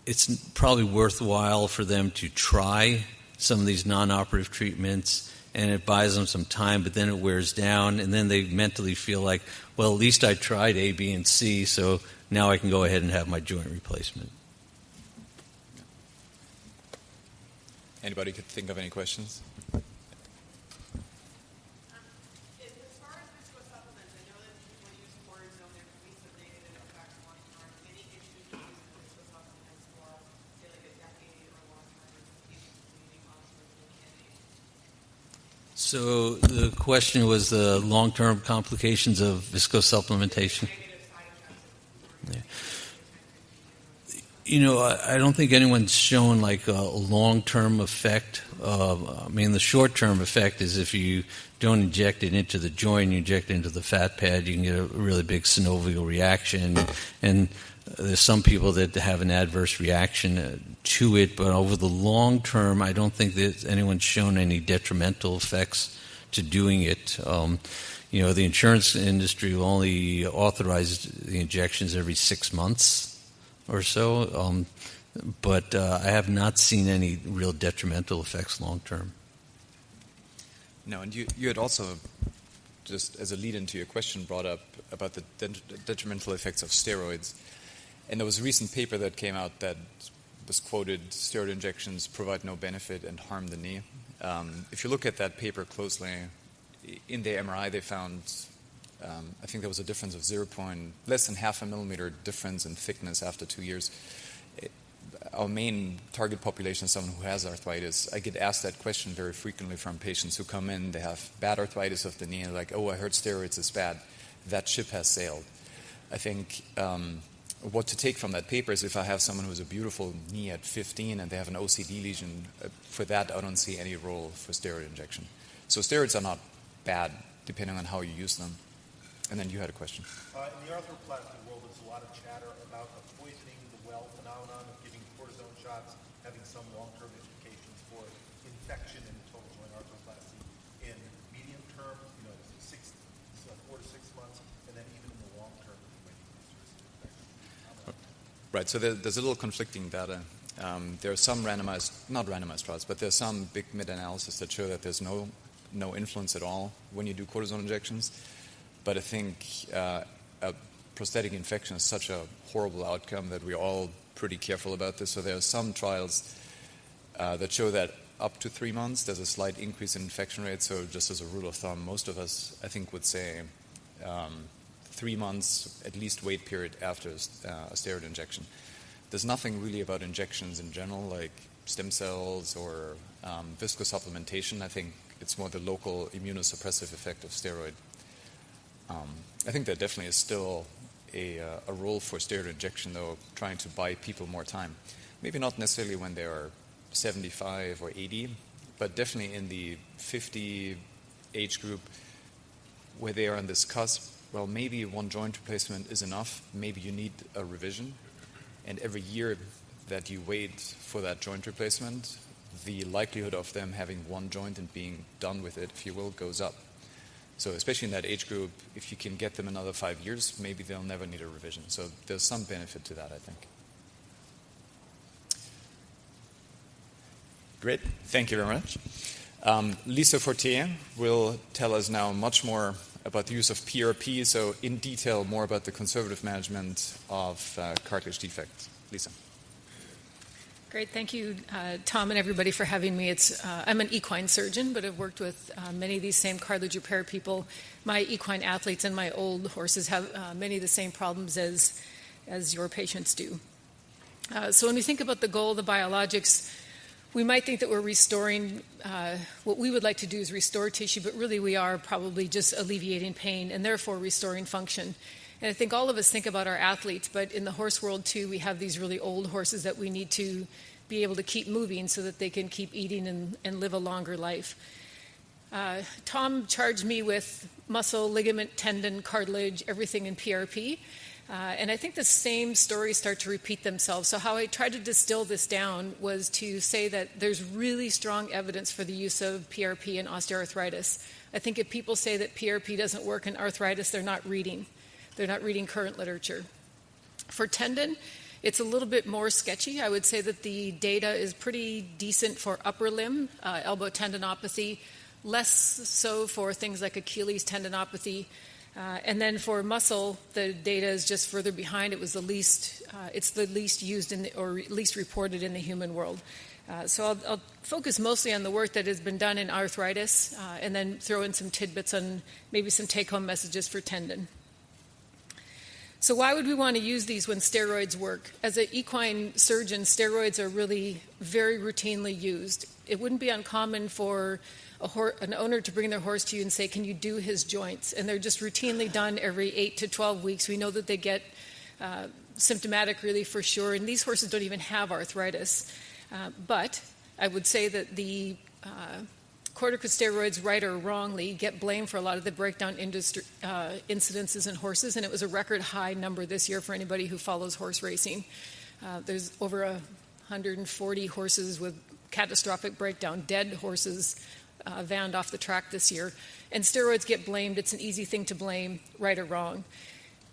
it's probably worthwhile for them to try some of these non-operative treatments, and it buys them some time, but then it wears down, and then they mentally feel like, well, at least I tried A, B, and C, so now I can go ahead and have my joint replacement. Anybody could think of any questions? So the question was the long-term complications of viscosupplementation. Yeah. You know, I don't think anyone's shown like a long-term effect. The short-term effect is if you don't inject it into the joint, you inject it into the fat pad, you can get a really big synovial reaction. And there's some people that have an adverse reaction to it, but over the long term, I don't think that anyone's shown any detrimental effects to doing it. The insurance industry will only authorize the injections every 6 months or so, but I have not seen any real detrimental effects long term. No, and you had also, just as a lead-in to your question, brought up about the detrimental effects of steroids. And there was a recent paper that came out that was quoted, steroid injections provide no benefit and harm the knee. If you look at that paper closely, in the MRI they found, I think there was a difference of less than half a millimeter difference in thickness after 2 years. Our main target population is someone who has arthritis. I get asked that question very frequently from patients who come in, they have bad arthritis of the knee, and like, oh, I heard steroids is bad. That ship has sailed. I think what to take from that paper is if I have someone who has a beautiful knee at 15 and they have an OCD lesion, for that I don't see any role for steroid injection. So steroids are not bad, depending on how you use them. And then you had a question. In the arthroplasty world, there's a lot of chatter about the poisoning the well phenomenon of giving cortisone shots, having some long-term implications for infection in total joint arthroplasty in medium term, 4 to 6 months, and then even in the long term. Right, so there's a little conflicting data. There are some not randomized trials, but there's some big meta-analysis that show that there's no influence at all when you do cortisone injections. But I think a prosthetic infection is such a horrible outcome that we're all pretty careful about this. So there are some trials that show that up to 3 months there's a slight increase in infection rate. So just as a rule of thumb, most of us, I think, would say 3 months at least wait period after a steroid injection. There's nothing really about injections in general, like stem cells or viscosupplementation. I think it's more the local immunosuppressive effect of steroid. I think there definitely is still a role for steroid injection, though, trying to buy people more time. Maybe not necessarily when they are 75 or 80, but definitely in the 50 age group where they are on this cusp. Well, maybe one joint replacement is enough. Maybe you need a revision. And every year that you wait for that joint replacement, the likelihood of them having one joint and being done with it, if you will, goes up. So especially in that age group, if you can get them another 5 years, maybe they'll never need a revision. So there's some benefit to that, I think. Great. Thank you very much. Lisa Fortier will tell us now much more about the use of PRP, so in detail more about the conservative management of cartilage defects. Lisa. Great. Thank you, Tom, and everybody for having me. I'm an equine surgeon, but I've worked with many of these same cartilage repair people. My equine athletes and my old horses have many of the same problems as your patients do. So when we think about the goal of the biologics, we might think that we're restoring, what we would like to do is restore tissue, but really we are probably just alleviating pain and therefore restoring function. And I think all of us think about our athletes, but in the horse world too, we have these really old horses that we need to be able to keep moving so that they can keep eating and live a longer life. Tom charged me with muscle, ligament, tendon, cartilage, everything in PRP. And I think the same stories start to repeat themselves. So how I tried to distill this down was to say that there's really strong evidence for the use of PRP in osteoarthritis. I think if people say that PRP doesn't work in arthritis, they're not reading. They're not reading current literature. For tendon, it's a little bit more sketchy. I would say that the data is pretty decent for upper limb, elbow tendinopathy, less so for things like Achilles tendinopathy. And then for muscle, the data is just further behind. It's the least used or least reported in the human world. So I'll focus mostly on the work that has been done in arthritis, and then throw in some tidbits on maybe some take-home messages for tendon. So why would we want to use these when steroids work? As an equine surgeon, steroids are really very routinely used. It wouldn't be uncommon for an owner to bring their horse to you and say, can you do his joints? And they're just routinely done every 8 to 12 weeks. We know that they get symptomatic really for sure, and these horses don't even have arthritis. But I would say that the corticosteroids, right or wrongly, get blamed for a lot of the breakdown incidences in horses, and it was a record high number this year for anybody who follows horse racing. There's over 140 horses with catastrophic breakdown, dead horses vanned off the track this year. And steroids get blamed. It's an easy thing to blame, right or wrong.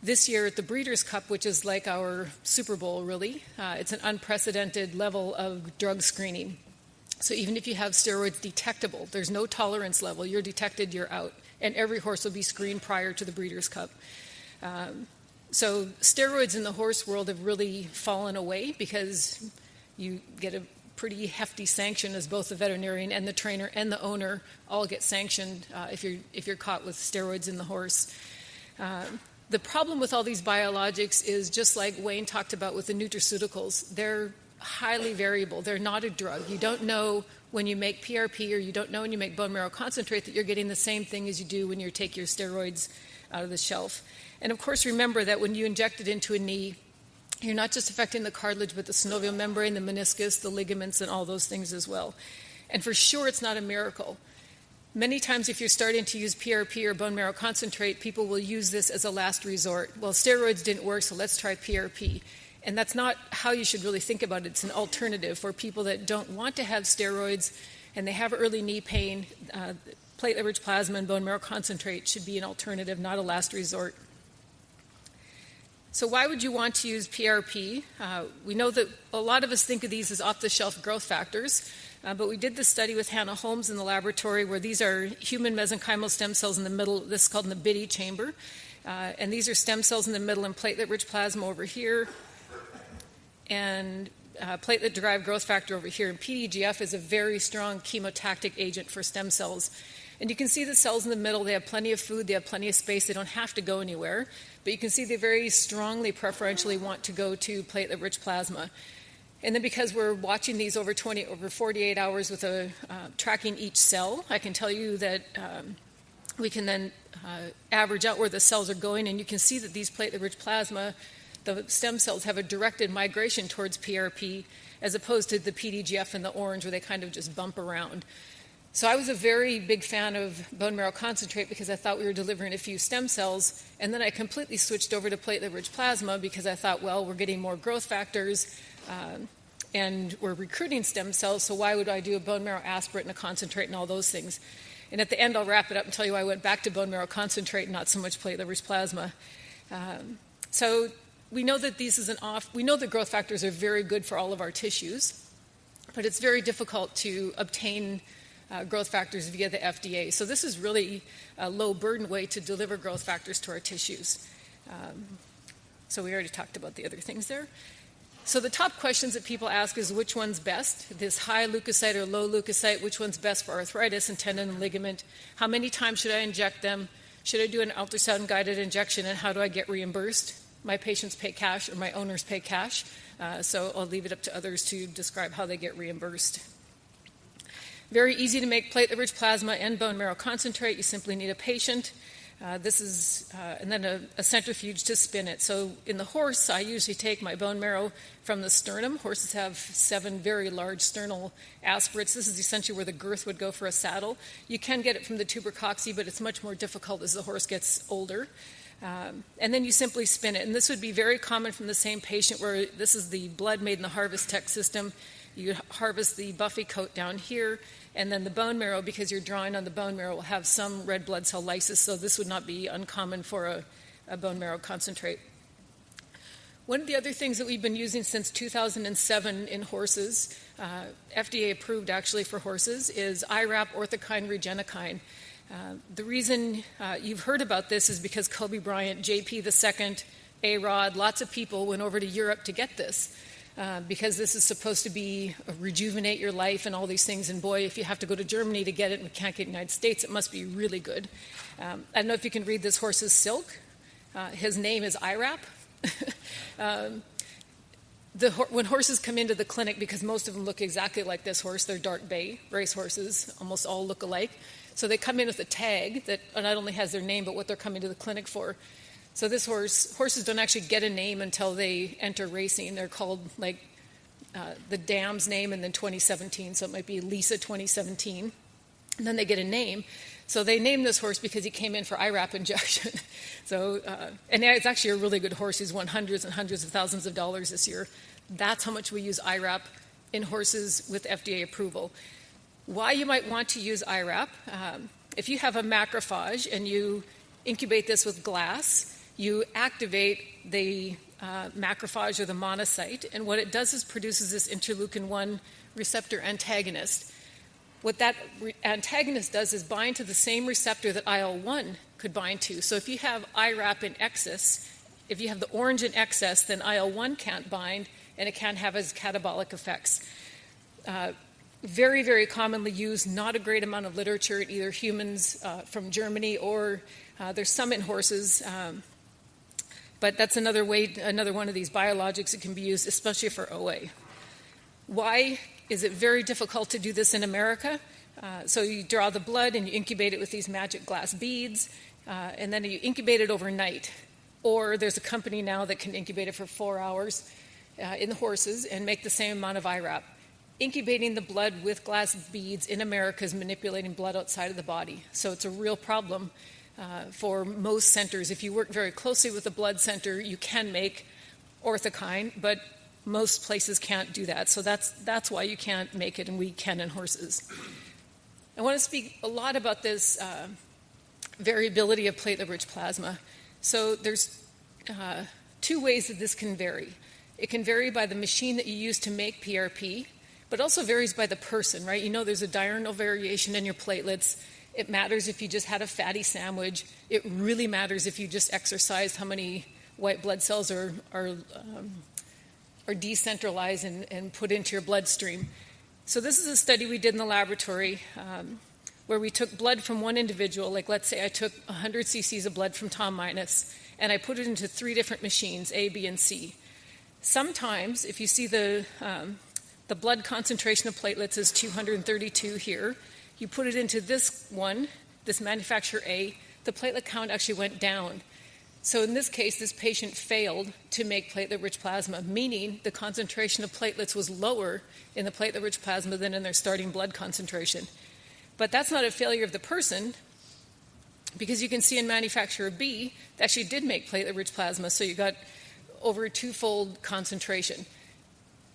This year at the Breeders' Cup, which is like our Super Bowl, really, it's an unprecedented level of drug screening. So even if you have steroids detectable, there's no tolerance level. You're detected, you're out. And every horse will be screened prior to the Breeders' Cup. So steroids in the horse world have really fallen away because you get a pretty hefty sanction as both the veterinarian and the trainer and the owner all get sanctioned if you're caught with steroids in the horse. The problem with all these biologics is just like Wayne talked about with the nutraceuticals, they're highly variable. They're not a drug. You don't know when you make PRP or you don't know when you make bone marrow concentrate that you're getting the same thing as you do when you take your steroids out of the shelf. And of course, remember that when you inject it into a knee, you're not just affecting the cartilage, but the synovial membrane, the meniscus, the ligaments, and all those things as well. And for sure, it's not a miracle. Many times if you're starting to use PRP or bone marrow concentrate, people will use this as a last resort. Well, steroids didn't work, so let's try PRP. And that's not how you should really think about it. It's an alternative for people that don't want to have steroids and they have early knee pain. Platelet-rich plasma and bone marrow concentrate should be an alternative, not a last resort. So why would you want to use PRP? We know that a lot of us think of these as off-the-shelf growth factors, but we did this study with Hannah Holmes in the laboratory where these are human mesenchymal stem cells in the middle. This is called in the Biddy chamber. And these are stem cells in the middle and platelet-rich plasma over here, and platelet-derived growth factor over here. And PDGF is a very strong chemotactic agent for stem cells. And you can see the cells in the middle, they have plenty of food, they have plenty of space, they don't have to go anywhere. But you can see they very strongly preferentially want to go to platelet-rich plasma. And then because we're watching these over 48 hours with tracking each cell, I can tell you that we can then average out where the cells are going, and you can see that these platelet-rich plasma, the stem cells have a directed migration towards PRP as opposed to the PDGF in the orange where they kind of just bump around. So I was a very big fan of bone marrow concentrate because I thought we were delivering a few stem cells, and then I completely switched over to platelet-rich plasma because I thought, well, we're getting more growth factors and we're recruiting stem cells, so why would I do a bone marrow aspirate and a concentrate and all those things? And at the end, I'll wrap it up and tell you why I went back to bone marrow concentrate and not so much platelet-rich plasma. So we know that we know that growth factors are very good for all of our tissues, but it's very difficult to obtain growth factors via the FDA. So this is really a low-burden way to deliver growth factors to our tissues. So we already talked about the other things there. So the top questions that people ask is which one's best? This high leukocyte or low leukocyte, which one's best for arthritis and tendon and ligament? How many times should I inject them? Should I do an ultrasound-guided injection, and how do I get reimbursed? My patients pay cash or my owners pay cash, so I'll leave it up to others to describe how they get reimbursed. Very easy to make platelet-rich plasma and bone marrow concentrate. You simply need a patient. And then a centrifuge to spin it. So in the horse, I usually take my bone marrow from the sternum. Horses have 7 very large sternal aspirates. This is essentially where the girth would go for a saddle. You can get it from the tubercocci, but it's much more difficult as the horse gets older. And then you simply spin it. And this would be very common from the same patient where this is the blood made in the Harvest Tech system. You harvest the buffy coat down here, and then the bone marrow, because you're drawing on the bone marrow, will have some red blood cell lysis, so this would not be uncommon for a bone marrow concentrate. One of the other things that we've been using since 2007 in horses, FDA approved actually for horses, is IRAP orthokine regenokine. The reason you've heard about this is because Kobe Bryant, JP II, A-Rod, lots of people went over to Europe to get this. Because this is supposed to be rejuvenate your life and all these things. And boy, if you have to go to Germany to get it and we can't get it in the United States, it must be really good. I don't know if you can read this horse's silk. His name is IRAP. When horses come into the clinic, because most of them look exactly like this horse, they're dark bay race horses, almost all look alike. So they come in with a tag that not only has their name, but what they're coming to the clinic for. So this horses don't actually get a name until they enter racing. They're called like the dam's name and then 2017, so it might be Lisa 2017. And then they get a name. So they named this horse because he came in for IRAP injection. And it's actually a really good horse. He's won hundreds and hundreds of thousands of dollars this year. That's how much we use IRAP in horses with FDA approval. Why you might want to use IRAP, if you have a macrophage and you incubate this with glass, you activate the macrophage or the monocyte, and what it does is produces this interleukin-1 receptor antagonist. What that antagonist does is bind to the same receptor that IL-1 could bind to. So if you have IRAP in excess, if you have the orange in excess, then IL-1 can't bind, and it can have as catabolic effects. Very, very commonly used, not a great amount of literature in either humans from Germany or there's some in horses. But that's another one of these biologics that can be used, especially for OA. Why is it very difficult to do this in America? So you draw the blood and you incubate it with these magic glass beads, and then you incubate it overnight. Or there's a company now that can incubate it for 4 hours in the horses and make the same amount of IRAP. Incubating the blood with glass beads in America is manipulating blood outside of the body. So it's a real problem for most centers. If you work very closely with a blood center, you can make orthokine, but most places can't do that. So that's why you can't make it, and we can in horses. I want to speak a lot about this variability of platelet-rich plasma. So there's 2 ways that this can vary. It can vary by the machine that you use to make PRP, but also varies by the person, right? You know there's a diurnal variation in your platelets. It matters if you just had a fatty sandwich. It really matters if you just exercised, how many white blood cells are decentralized and put into your bloodstream. So this is a study we did in the laboratory where we took blood from one individual, like let's say I took 100 cc's of blood from Tom Minus, and I put it into 3 different machines, A, B, and C. Sometimes, if you see the blood concentration of platelets is 232 here, you put it into this one, this manufacturer A, the platelet count actually went down. So in this case, this patient failed to make platelet-rich plasma, meaning the concentration of platelets was lower in the platelet-rich plasma than in their starting blood concentration. But that's not a failure of the person, because you can see in manufacturer B, they actually did make platelet-rich plasma, so you got over a 2-fold concentration.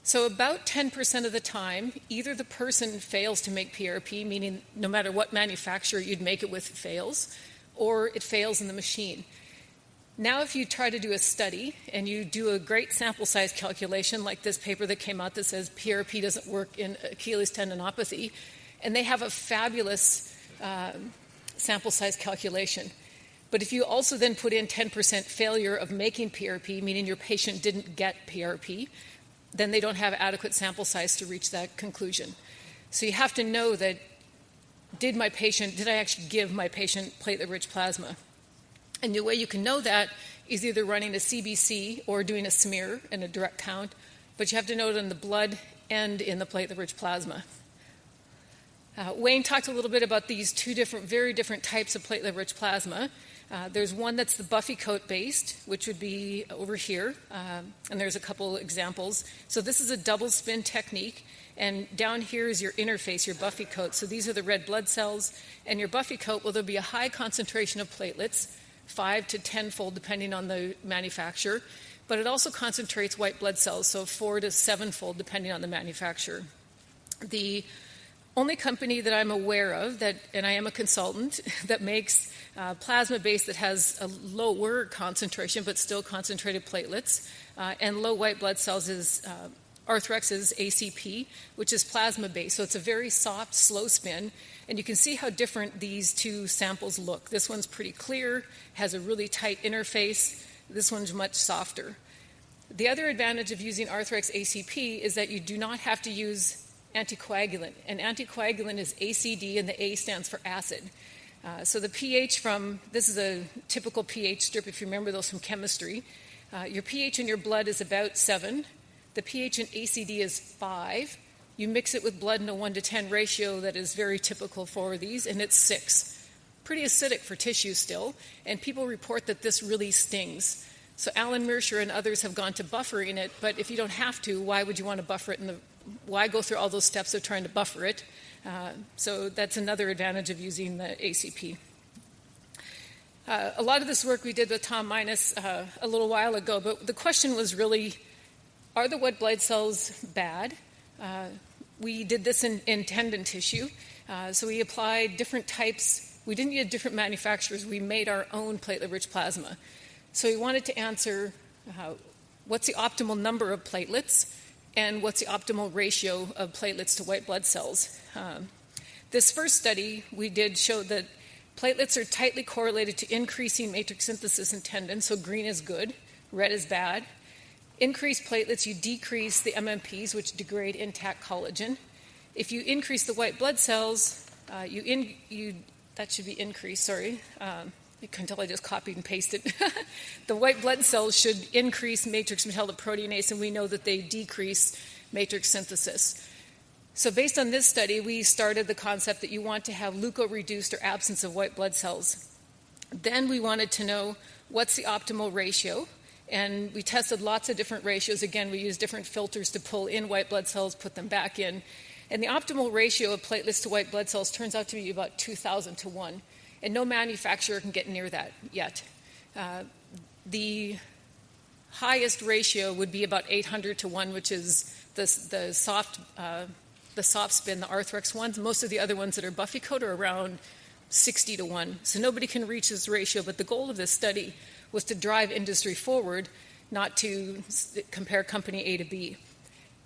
So about 10% of the time, either the person fails to make PRP, meaning no matter what manufacturer you'd make it with, it fails, or it fails in the machine. Now, if you try to do a study and you do a great sample size calculation, like this paper that came out that says PRP doesn't work in Achilles tendinopathy, and they have a fabulous sample size calculation. But if you also then put in 10% failure of making PRP, meaning your patient didn't get PRP, then they don't have adequate sample size to reach that conclusion. So you have to know that, did I actually give my patient platelet-rich plasma? And the way you can know that is either running a CBC or doing a smear and a direct count, but you have to know it in the blood and in the platelet-rich plasma. Wayne talked a little bit about these 2 very different types of platelet-rich plasma. There's one that's the Buffy coat based, which would be over here, and there's a couple examples. So this is a double spin technique, and down here is your interface, your Buffy coat. So these are the red blood cells, and your Buffy coat, well, there'll be a high concentration of platelets, 5 to 10-fold depending on the manufacturer, but it also concentrates white blood cells, so 4 to 7-fold depending on the manufacturer. The only company that I'm aware of, and I am a consultant, that makes plasma base that has a lower concentration but still concentrated platelets and low white blood cells is Arthrex's ACP, which is plasma based. So it's a very soft, slow spin, and you can see how different these 2 samples look. This one's pretty clear, has a really tight interface. This one's much softer. The other advantage of using Arthrex ACP is that you do not have to use anticoagulant, and anticoagulant is ACD, and the A stands for acid. So the pH this is a typical pH strip, if you remember those from chemistry. Your pH in your blood is about 7. The pH in ACD is 5. You mix it with blood in a 1-to-10 ratio that is very typical for these, and it's 6. Pretty acidic for tissue still, and people report that this really stings. So Alan Mersher and others have gone to buffering it, but if you don't have to, why would you want to buffer it? Why go through all those steps of trying to buffer it So that's another advantage of using the ACP. A lot of this work we did with Tom Minus a little while ago, but the question was really, are the white blood cells bad? We did this in tendon tissue. So we applied different types. We didn't use different manufacturers. We made our own platelet-rich plasma. So we wanted to answer what's the optimal number of platelets and what's the optimal ratio of platelets to white blood cells. This first study we did showed that platelets are tightly correlated to increasing matrix synthesis in tendons, so green is good, red is bad. Increase platelets, you decrease the MMPs, which degrade intact collagen. If you increase the white blood cells, that should be increased, sorry. You can tell I just copied and pasted. The white blood cells should increase matrix metalloproteinase, and we know that they decrease matrix synthesis. So based on this study, we started the concept that you want to have leukoreduced or absence of white blood cells. Then we wanted to know what's the optimal ratio, and we tested lots of different ratios. Again, we used different filters to pull in white blood cells, put them back in. And the optimal ratio of platelets to white blood cells turns out to be about 2,000 to 1. And no manufacturer can get near that yet. The highest ratio would be about 800 to 1, which is the soft spin, the Arthrex ones. Most of the other ones that are Buffy coat are around 60 to 1. So nobody can reach this ratio, but the goal of this study was to drive industry forward, not to compare company A to B.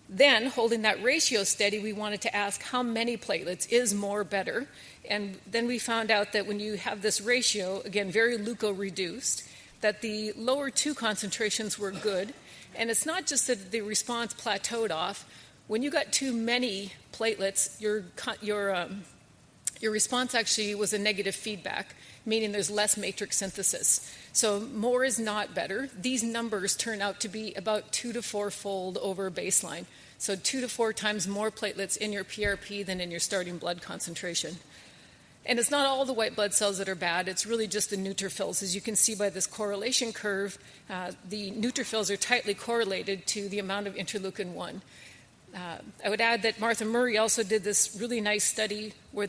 Then, holding that ratio steady, we wanted to ask how many platelets is more better. And then we found out that when you have this ratio, again, very leukoreduced, that the lower two concentrations were good. And it's not just that the response plateaued off. When you got too many platelets, your response actually was a negative feedback, meaning there's less matrix synthesis. So more is not better. These numbers turn out to be about 2 to 4-fold over baseline. So 2 to 4 times more platelets in your PRP than in your starting blood concentration. And it's not all the white blood cells that are bad. It's really just the neutrophils. As you can see by this correlation curve, the neutrophils are tightly correlated to the amount of interleukin-1. I would add that Martha Murray also did this really nice study where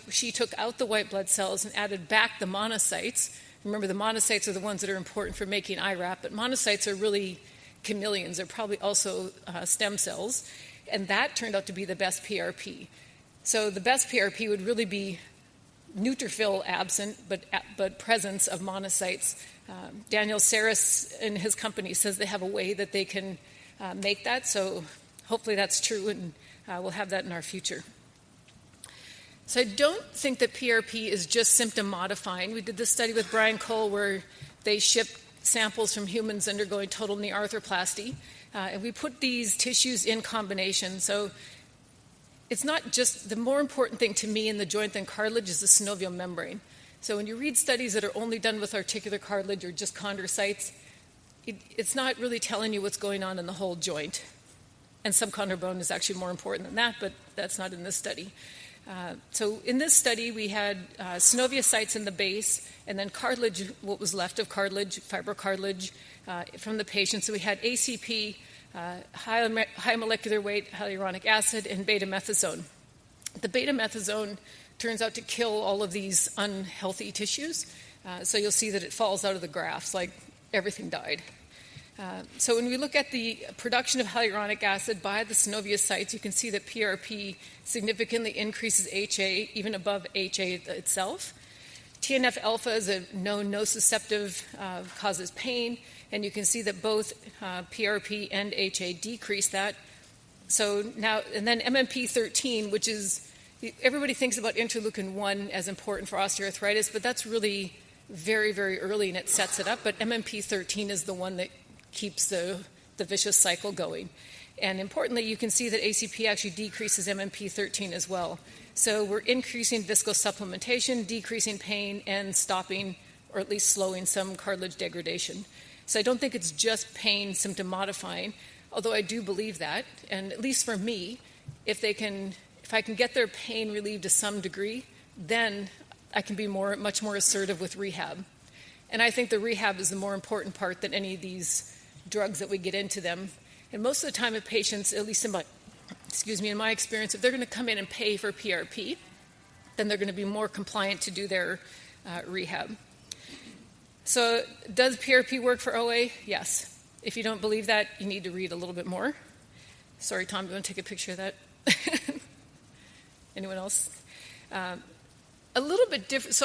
she took out the white blood cells and added back the monocytes. Remember, the monocytes are the ones that are important for making IRAP, but monocytes are really chameleons. They're probably also stem cells, and that turned out to be the best PRP. So the best PRP would really be neutrophil absent, but presence of monocytes. Daniel Saris and his company says they have a way that they can make that, so hopefully that's true, and we'll have that in our future. So I don't think that PRP is just symptom modifying. We did this study with Brian Cole where they shipped samples from humans undergoing total knee arthroplasty, and we put these tissues in combination. So it's not just, the more important thing to me in the joint than cartilage is the synovial membrane. So when you read studies that are only done with articular cartilage or just chondrocytes, it's not really telling you what's going on in the whole joint. And subchondral bone is actually more important than that, but that's not in this study. So in this study, we had synoviocytes in the base, and then cartilage, what was left of cartilage, fibrocartilage from the patient. So we had ACP, high molecular weight hyaluronic acid, and beta-methazone. The beta-methazone turns out to kill all of these unhealthy tissues. So you'll see that it falls out of the graphs, like everything died. So when we look at the production of hyaluronic acid by the synoviocytes, you can see that PRP significantly increases HA, even above HA itself. TNF-alpha is a known nociceptive, causes pain, and you can see that both PRP and HA decrease that. So now, and then MMP13, which is, everybody thinks about interleukin-1 as important for osteoarthritis, but that's really very, very early and it sets it up. But MMP13 is the one that keeps the vicious cycle going. And importantly, you can see that ACP actually decreases MMP13 as well. So we're increasing viscosupplementation, decreasing pain, and stopping, or at least slowing some cartilage degradation. So I don't think it's just pain symptom modifying, although I do believe that. And at least for me, if I can get their pain relieved to some degree, then I can be much more assertive with rehab. And I think the rehab is the more important part than any of these drugs that we get into them. And most of the time, if patients, at least in my experience, if they're going to come in and pay for PRP, then they're going to be more compliant to do their rehab. So does PRP work for OA? Yes. If you don't believe that, you need to read a little bit more. Sorry, Tom, do you want to take a picture of that? Anyone else? A little bit different.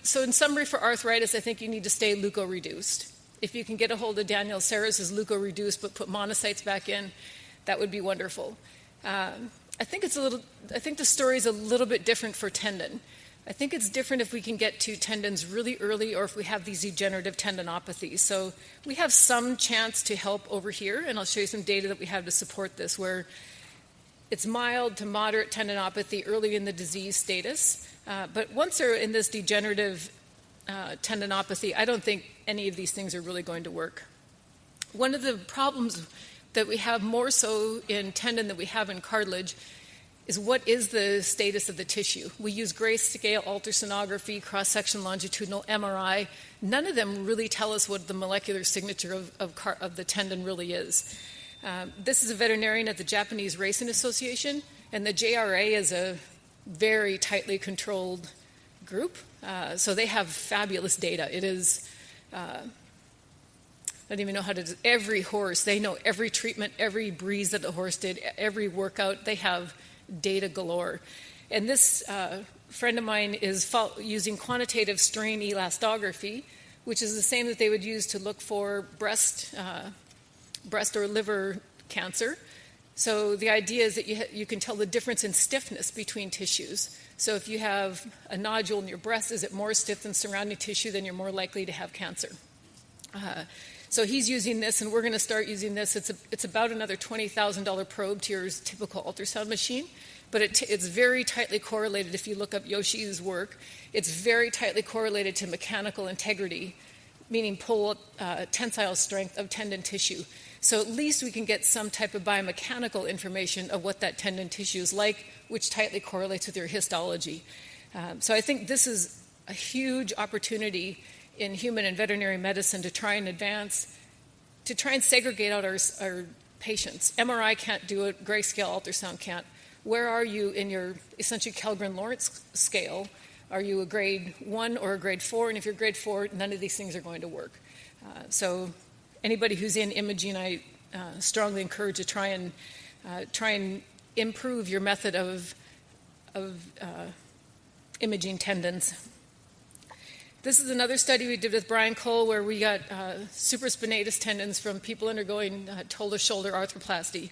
So in summary, for arthritis, I think you need to stay leukoreduced. If you can get a hold of Daniel Serres' leukoreduced but put monocytes back in, that would be wonderful. I think the story is a little bit different for tendon. I think it's different if we can get to tendons really early or if we have these degenerative tendinopathies. So we have some chance to help over here, and I'll show you some data that we have to support this, where it's mild to moderate tendinopathy early in the disease status. But once they're in this degenerative tendinopathy, I don't think any of these things are really going to work. One of the problems that we have more so in tendon than we have in cartilage is what is the status of the tissue. We use grayscale ultrasonography, cross-section longitudinal MRI. None of them really tell us what the molecular signature of the tendon really is. This is a veterinarian at the Japanese Racing Association, and the JRA is a very tightly controlled group. So they have fabulous data. It is, I don't even know how to do every horse. They know every treatment, every breeze that the horse did, every workout. They have data galore. And this friend of mine is using quantitative strain elastography, which is the same that they would use to look for breast or liver cancer. So the idea is that you can tell the difference in stiffness between tissues. So if you have a nodule in your breast, is it more stiff than surrounding tissue, then you're more likely to have cancer. So he's using this, and we're going to start using this. It's about another $20,000 probe to your typical ultrasound machine, but it's very tightly correlated. If you look up Yoshi's work, it's very tightly correlated to mechanical integrity, meaning tensile strength of tendon tissue. So at least we can get some type of biomechanical information of what that tendon tissue is like, which tightly correlates with your histology. So I think this is a huge opportunity in human and veterinary medicine to try and advance, to try and segregate out our patients. MRI can't do it, grayscale ultrasound can't. Where are you in your essentially Kellgren-Lawrence scale? Are you a grade 1 or a grade 4? And if you're grade 4, none of these things are going to work. So anybody who's in imaging, I strongly encourage to try and improve your method of imaging tendons. This is another study we did with Brian Cole where we got supraspinatus tendons from people undergoing total shoulder arthroplasty.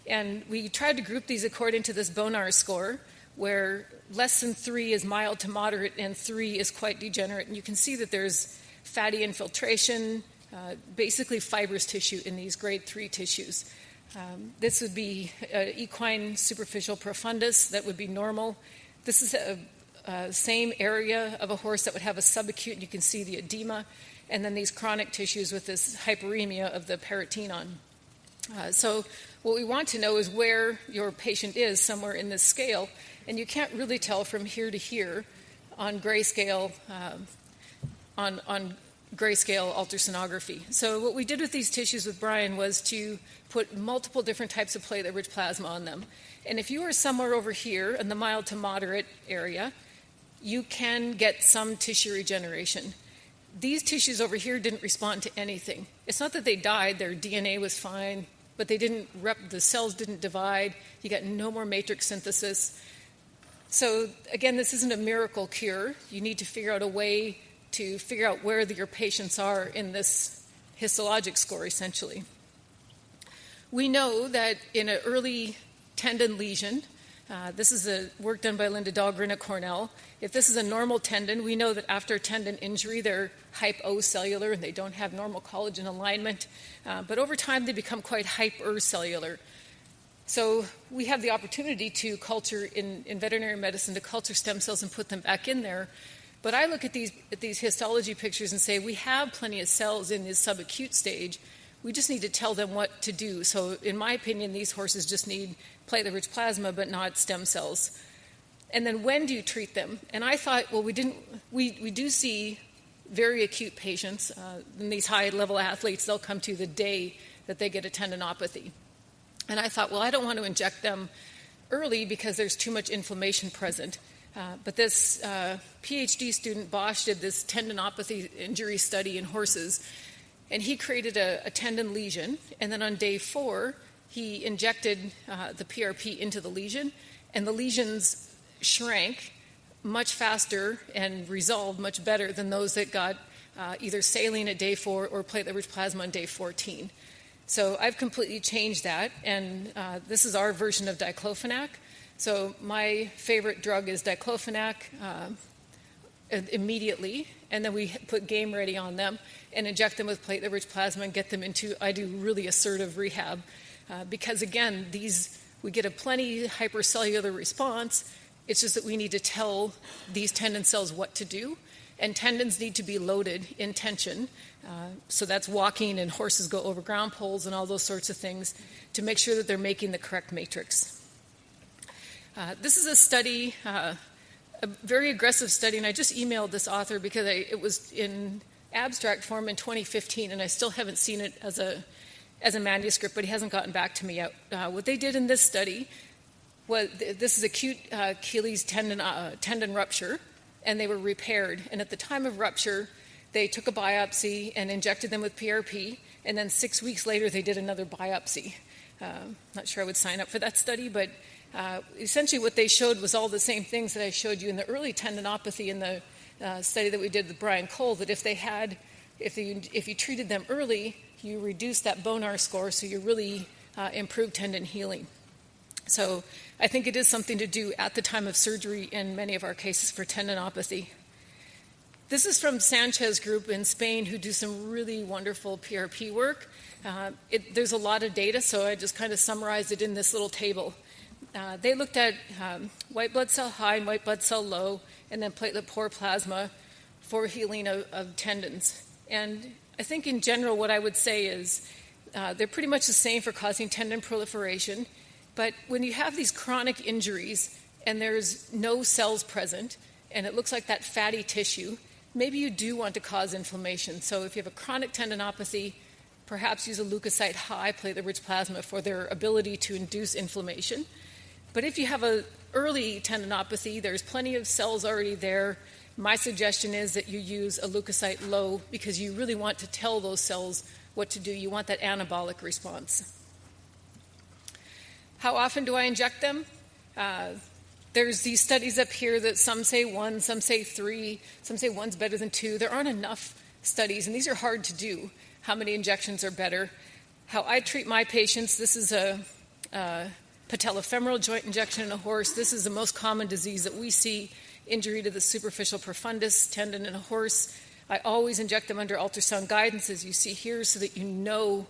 And we tried to group these according to this Bonar score, where less than 3 is mild to moderate and 3 is quite degenerate. And you can see that there's fatty infiltration, basically fibrous tissue in these grade 3 tissues. This would be equine superficial profundus that would be normal. This is a same area of a horse that would have a subacute, and you can see the edema, and then these chronic tissues with this hyperemia of the peritoneum. So what we want to know is where your patient is somewhere in this scale, and you can't really tell from here to here on grayscale on grayscale ultrasonography. So what we did with these tissues with Brian was to put multiple different types of platelet-rich plasma on them. And if you are somewhere over here in the mild to moderate area, you can get some tissue regeneration. These tissues over here didn't respond to anything. It's not that they died, their DNA was fine, but the cells didn't divide. You got no more matrix synthesis. So again, this isn't a miracle cure. You need to figure out a way to figure out where your patients are in this histologic score, essentially. We know that in an early tendon lesion, this is work done by Linda Dahlgren at Cornell. If this is a normal tendon, we know that after a tendon injury, they're hypocellular and they don't have normal collagen alignment. But over time, they become quite hypercellular. So we have the opportunity to culture in veterinary medicine to culture stem cells and put them back in there. But I look at these histology pictures and say we have plenty of cells in this subacute stage. We just need to tell them what to do. So in my opinion, these horses just need platelet-rich plasma, but not stem cells. And then when do you treat them? And I thought, well, we do see very acute patients. In these high-level athletes, they'll come to the day that they get a tendinopathy. And I thought, well, I don't want to inject them early because there's too much inflammation present. But this PhD student, Bosch, did this tendinopathy injury study in horses, and he created a tendon lesion, and then on day 4, he injected the PRP into the lesion, and the lesions shrank much faster and resolved much better than those that got either saline at day 4 or platelet-rich plasma on day 14. So I've completely changed that, and this is our version of diclofenac. So my favorite drug is diclofenac immediately, and then we put Game Ready on them and inject them with platelet-rich plasma and get them into, I do really assertive rehab, because again, we get a plenty hypercellular response. It's just that we need to tell these tendon cells what to do, and tendons need to be loaded in tension. So that's walking, and horses go over ground poles and all those sorts of things to make sure that they're making the correct matrix. This is a study, a very aggressive study, and I just emailed this author because it was in abstract form in 2015, and I still haven't seen it as a manuscript, but he hasn't gotten back to me yet. What they did in this study was, this is acute Achilles tendon rupture, and they were repaired. And at the time of rupture, they took a biopsy and injected them with PRP, and then 6 weeks later, they did another biopsy. Not sure I would sign up for that study, but essentially what they showed was all the same things that I showed you in the early tendinopathy in the study that we did with Brian Cole, that if you treated them early, you reduce that Bonar score, so you really improve tendon healing. So I think it is something to do at the time of surgery in many of our cases for tendinopathy. This is from Sanchez Group in Spain, who do some really wonderful PRP work. There's a lot of data, so I just kind of summarized it in this little table. They looked at white blood cell high and white blood cell low, and then platelet poor plasma for healing of tendons. And I think in general what I would say is they're pretty much the same for causing tendon proliferation, but when you have these chronic injuries and there's no cells present, and it looks like that fatty tissue, maybe you do want to cause inflammation. So if you have a chronic tendinopathy, perhaps use a leukocyte high platelet-rich plasma for their ability to induce inflammation. But if you have an early tendinopathy, there's plenty of cells already there. My suggestion is that you use a leukocyte low because you really want to tell those cells what to do. You want that anabolic response. How often do I inject them? There's these studies up here that some say 1, some say 3, some say 1's better than 2. There aren't enough studies, and these are hard to do. How many injections are better? How I treat my patients, this is a patellofemoral joint injection in a horse. This is the most common disease that we see, injury to the superficial profundus tendon in a horse. I always inject them under ultrasound guidance, as you see here, so that you know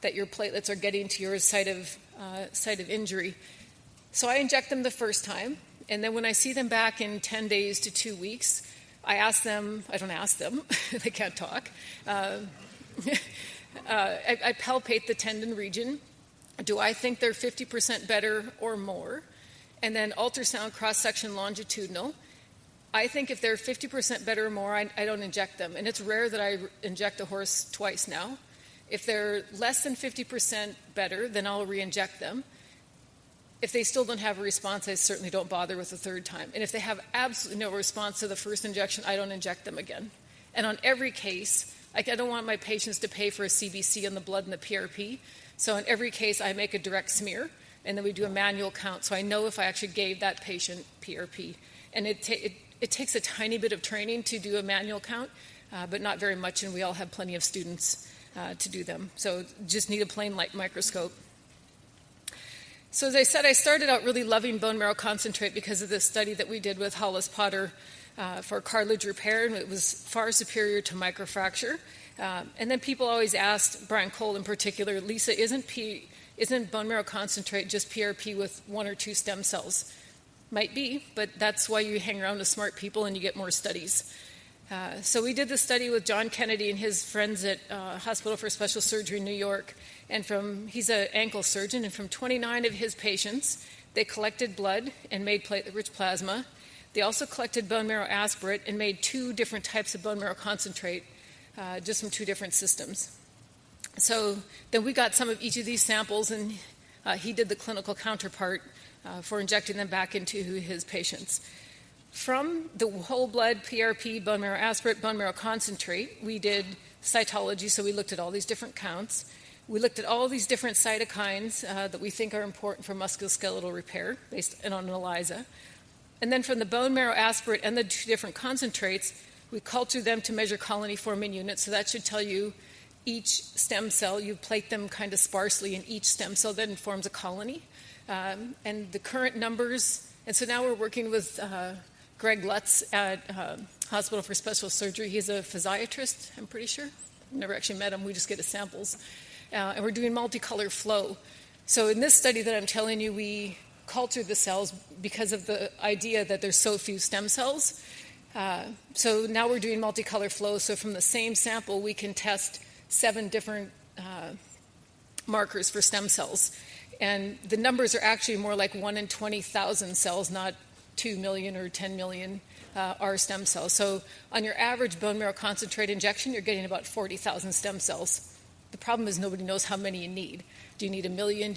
that your platelets are getting to your site of injury. So I inject them the first time, and then when I see them back in 10 days to 2 weeks, I don't ask them, they can't talk. I palpate the tendon region. Do I think they're 50% better or more? And then ultrasound cross-section longitudinal. I think if they're 50% better or more, I don't inject them. And it's rare that I inject a horse twice now. If they're less than 50% better, then I'll re-inject them. If they still don't have a response, I certainly don't bother with the third time. And if they have absolutely no response to the first injection, I don't inject them again. And on every case, I don't want my patients to pay for a CBC on the blood and the PRP. So in every case, I make a direct smear, and then we do a manual count. So I know if I actually gave that patient PRP. And it takes a tiny bit of training to do a manual count, but not very much, and we all have plenty of students to do them. So just need a plain light microscope. So as I said, I started out really loving bone marrow concentrate because of this study that we did with Hollis Potter for cartilage repair, and it was far superior to microfracture. And then people always asked, Brian Cole in particular, Lisa, isn't bone marrow concentrate just PRP with 1 or 2 stem cells? Might be, but that's why you hang around with smart people and you get more studies. So we did the study with John Kennedy and his friends at Hospital for Special Surgery in New York. And he's an ankle surgeon, and from 29 of his patients, they collected blood and made platelet-rich plasma. They also collected bone marrow aspirate and made 2 different types of bone marrow concentrate, just from 2 different systems. So then we got some of each of these samples, and He did the clinical counterpart for injecting them back into his patients. From the whole blood PRP, bone marrow aspirate, bone marrow concentrate, we did cytology, so we looked at all these different counts. We looked at all these different cytokines that we think are important for musculoskeletal repair based on an ELISA. And then from the bone marrow aspirate and the two different concentrates, we cultured them to measure colony forming units. So that should tell you each stem cell, you plate them kind of sparsely, and each stem cell then forms a colony. And the current numbers, and so now we're working with Greg Lutz at Hospital for Special Surgery. He's a physiatrist, I'm pretty sure. I've never actually met him, we just get his samples. And we're doing multicolor flow. So in this study that I'm telling you, we cultured the cells because of the idea that there's so few stem cells. So now we're doing multicolor flow. So from the same sample, we can test 7 different markers for stem cells. And the numbers are actually more like 1 in 20,000 cells, not 2 million or 10 million are stem cells. So on your average bone marrow concentrate injection, you're getting about 40,000 stem cells. The problem is nobody knows how many you need. Do you need 1 million?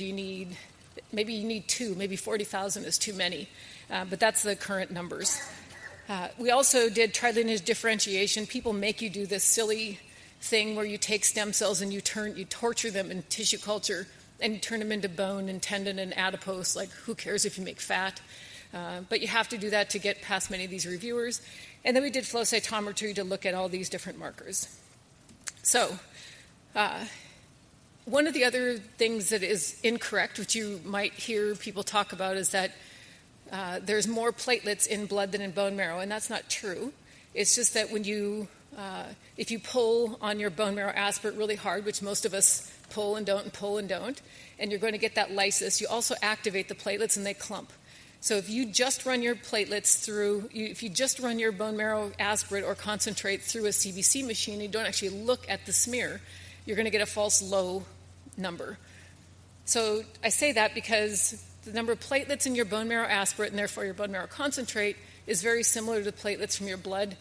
Maybe you need 2, maybe 40,000 is too many. But that's the current numbers. We also did trilineage differentiation. People make you do this silly thing where you take stem cells and you torture them in tissue culture and you turn them into bone and tendon and adipose. Like, who cares if you make fat? But you have to do that to get past many of these reviewers. And then we did flow cytometry to look at all these different markers. So one of the other things that is incorrect, which you might hear people talk about, is that there's more platelets in blood than in bone marrow, and that's not true. It's just that when if you pull on your bone marrow aspirate really hard, which most of us pull and don't, and you're going to get that lysis, you also activate the platelets and they clump. So if you just run your platelets if you just run your bone marrow aspirate or concentrate through a CBC machine, and you don't actually look at the smear, you're going to get a false low number. So I say that because the number of platelets in your bone marrow aspirate, and therefore your bone marrow concentrate, is very similar to the platelets from your blood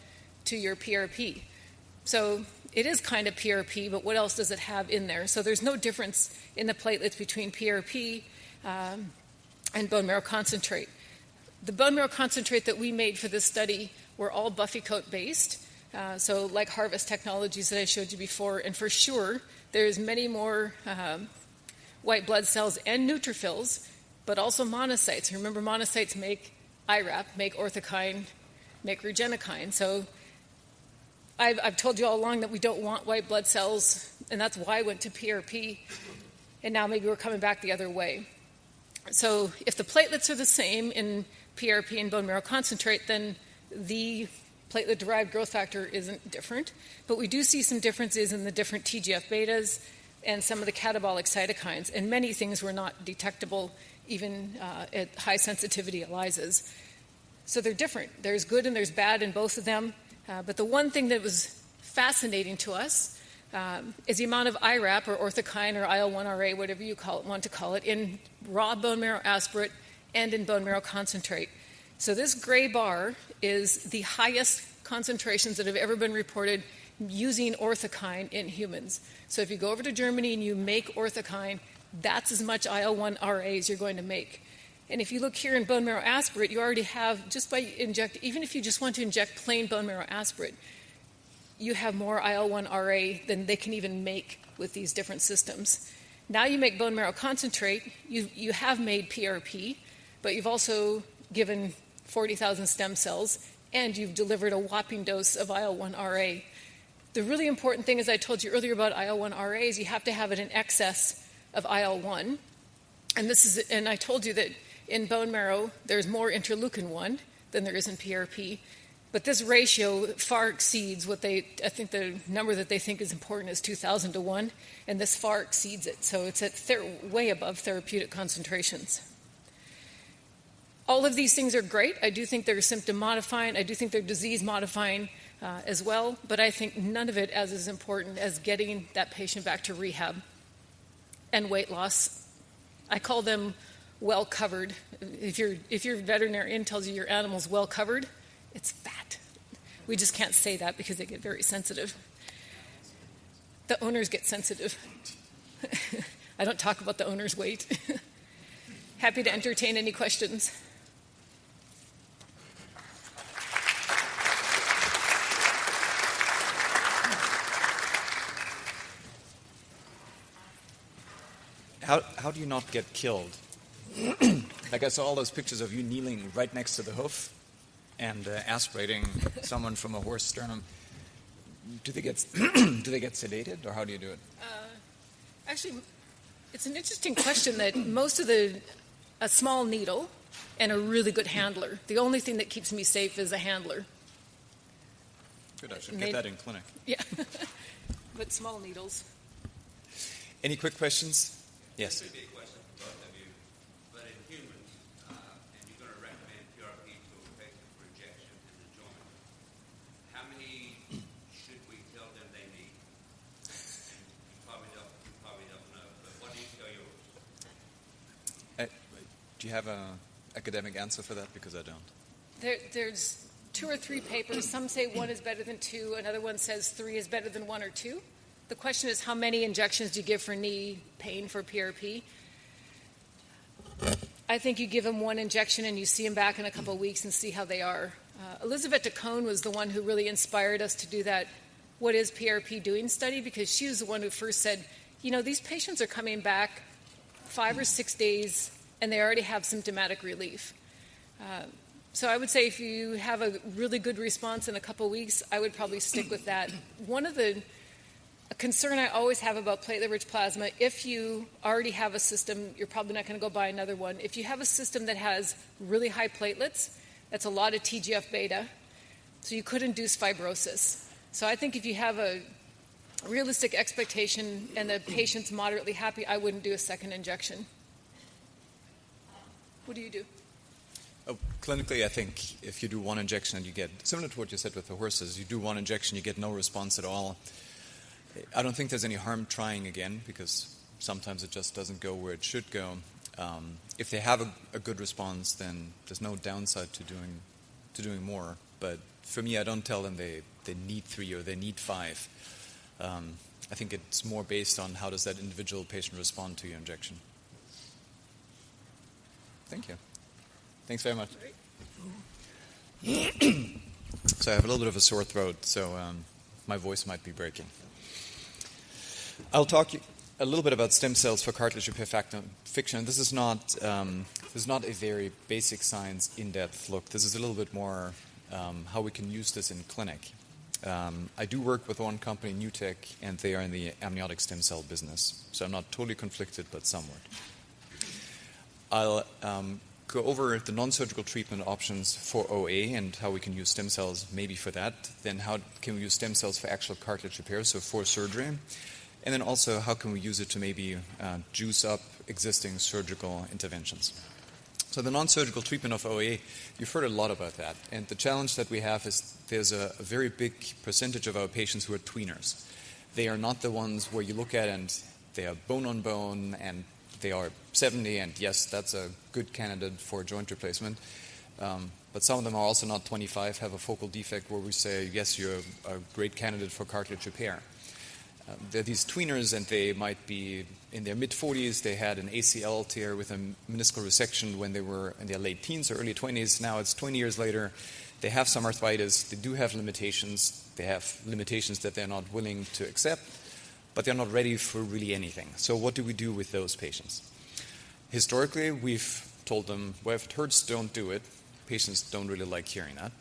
to your PRP. So it is kind of PRP, but what else does it have in there? So there's no difference in the platelets between PRP and bone marrow concentrate. The bone marrow concentrate that we made for this study were all Buffycoat based, so like Harvest Technologies that I showed you before, and for sure there's many more white blood cells and neutrophils, but also monocytes. Remember, monocytes make IRAP, make orthokine, make regenokine. So I've told you all along that we don't want white blood cells, and that's why I went to PRP, and now maybe we're coming back the other way. So if the platelets are the same in PRP and bone marrow concentrate, then the platelet-derived growth factor isn't different. But we do see some differences in the different TGF-betas and some of the catabolic cytokines, and many things were not detectable even at high-sensitivity ELISAs. So they're different. There's good and there's bad in both of them. But the one thing that was fascinating to us is the amount of IRAP or orthokine or IL-1RA, whatever you want to call it, in raw bone marrow aspirate and in bone marrow concentrate. So this gray bar is the highest concentrations that have ever been reported using orthokine in humans. So if you go over to Germany and you make orthokine, that's as much IL-1RA as you're going to make. And if you look here in bone marrow aspirate, you already have, just by even if you just want to inject plain bone marrow aspirate, you have more IL-1RA than they can even make with these different systems. Now you make bone marrow concentrate, you have made PRP, but you've also given 40,000 stem cells, and you've delivered a whopping dose of IL-1RA. The really important thing, as I told you earlier about IL-1RA, is you have to have it in excess of IL-1. And I told you that in bone marrow, there's more interleukin-1 than there is in PRP. But this ratio far exceeds I think the number that they think is important is 2,000 to 1, and this far exceeds it. So it's at way above therapeutic concentrations. All of these things are great. I do think they're symptom modifying. I do think they're disease modifying as well, but I think none of it as important as getting that patient back to rehab and weight loss. I call them well covered. If your veterinarian tells you your animal's well covered, it's fat. We just can't say that because they get very sensitive. The owners get sensitive. I don't talk about the owner's weight. happy to entertain any questions. How do you not get killed? Like I saw all those pictures of you kneeling right next to the hoof and aspirating someone from a horse sternum. Do they get sedated, or how do you do it? Actually, it's an interesting question that most of a small needle and a really good handler. The only thing that keeps me safe is a handler. Good, I should get that in clinic. Yeah, but small needles. Any quick questions? Yes. This would be a question for both of you, but in humans, and you're going to recommend PRP to a patient for injection in the joint, how many should we tell them they need? And you probably don't know, but what do you tell yours? Do you have an academic answer for that? Because I don't. There's 2 or 3 papers. Some say 1 is better than 2. Another one says 3 is better than 1 or 2. The question is, how many injections do you give for knee pain for PRP? I think you give them 1 injection and you see them back in a couple of weeks and see how they are. Elizabeth DeCone was the one who really inspired us to do that What is PRP Doing study, because she was the one who first said, you know, these patients are coming back 5 or 6 days and they already have symptomatic relief. So I would say if you have a really good response in a couple of weeks, I would probably stick with that. One of the concern I always have about platelet-rich plasma, if you already have a system, you're probably not going to go buy another one. If you have a system that has really high platelets, that's a lot of TGF-beta, so you could induce fibrosis. So I think if you have a realistic expectation and the patient's moderately happy, I wouldn't do a second injection. What do you do? Oh, clinically, I think if you do 1 injection and you get, similar to what you said with the horses, you do 1 injection, you get no response at all. I don't think there's any harm trying again, because sometimes it just doesn't go where it should go. If they have a good response, then there's no downside to doing more. But for me, I don't tell them they need 3 or they need 5. I think it's more based on how does that individual patient respond to your injection. Thank you. Thanks very much. So I have a little bit of a sore throat, so my voice might be breaking. I'll talk a little bit about stem cells for cartilage repair factor fiction. This is not a very basic science in-depth look. This is a little bit more how we can use this in clinic. I do work with one company, NewTek, and they are in the amniotic stem cell business. So I'm not totally conflicted, but somewhat. I'll go over the non-surgical treatment options for OA and how we can use stem cells maybe for that. Then how can we use stem cells for actual cartilage repair, so for surgery. And then also how can we use it to maybe juice up existing surgical interventions. So the non-surgical treatment of OA, you've heard a lot about that. And the challenge that we have is there's a very big percentage of our patients who are tweeners. They are not the ones where you look at and they are bone on bone and they are 70, and yes, that's a good candidate for joint replacement. But some of them are also not 25, have a focal defect where we say, yes, you're a great candidate for cartilage repair. They're these tweeners, and they might be in their mid-40s. They had an ACL tear with a meniscal resection when they were in their late teens or early 20s. Now it's 20 years later. They have some arthritis. They do have limitations. They have limitations that they're not willing to accept, but they're not ready for really anything. So what do we do with those patients? Historically, we've told them, well, if it hurts, don't do it. Patients don't really like hearing that.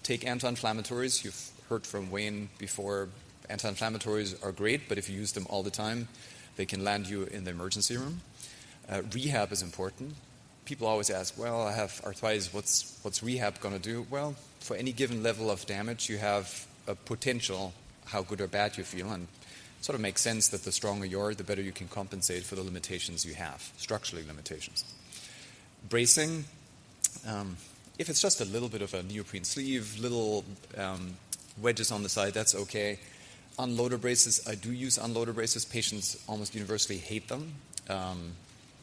Take anti-inflammatories. You've heard from Wayne before. Anti-inflammatories are great, but if you use them all the time, they can land you in the emergency room. Rehab is important. People always ask, well, I have arthritis, what's rehab going to do? Well, for any given level of damage, you have a potential how good or bad you feel, and it sort of makes sense that the stronger you are, the better you can compensate for the limitations you have, structurally limitations. Bracing, if it's just a little bit of a neoprene sleeve, little wedges on the side, that's okay. Unloader braces, I do use unloader braces. Patients almost universally hate them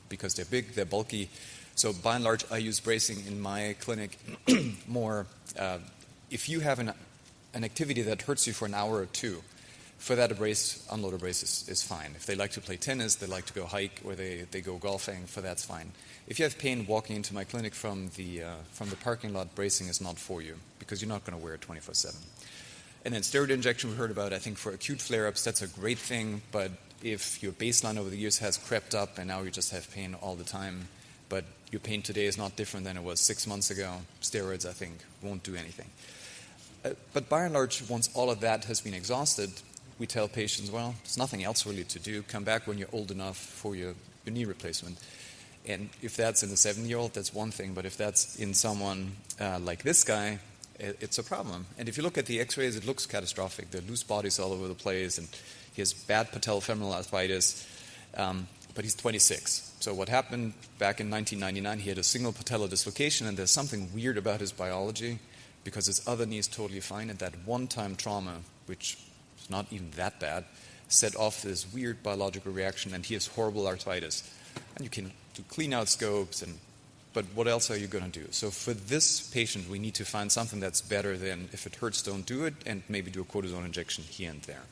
because they're big, they're bulky. So by and large, I use bracing in my clinic more. If you have an activity that hurts you for an hour or two, For that, unload a brace is fine. If they like to play tennis, they like to go hike, or they go golfing, for that's fine. If you have pain walking into my clinic from the parking lot, bracing is not for you, because you're not going to wear it 24/7. And then steroid injection we heard about. I think for acute flare-ups, that's a great thing, but if your baseline over the years has crept up and now you just have pain all the time, but your pain today is not different than it was 6 months ago, steroids, I think, won't do anything. But by and large, once all of that has been exhausted, we tell patients, well, there's nothing else really to do. Come back when you're old enough for your knee replacement. And if that's in a 7-year-old, that's one thing. But if that's in someone like this guy, it's a problem. And if you look at the x-rays, it looks catastrophic. There are loose bodies all over the place, and he has bad patellofemoral arthritis, but he's 26. So what happened back in 1999, he had a single patellar dislocation, and there's something weird about his biology because his other knee is totally fine, and that one-time trauma, which is not even that bad, set off this weird biological reaction, and he has horrible arthritis. And you can do clean-out scopes, but what else are you going to do? So for this patient, we need to find something that's better than if it hurts, don't do it, and maybe do a cortisone injection here and there.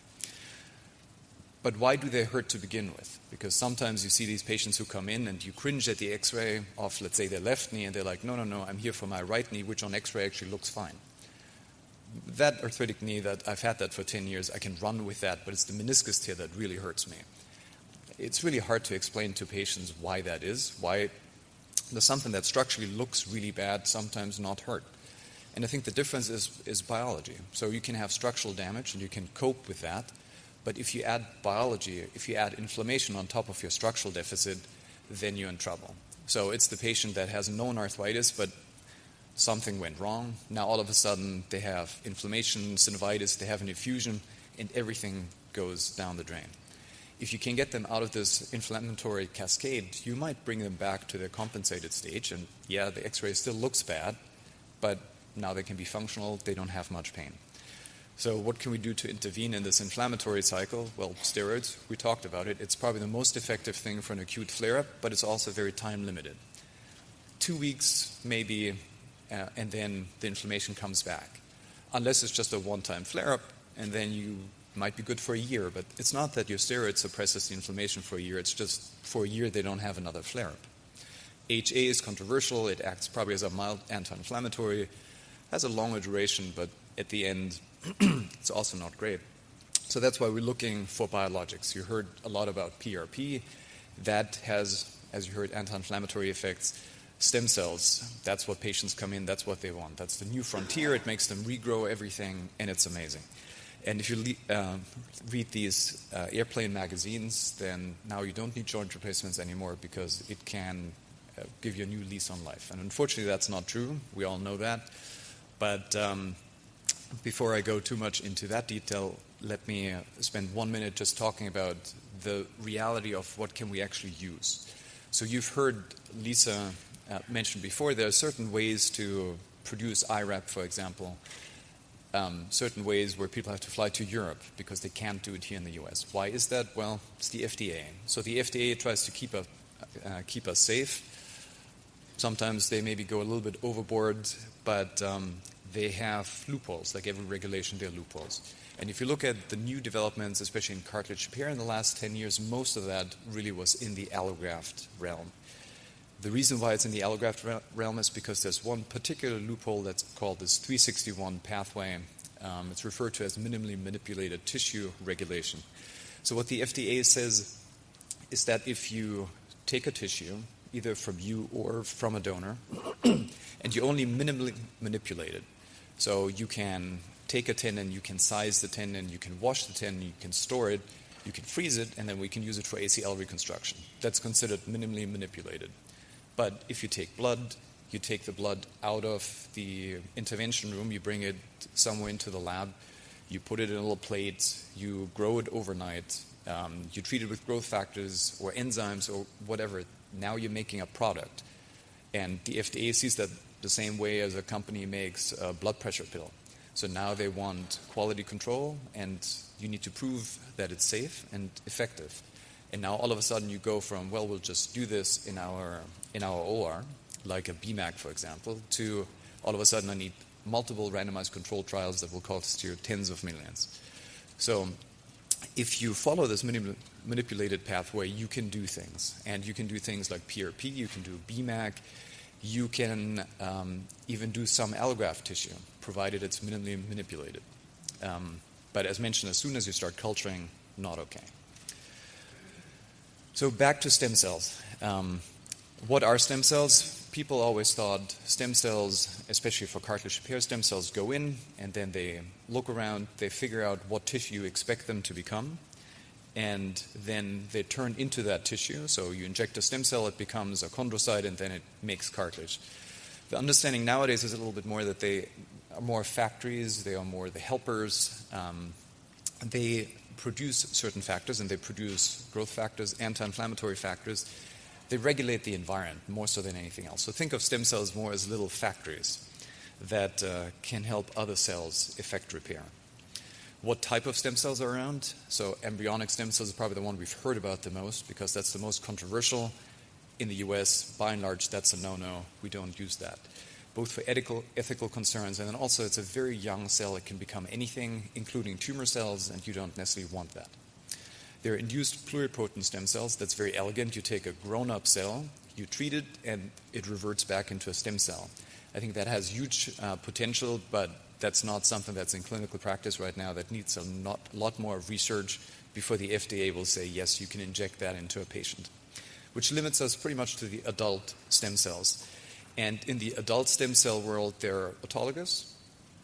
But why do they hurt to begin with? Because sometimes you see these patients who come in and you cringe at the x-ray of, let's say, their left knee, and they're like, no, I'm here for my right knee, which on x-ray actually looks fine. That arthritic knee, that I've had that for 10 years, I can run with that, but it's the meniscus tear that really hurts me. It's really hard to explain to patients why that is, why there's something that structurally looks really bad, sometimes not hurt. And I think the difference is biology. So you can have structural damage and you can cope with that, but if you add biology, if you add inflammation on top of your structural deficit, then you're in trouble. So it's the patient that has known arthritis, but something went wrong. Now all of a sudden they have inflammation, synovitis, they have an effusion, and everything goes down the drain. If you can get them out of this inflammatory cascade, you might bring them back to their compensated stage, and yeah, the x-ray still looks bad, but now they can be functional, they don't have much pain. So what can we do to intervene in this inflammatory cycle? Well, steroids, we talked about it. It's probably the most effective thing for an acute flare-up, but it's also very time-limited. 2 weeks, maybe, and then the inflammation comes back. Unless it's just a one-time flare-up, and then you might be good for a year. But it's not that your steroid suppresses the inflammation for a year. It's just for a year they don't have another flare-up. HA is controversial. It acts probably as a mild anti-inflammatory, has a longer duration, but at the end, it's also not great. So that's why we're looking for biologics. You heard a lot about PRP. That has, as you heard, anti-inflammatory effects. Stem cells, that's what patients come in, that's what they want. That's the new frontier. It makes them regrow everything, and it's amazing. And if you read these airplane magazines, then now you don't need joint replacements anymore because it can give you a new lease on life. And unfortunately, that's not true. We all know that. But before I go too much into that detail, let me spend 1 minute just talking about the reality of what can we actually use. So you've heard Lisa mention before, there are certain ways to produce IRAP, for example, certain ways where people have to fly to Europe because they can't do it here in the US. Why is that? Well, it's the FDA. So the FDA tries to keep us safe. Sometimes they maybe go a little bit overboard, but they have loopholes. Like every regulation, there are loopholes. And if you look at the new developments, especially in cartilage repair in the last 10 years, most of that really was in the allograft realm. The reason why it's in the allograft realm is because there's one particular loophole that's called this 361 pathway. It's referred to as minimally manipulated tissue regulation. So what the FDA says is that if you take a tissue, either from you or from a donor, and you only minimally manipulate it, so you can take a tendon, you can size the tendon, you can wash the tendon, you can store it, you can freeze it, and then we can use it for ACL reconstruction. That's considered minimally manipulated. But if you take blood, you take the blood out of the intervention room, you bring it somewhere into the lab, you put it in a little plate, you grow it overnight, you treat it with growth factors or enzymes or whatever. Now you're making a product. And the FDA sees that the same way as a company makes a blood pressure pill. So now they want quality control, and you need to prove that it's safe and effective. And now all of a sudden you go from, well, we'll just do this in our OR, like a BMAC, for example, to all of a sudden I need multiple randomized control trials that will cost you tens of millions. So if you follow this manipulated pathway, you can do things. And you can do things like PRP, you can do BMAC, you can even do some allograft tissue, provided it's minimally manipulated. But as mentioned, as soon as you start culturing, not okay. So back to stem cells. What are stem cells? People always thought stem cells, especially for cartilage repair, stem cells go in and then they look around, they figure out what tissue you expect them to become, and then they turn into that tissue. So you inject a stem cell, it becomes a chondrocyte, and then it makes cartilage. The understanding nowadays is a little bit more that they are more factories, they are more the helpers. They produce certain factors, and they produce growth factors, anti-inflammatory factors. They regulate the environment more so than anything else. So think of stem cells more as little factories that can help other cells effect repair. What type of stem cells are around? So embryonic stem cells is probably the one we've heard about the most because that's the most controversial. In the US, by and large, that's a no-no. We don't use that, both for ethical concerns, and then also it's a very young cell. It can become anything, including tumor cells, and you don't necessarily want that. There are induced pluripotent stem cells. That's very elegant. You take a grown-up cell, you treat it, and it reverts back into a stem cell. I think that has huge potential, but that's not something that's in clinical practice right now. That needs a lot more research before the FDA will say, yes, you can inject that into a patient, which limits us pretty much to the adult stem cells. And in the adult stem cell world, they're autologous,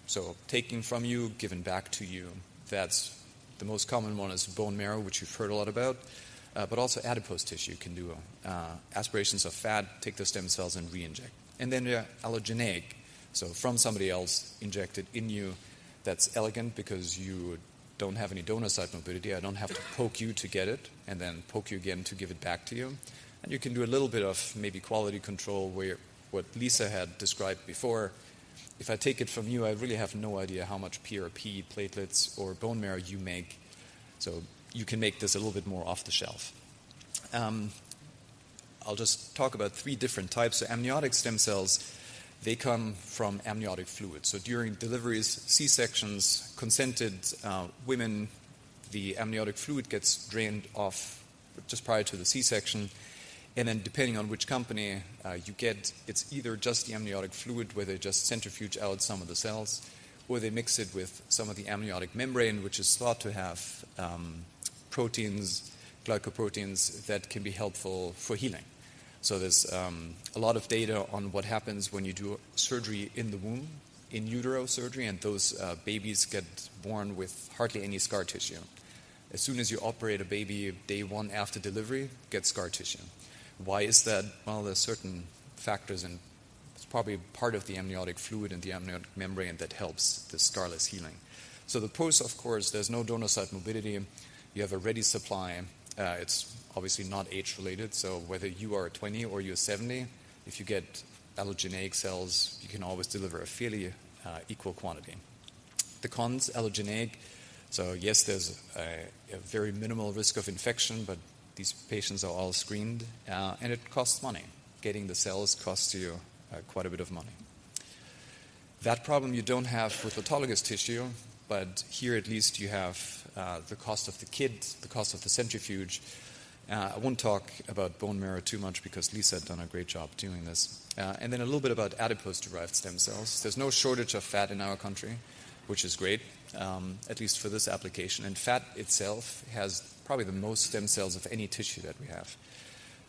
so taken from you, given back to you. That's the most common one is bone marrow, which you've heard a lot about, but also adipose tissue can do aspirations of fat, take the stem cells and re-inject. And then they're allogeneic, so from somebody else injected in you. That's elegant because you don't have any donor site morbidity. I don't have to poke you to get it and then poke you again to give it back to you. And you can do a little bit of maybe quality control where what Lisa had described before. If I take it from you, I really have no idea how much PRP, platelets, or bone marrow you make. So you can make this a little bit more off the shelf. I'll just talk about 3 different types. So amniotic stem cells, they come from amniotic fluid. So during deliveries, C-sections, consented women, the amniotic fluid gets drained off just prior to the C-section. And then depending on which company you get, it's either just the amniotic fluid where they just centrifuge out some of the cells, or they mix it with some of the amniotic membrane, which is thought to have proteins, glycoproteins that can be helpful for healing. So there's a lot of data on what happens when you do surgery in the womb, in utero surgery, and those babies get born with hardly any scar tissue. As soon as you operate a baby, day 1 after delivery, get scar tissue. Why is that? Well, there's certain factors, and it's probably part of the amniotic fluid and the amniotic membrane that helps the scarless healing. So the pros, of course, there's no donor site morbidity. You have a ready supply. It's obviously not age-related, so whether you are 20 or you're 70, if you get allogeneic cells, you can always deliver a fairly equal quantity. The cons, allogeneic, so yes, there's a very minimal risk of infection, but these patients are all screened, and it costs money. Getting the cells costs you quite a bit of money. That problem you don't have with autologous tissue, but here at least you have the cost of the kit, the cost of the centrifuge. I won't talk about bone marrow too much because Lisa had done a great job doing this. And then a little bit about adipose-derived stem cells. There's no shortage of fat in our country, which is great, at least for this application. And fat itself has probably the most stem cells of any tissue that we have.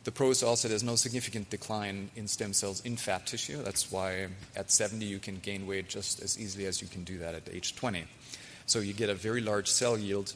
The pros also, there's no significant decline in stem cells in fat tissue. That's why at 70 you can gain weight just as easily as you can do that at age 20. So you get a very large cell yield.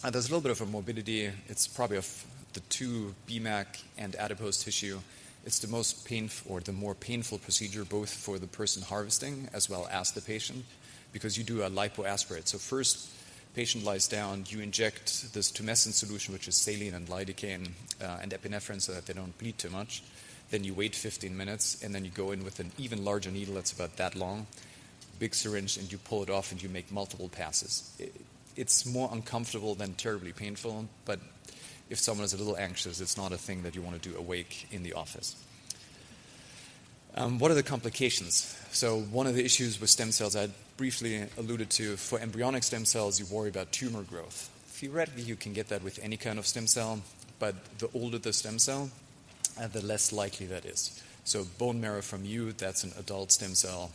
There's a little bit of a morbidity. It's probably of the 2, BMAC and adipose tissue. It's the most painful or the more painful procedure both for the person harvesting as well as the patient because you do a lipoaspirate. So first, patient lies down, you inject this tumescent solution, which is saline and lidocaine and epinephrine so that they don't bleed too much. Then you wait 15 minutes, and then you go in with an even larger needle that's about that long, big syringe, and you pull it off and you make multiple passes. It's more uncomfortable than terribly painful, but if someone is a little anxious, it's not a thing that you want to do awake in the office. What are the complications? So one of the issues with stem cells I briefly alluded to, for embryonic stem cells, you worry about tumor growth. theoretically you can get that with any kind of stem cell, but the older the stem cell, the less likely that is. So bone marrow from you, that's an adult stem cell.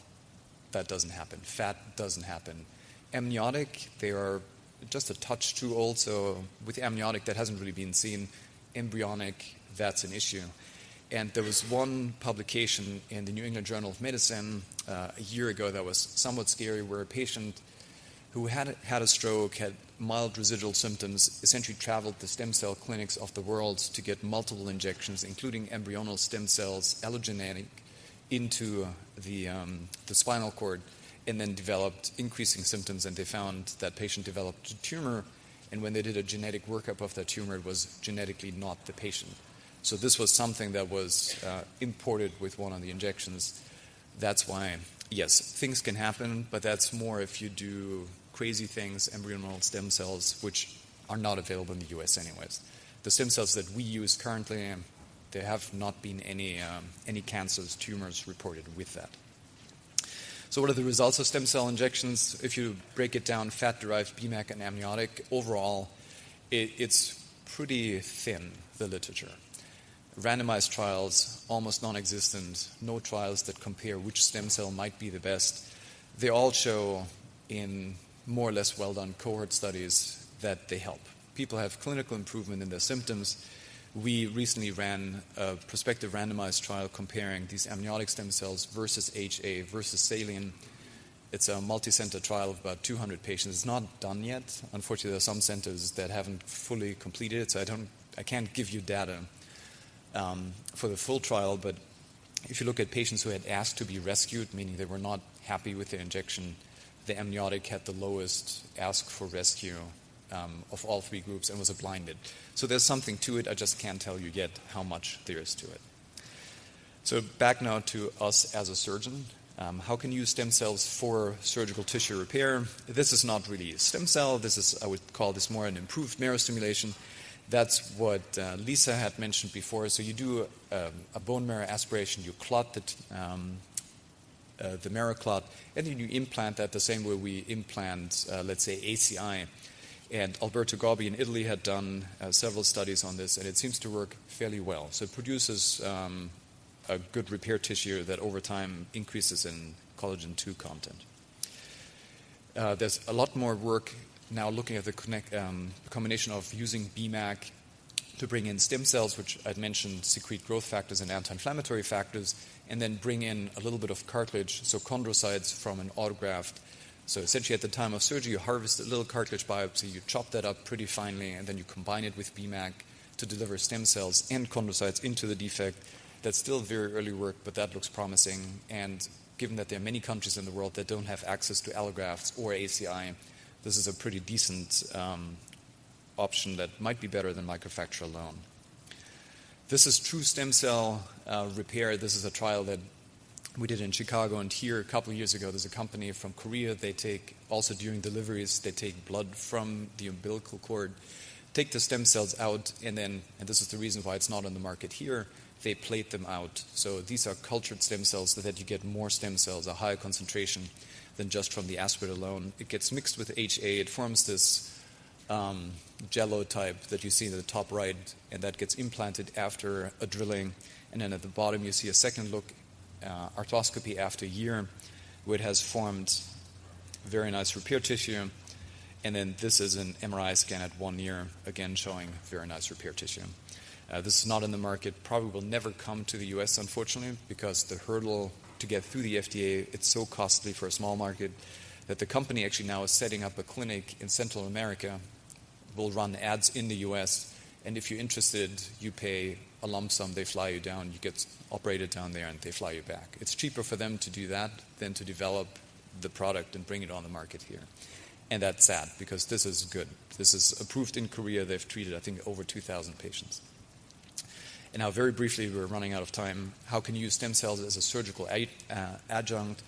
That doesn't happen. Fat doesn't happen. Amniotic, they are just a touch too old, so with amniotic that hasn't really been seen. Embryonic, that's an issue. And there was one publication in the New England Journal of Medicine a year ago that was somewhat scary, where a patient who had a stroke, had mild residual symptoms, essentially traveled the stem cell clinics of the world to get multiple injections, including embryonal stem cells, allogeneic, into the spinal cord, and then developed increasing symptoms, and they found that patient developed a tumor, and when they did a genetic workup of that tumor, it was genetically not the patient. So this was something that was imported with one of the injections. That's why, yes, things can happen, but that's more if you do crazy things, embryonal stem cells, which are not available in the US anyways. The stem cells that we use currently, there have not been any cancers, tumors reported with that. So what are the results of stem cell injections? If you break it down, fat-derived BMAC and amniotic, overall, it's pretty thin, the literature. Randomized trials, almost non-existent, no trials that compare which stem cell might be the best. They all show in more or less well-done cohort studies that they help. People have clinical improvement in their symptoms. We recently ran a prospective randomized trial comparing these amniotic stem cells versus HA versus saline. It's a multi-center trial of about 200 patients. It's not done yet. Unfortunately, there are some centers that haven't fully completed it, so I can't give you data for the full trial, but if you look at patients who had asked to be rescued, meaning they were not happy with their injection, the amniotic had the lowest ask for rescue of all three groups and was blinded. So there's something to it. I just can't tell you yet how much there is to it. So back now to us as a surgeon. How can you use stem cells for surgical tissue repair? This is not really a stem cell. This is, I would call this more an improved marrow stimulation. That's what Lisa had mentioned before. So you do a bone marrow aspiration, you clot the marrow clot, and then you implant that the same way we implant, let's say, ACI. And Alberto Gobbi in Italy had done several studies on this, and it seems to work fairly well. So it produces a good repair tissue that over time increases in collagen II content. There's a lot more work now looking at the combination of using BMAC to bring in stem cells, which I'd mentioned secrete growth factors and anti-inflammatory factors, and then bring in a little bit of cartilage, so chondrocytes from an autograft. So essentially at the time of surgery, you harvest a little cartilage biopsy, you chop that up pretty finely, and then you combine it with BMAC to deliver stem cells and chondrocytes into the defect. That's still very early work, but that looks promising. And given that there are many countries in the world that don't have access to allografts or ACI, this is a pretty decent option that might be better than microfracture alone. This is true stem cell repair. This is a trial that we did in Chicago, and here a couple of years ago, there's a company from Korea. They take, also during deliveries, they take blood from the umbilical cord, take the stem cells out, and then, and this is the reason why it's not on the market here, they plate them out. So these are cultured stem cells so that you get more stem cells, a higher concentration than just from the aspirate alone. It gets mixed with HA. It forms this jello type that you see in the top right, and that gets implanted after a drilling. And then at the bottom, you see a second look, arthroscopy after a year, where it has formed very nice repair tissue. And then this is an MRI scan at 1 year, again showing very nice repair tissue. This is not in the market, probably will never come to the US, unfortunately, because the hurdle to get through the FDA, it's so costly for a small market that the company actually now is setting up a clinic in Central America, will run ads in the US, and if you're interested, you pay a lump sum, they fly you down, you get operated down there, and they fly you back. It's cheaper for them to do that than to develop the product and bring it on the market here. And that's sad, because this is good. This is approved in Korea. They've treated, I think, over 2,000 patients. And now, very briefly, we're running out of time. How can you use stem cells as a surgical adjunct?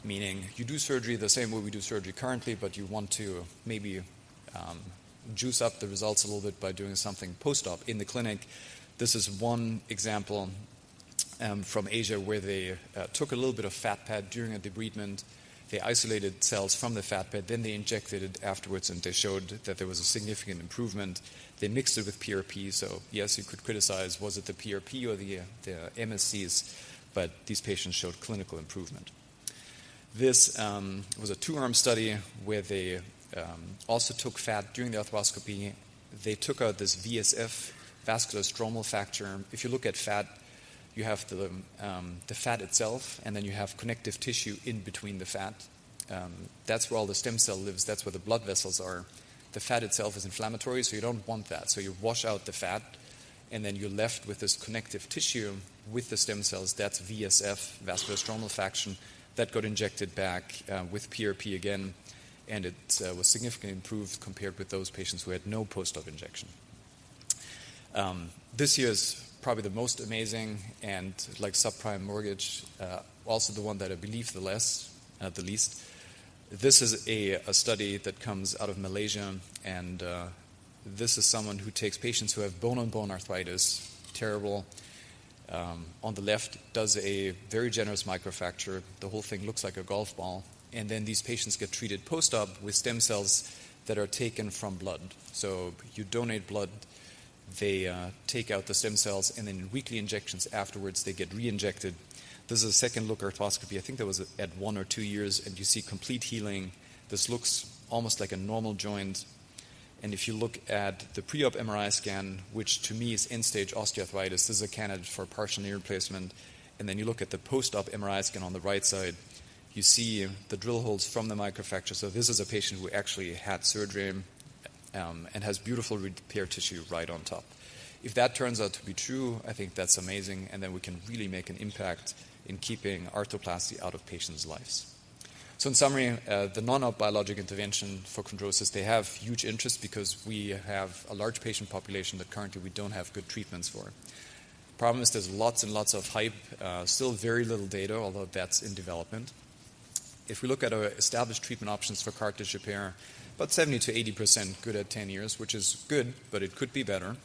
Meaning, you do surgery the same way we do surgery currently, but you want to maybe juice up the results a little bit by doing something post-op in the clinic. This is one example from Asia where they took a little bit of fat pad during a debridement, They isolated cells from the fat bed, then they injected it afterwards, and they showed that there was a significant improvement. They mixed it with PRP, so yes, you could criticize, was it the PRP or the MSCs, but these patients showed clinical improvement. This was a 2-arm study where they also took fat during the arthroscopy. They took out this VSF, vascular stromal factor. If you look at fat, you have the fat itself, and then you have connective tissue in between the fat. That's where all the stem cell lives. That's where the blood vessels are. The fat itself is inflammatory, so you don't want that. So you wash out the fat, and then you're left with this connective tissue with the stem cells. That's VSF, vascular stromal factor. That got injected back with PRP again, and it was significantly improved compared with those patients who had no post-op injection. This year is probably the most amazing, and like subprime mortgage, also the one that I believe the least. This is a study that comes out of Malaysia, and this is someone who takes patients who have bone-on-bone arthritis, terrible. On the left, does a very generous microfracture. The whole thing looks like a golf ball. And then these patients get treated post-op with stem cells that are taken from blood. So you donate blood, they take out the stem cells, and then in weekly injections afterwards, they get re-injected. This is a second-look arthroscopy. I think that was at 1 or 2 years, and you see complete healing. This looks almost like a normal joint. And if you look at the pre-op MRI scan, which to me is end-stage osteoarthritis, this is a candidate for partial knee replacement. And then you look at the post-op MRI scan on the right side, you see the drill holes from the microfracture. So this is a patient who actually had surgery and has beautiful repair tissue right on top. If that turns out to be true, I think that's amazing, and then we can really make an impact in keeping arthroplasty out of patients' lives. So in summary, the non-op biologic intervention for chondrosis, they have huge interest because we have a large patient population that currently we don't have good treatments for. Problem is there's lots and lots of hype, still very little data, although that's in development. If we look at our established treatment options for cartilage repair, about 70 to 80% good at 10 years, which is good, but it could be better.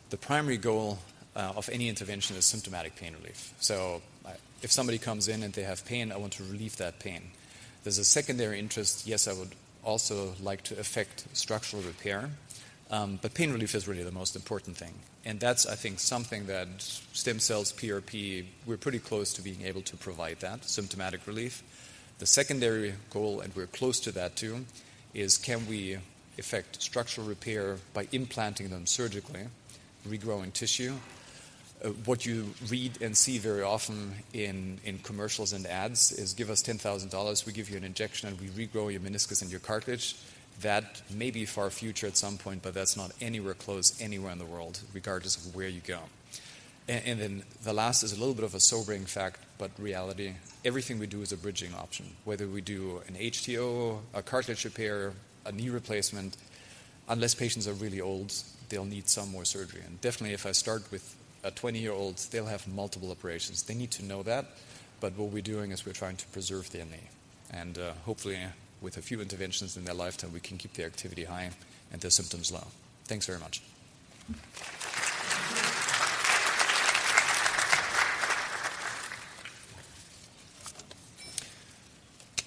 The primary goal of any intervention is symptomatic pain relief. So if somebody comes in and they have pain, I want to relieve that pain. There's a secondary interest. Yes, I would also like to affect structural repair, but pain relief is really the most important thing. And that's, I think, something that stem cells, PRP, we're pretty close to being able to provide that, symptomatic relief. The secondary goal, and we're close to that too, is can we affect structural repair by implanting them surgically, regrowing tissue? What you read and see very often in commercials and ads is give us $10,000, we give you an injection, and we regrow your meniscus and your cartilage. That may be far future at some point, but that's not anywhere close anywhere in the world, regardless of where you go. And then the last is a little bit of a sobering fact, but reality. Everything we do is a bridging option. Whether we do an HTO, a cartilage repair, a knee replacement, unless patients are really old, they'll need some more surgery. And definitely if I start with a 20-year-old, they'll have multiple operations. They need to know that, but what we're doing is we're trying to preserve their knee. And hopefully with a few interventions in their lifetime, we can keep their activity high and their symptoms low. Thanks very much.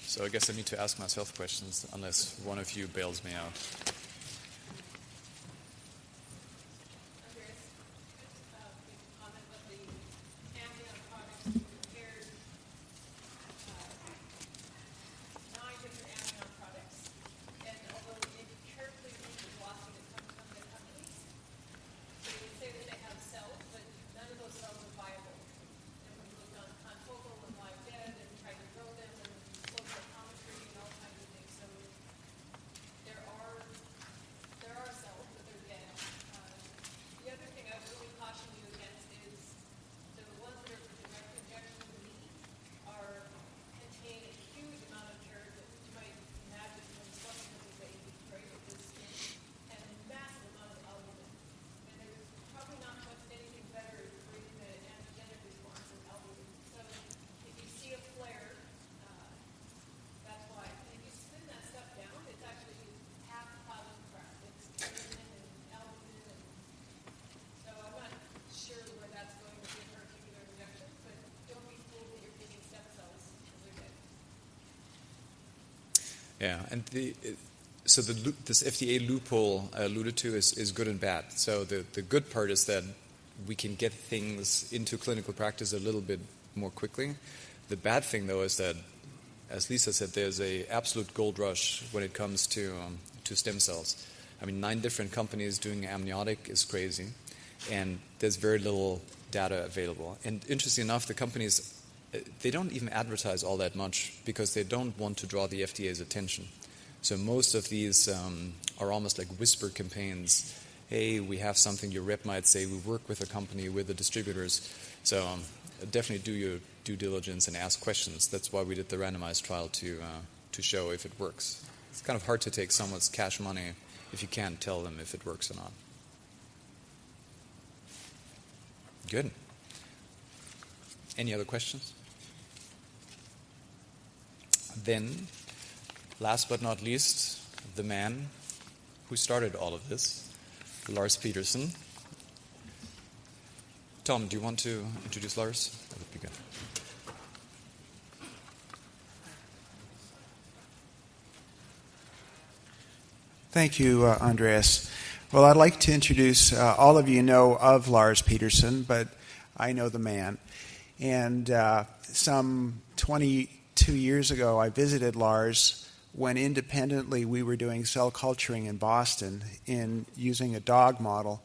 So I guess I need to ask myself questions unless one of you bails me out. Yeah, and this FDA loophole alluded to is good and bad. So the good part is that we can get things into clinical practice a little bit more quickly. The bad thing, though, is that, as Lisa said, there's a absolute gold rush when it comes to stem cells. I mean, 9 different companies doing amniotic is crazy, and there's very little data available. And interestingly enough, the companies, they don't even advertise all that much because they don't want to draw the FDA's attention. So most of these are almost like whisper campaigns. Hey, we have something. Your rep might say, we work with a company, with the distributors. So definitely do your due diligence and ask questions. That's why we did the randomized trial to show if it works. It's kind of hard to take someone's cash money if you can't tell them if it works or not. Good. Any other questions? Then, last but not least, the man who started all of this, Lars Peterson. Tom, do you want to introduce Lars? That would be good. Thank you, Andreas. Well, I'd like to introduce, all of you know of Lars Peterson, but I know the man. And some 22 years ago, I visited Lars when independently we were doing cell culturing in Boston in using a dog model.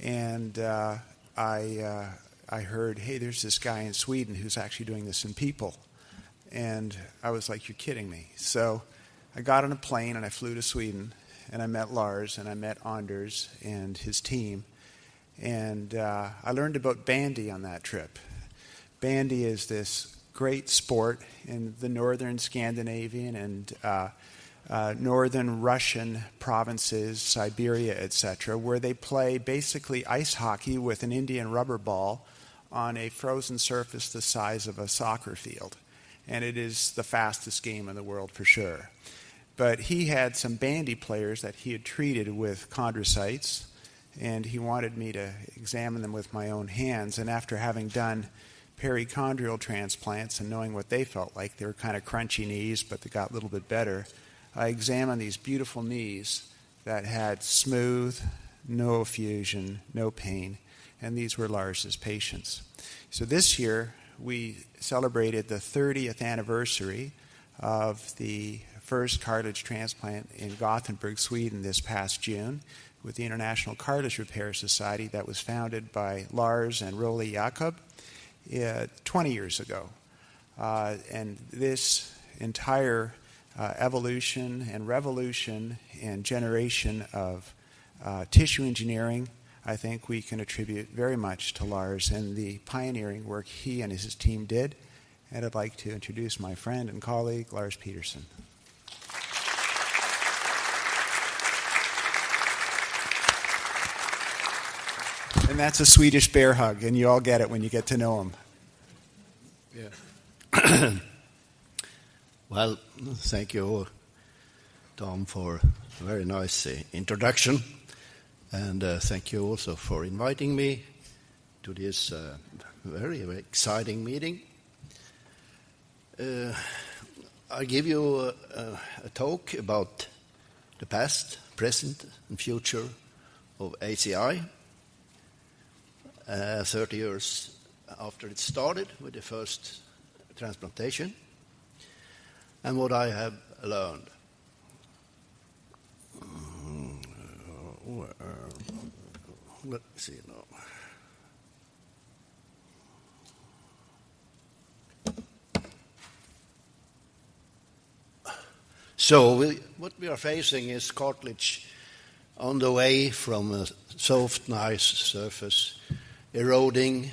And I heard, hey, there's this guy in Sweden who's actually doing this in people. And I was like, you're kidding me. So I got on a plane and I flew to Sweden. And I met Lars, and I met Anders and his team. And I learned about bandy on that trip. Bandy is this great sport in the northern Scandinavian and northern Russian provinces, Siberia, etc., where they play basically ice hockey with an Indian rubber ball on a frozen surface the size of a soccer field. And it is the fastest game in the world for sure. But he had some bandy players that he had treated with chondrocytes, and he wanted me to examine them with my own hands. And after having done perichondrial transplants and knowing what they felt like, they were kind of crunchy knees, but they got a little bit better, I examined these beautiful knees that had smooth, no effusion, no pain, and these were Lars's patients. So this year, we celebrated the 30th anniversary of the first cartilage transplant in Gothenburg, Sweden this past June with the International Cartilage Repair Society that was founded by Lars and Rolly Jakob 20 years ago. And this entire evolution and revolution and generation of tissue engineering, I think we can attribute very much to Lars and the pioneering work he and his team did. And I'd like to introduce my friend and colleague, Lars Peterson. And that's a Swedish bear hug, and you all get it when you get to know him. Yeah. Well, thank you, Tom, for a very nice introduction. And thank you also for inviting me to this very exciting meeting. I'll give you a talk about the past, present, and future of ACI. 30 years after it started with the first transplantation, and what I have learned. Let's see now. So what we are facing is cartilage on the way from a soft, nice surface, eroding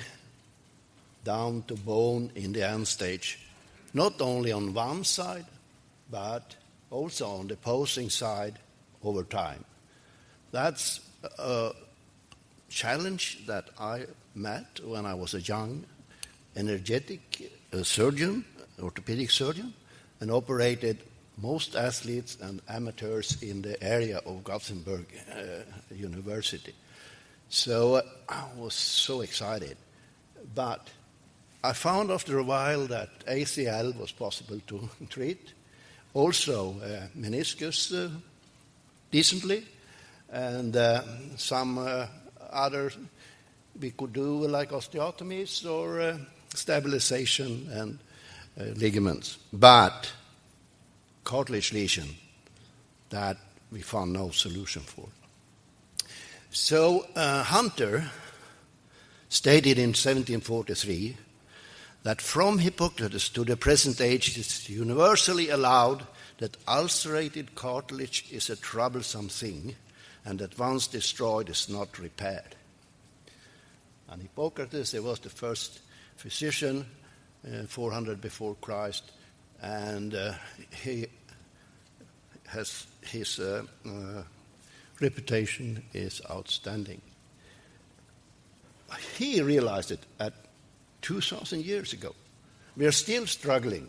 down to bone in the end stage, not only on one side, but also on the opposing side over time. That's a challenge that I met when I was a young, energetic surgeon, orthopedic surgeon, and operated most athletes and amateurs in the area of Gothenburg University. So I was so excited. But I found after a while that ACL was possible to treat also meniscus decently, and some other we could do like osteotomies or stabilization and ligaments. But cartilage lesion, that we found no solution for. So Hunter stated in 1743 that from Hippocrates to the present age it is universally allowed that ulcerated cartilage is a troublesome thing and that once destroyed is not repaired. And Hippocrates, he was the first physician 400 before Christ, and he has his reputation is outstanding. He realized it at 2,000 years ago. We are still struggling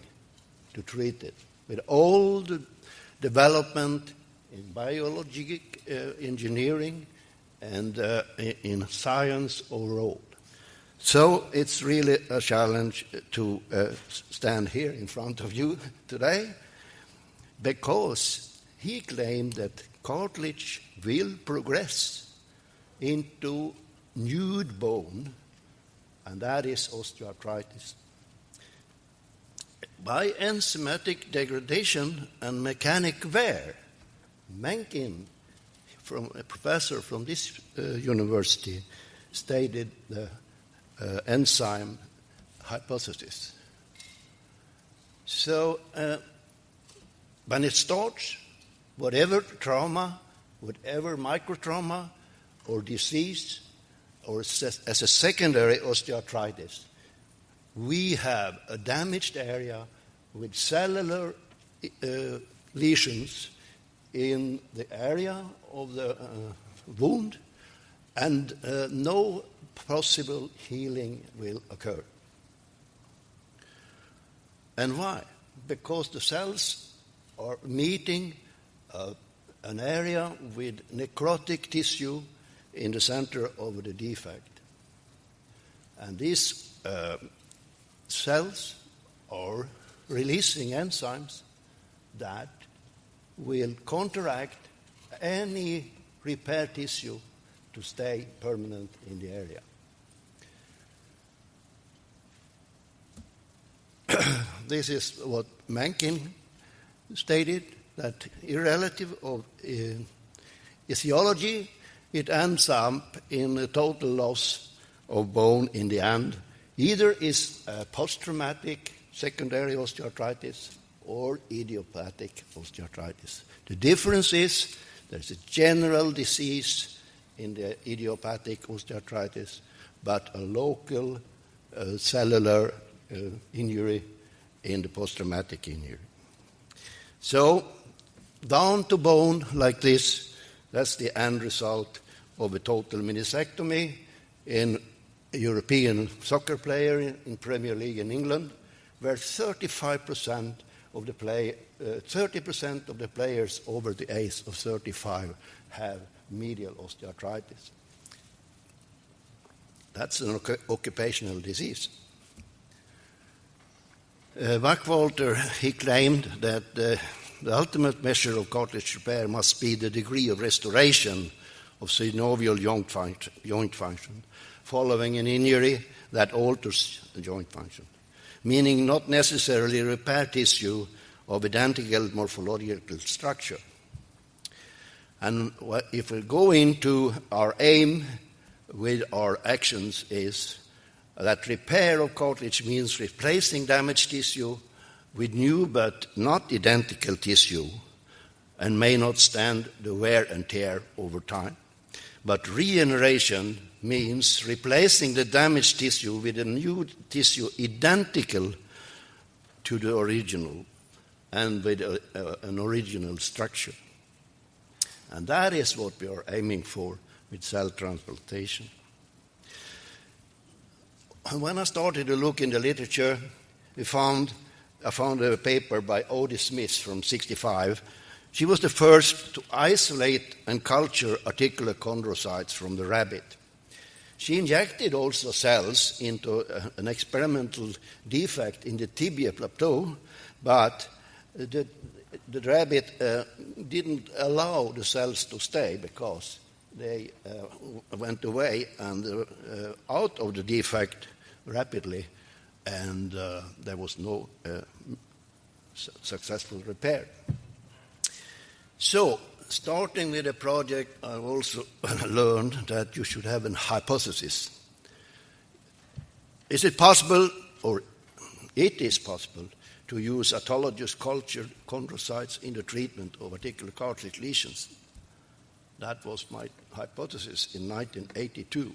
to treat it with all the development in biological engineering and in science overall. So it's really a challenge to stand here in front of you today, because he claimed that cartilage will progress into nude bone, and that is osteoarthritis. By enzymatic degradation and mechanic wear. Mencken, a professor from this university, stated the enzyme hypothesis. So when it starts, whatever trauma, whatever microtrauma or disease, or as a secondary osteoarthritis, we have a damaged area with cellular lesions in the area of the wound, and no possible healing will occur. And why? Because the cells are meeting an area with necrotic tissue in the center of the defect. And these cells are releasing enzymes that will counteract any repair tissue to stay permanent in the area. This is what Mencken stated, that irrelative of etiology, it ends up in a total loss of bone in the end. Either is post-traumatic secondary osteoarthritis or idiopathic osteoarthritis. The difference is there's a general disease in the idiopathic osteoarthritis, but a local cellular injury in the post-traumatic injury. So down to bone like this, that's the end result of a total meniscectomy in a European soccer player in Premier League in England, where 30% of the players over the age of 35 have medial osteoarthritis. That's an occupational disease. Backwalter, he claimed that the ultimate measure of cartilage repair must be the degree of restoration of synovial joint function following an injury that alters the joint function, meaning not necessarily repair tissue of identical morphological structure. And if we go into our aim with our actions is that repair of cartilage means replacing damaged tissue with new but not identical tissue and may not stand the wear and tear over time. But regeneration means replacing the damaged tissue with a new tissue identical to the original and with an original structure. And that is what we are aiming for with cell transplantation. And when I started to look in the literature, I found a paper by Odie Smith from 1965. She was the first to isolate and culture articular chondrocytes from the rabbit. She injected also cells into an experimental defect in the tibia plateau, but the rabbit didn't allow the cells to stay because they went away and out of the defect rapidly, and there was no successful repair. So, starting with a project, I also learned that you should have a hypothesis. Is it possible, or it is possible, to use autologous cultured chondrocytes in the treatment of articular cartilage lesions? That was my hypothesis in 1982,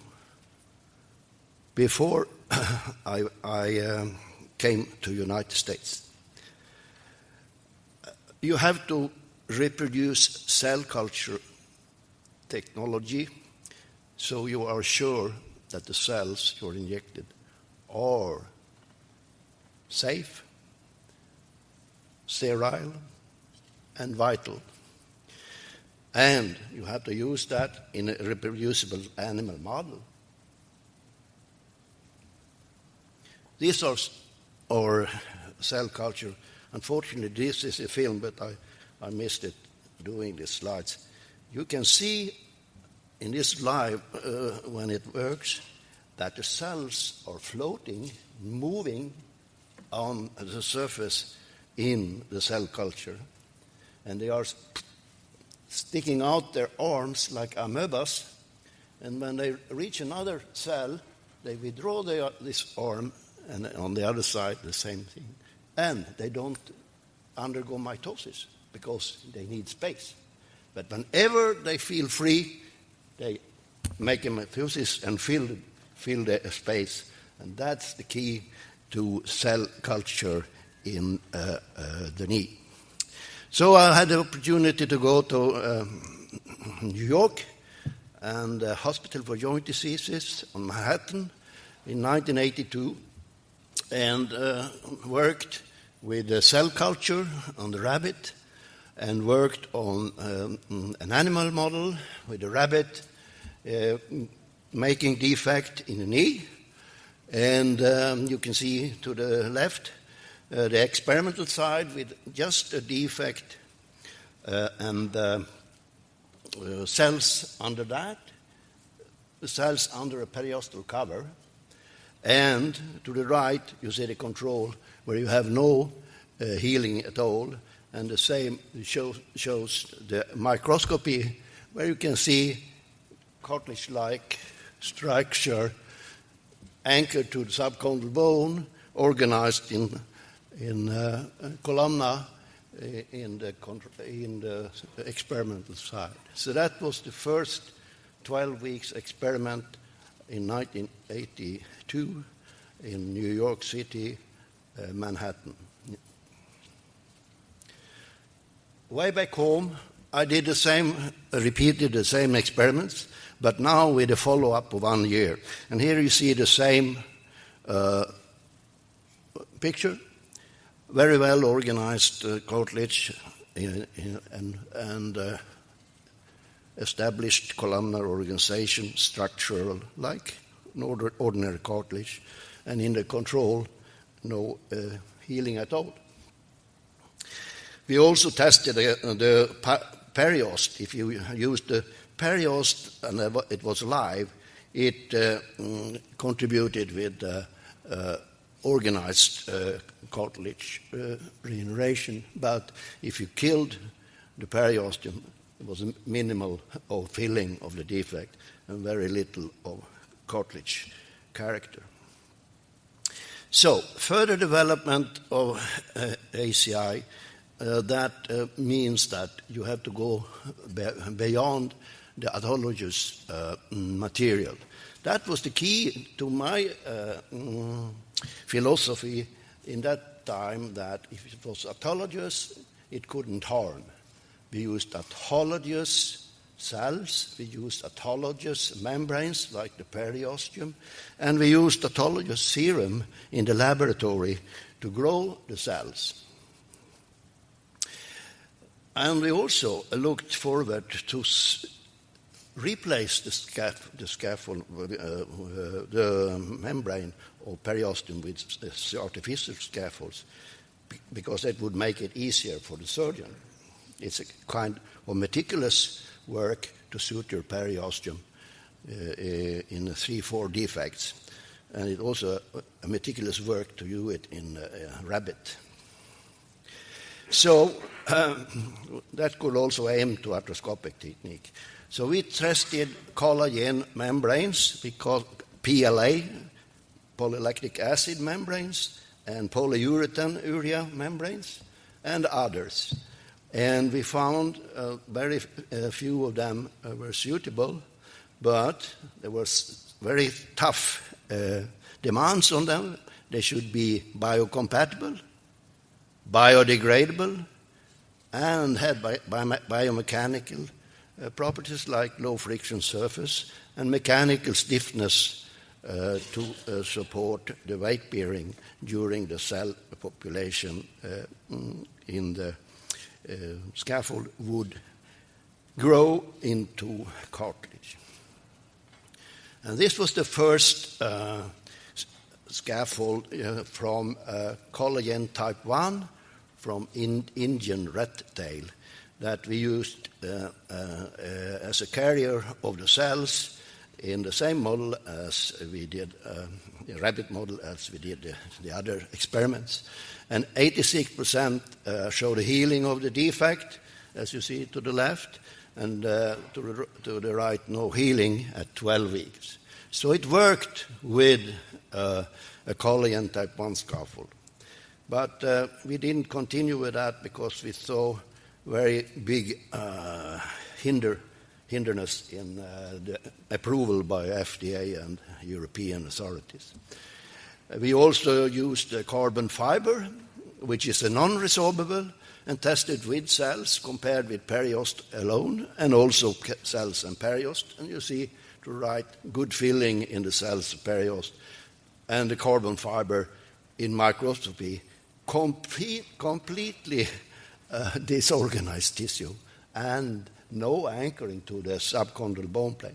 before I came to the United States. You have to reproduce cell culture technology so you are sure that the cells you're injected are safe, sterile, and vital. And you have to use that in a reproducible animal model. These are our cell culture. Unfortunately, this is a film, but I missed it doing these slides. You can see in this live, when it works, that the cells are floating, moving on the surface in the cell culture. And they are sticking out their arms like amoebas. And when they reach another cell, they withdraw this arm, and on the other side, the same thing. And they don't undergo mitosis because they need space. But whenever they feel free, they make a mitosis and fill the space. And that's the key to cell culture in the knee. So I had the opportunity to go to New York and the Hospital for Joint Diseases on Manhattan in 1982 and worked with the cell culture on the rabbit and worked on an animal model with the rabbit making defect in the knee. And you can see to the left the experimental side with just a defect and cells under that, cells under a periosteal cover. And to the right, you see the control where you have no healing at all. And the same shows the microscopy where you can see cartilage-like structure anchored to the subchondral bone, organized in columna in the experimental side. So that was the first 12 weeks experiment in 1982 in New York City, Manhattan. Way back home, I did the same, repeated the same experiments, but now with a follow-up of 1 year. And here you see the same picture, very well organized cartilage and established columnar organization, structural, like an ordinary cartilage, and in the control, no healing at all. We also tested the periost. If you used the periost and it was live, it contributed with organized cartilage regeneration. But if you killed the periosteum, it was minimal of filling of the defect and very little of cartilage character. So, further development of ACI, that means that you have to go beyond the autologous material. That was the key to my philosophy in that time, that if it was autologous, it couldn't harm. We used autologous cells, we used autologous membranes like the periosteum, and we used autologous serum in the laboratory to grow the cells. And we also looked forward to replace the membrane or periosteum with artificial scaffolds because that would make it easier for the surgeon. It's a kind of meticulous work to suture your periosteum in 3-4 defects. And it's also a meticulous work to do it in a rabbit. So that could also aim to arthroscopic technique. So we tested collagen membranes, because PLA, polylactic acid membranes, and polyurethane urea membranes, and others. And we found very few of them were suitable, but there was very tough demands on them. They should be biocompatible, biodegradable, and had biomechanical properties like low friction surface and mechanical stiffness to support the weight bearing during the cell population in the scaffold would grow into cartilage. And this was the first scaffold from collagen type 1 from Indian rat tail that we used as a carrier of the cells in the same model as we did, the rabbit model as we did the other experiments. And 86% show the healing of the defect, as you see to the left, and to the right, no healing at 12 weeks. So it worked with a collagen type 1 scaffold. But we didn't continue with that because we saw very big hinderness in the approval by FDA and European authorities. We also used carbon fiber, which is a non-resorbable, and tested with cells compared with periost alone, and also cells and periost. And you see to the right good filling in the cells periost, and the carbon fiber in microscopy completely disorganized tissue and no anchoring to the subchondral bone plate.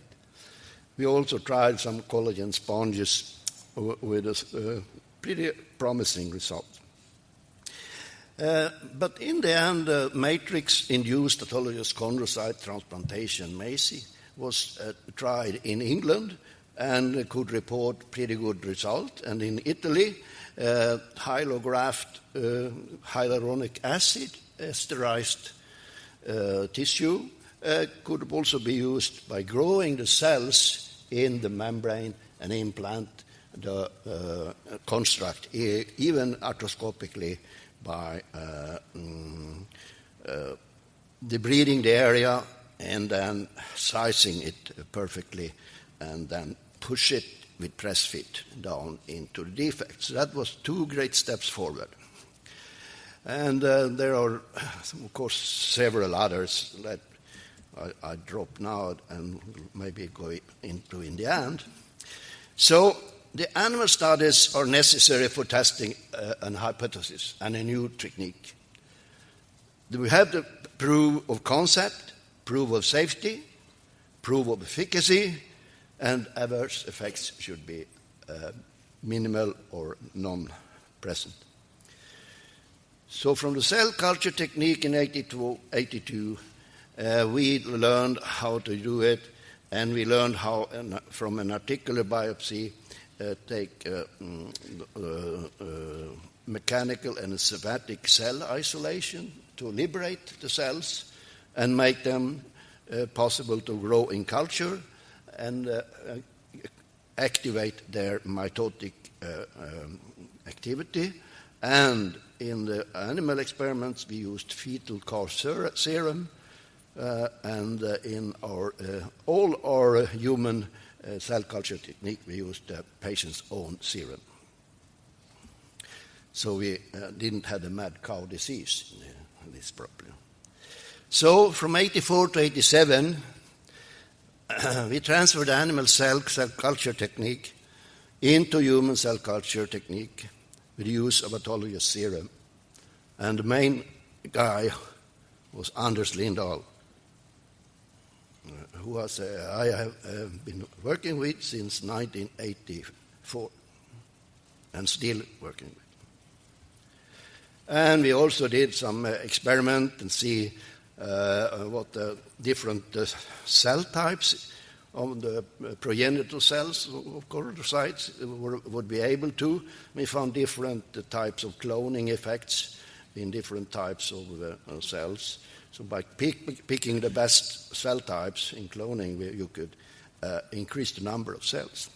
We also tried some collagen sponges with a pretty promising result. But in the end, matrix-induced autologous chondrocyte transplantation, MACI, was tried in England and could report pretty good result. And in Italy, hyalographed hyaluronic acid esterized tissue could also be used by growing the cells in the membrane and implant the construct, even arthroscopically, by debriding the area and then sizing it perfectly and then push it with press fit down into the defects. So that was 2 great steps forward. And there are, of course, several others that I drop now and maybe go into in the end. So the animal studies are necessary for testing an hypothesis and a new technique. We have the proof of concept, proof of safety, proof of efficacy, and adverse effects should be minimal or non-present. So from the cell culture technique in 82, we learned how to do it, and we learned how, from an articular biopsy, take mechanical and somatic cell isolation to liberate the cells and make them possible to grow in culture and activate their mitotic activity. And in the animal experiments, we used fetal car serum, and in all our human cell culture technique, we used the patient's own serum. So we didn't have the mad cow disease in this problem. So from 84 to 87, we transferred animal cell culture technique into human cell culture technique with the use of autologous serum. And the main guy was Anders Lindahl, who I have been working with since 1984 and still working with. And we also did some experiment and see what the different cell types of the progenitor cells of chondrocytes would be able to. We found different types of cloning effects in different types of cells. So by picking the best cell types in cloning, you could increase the number of cells.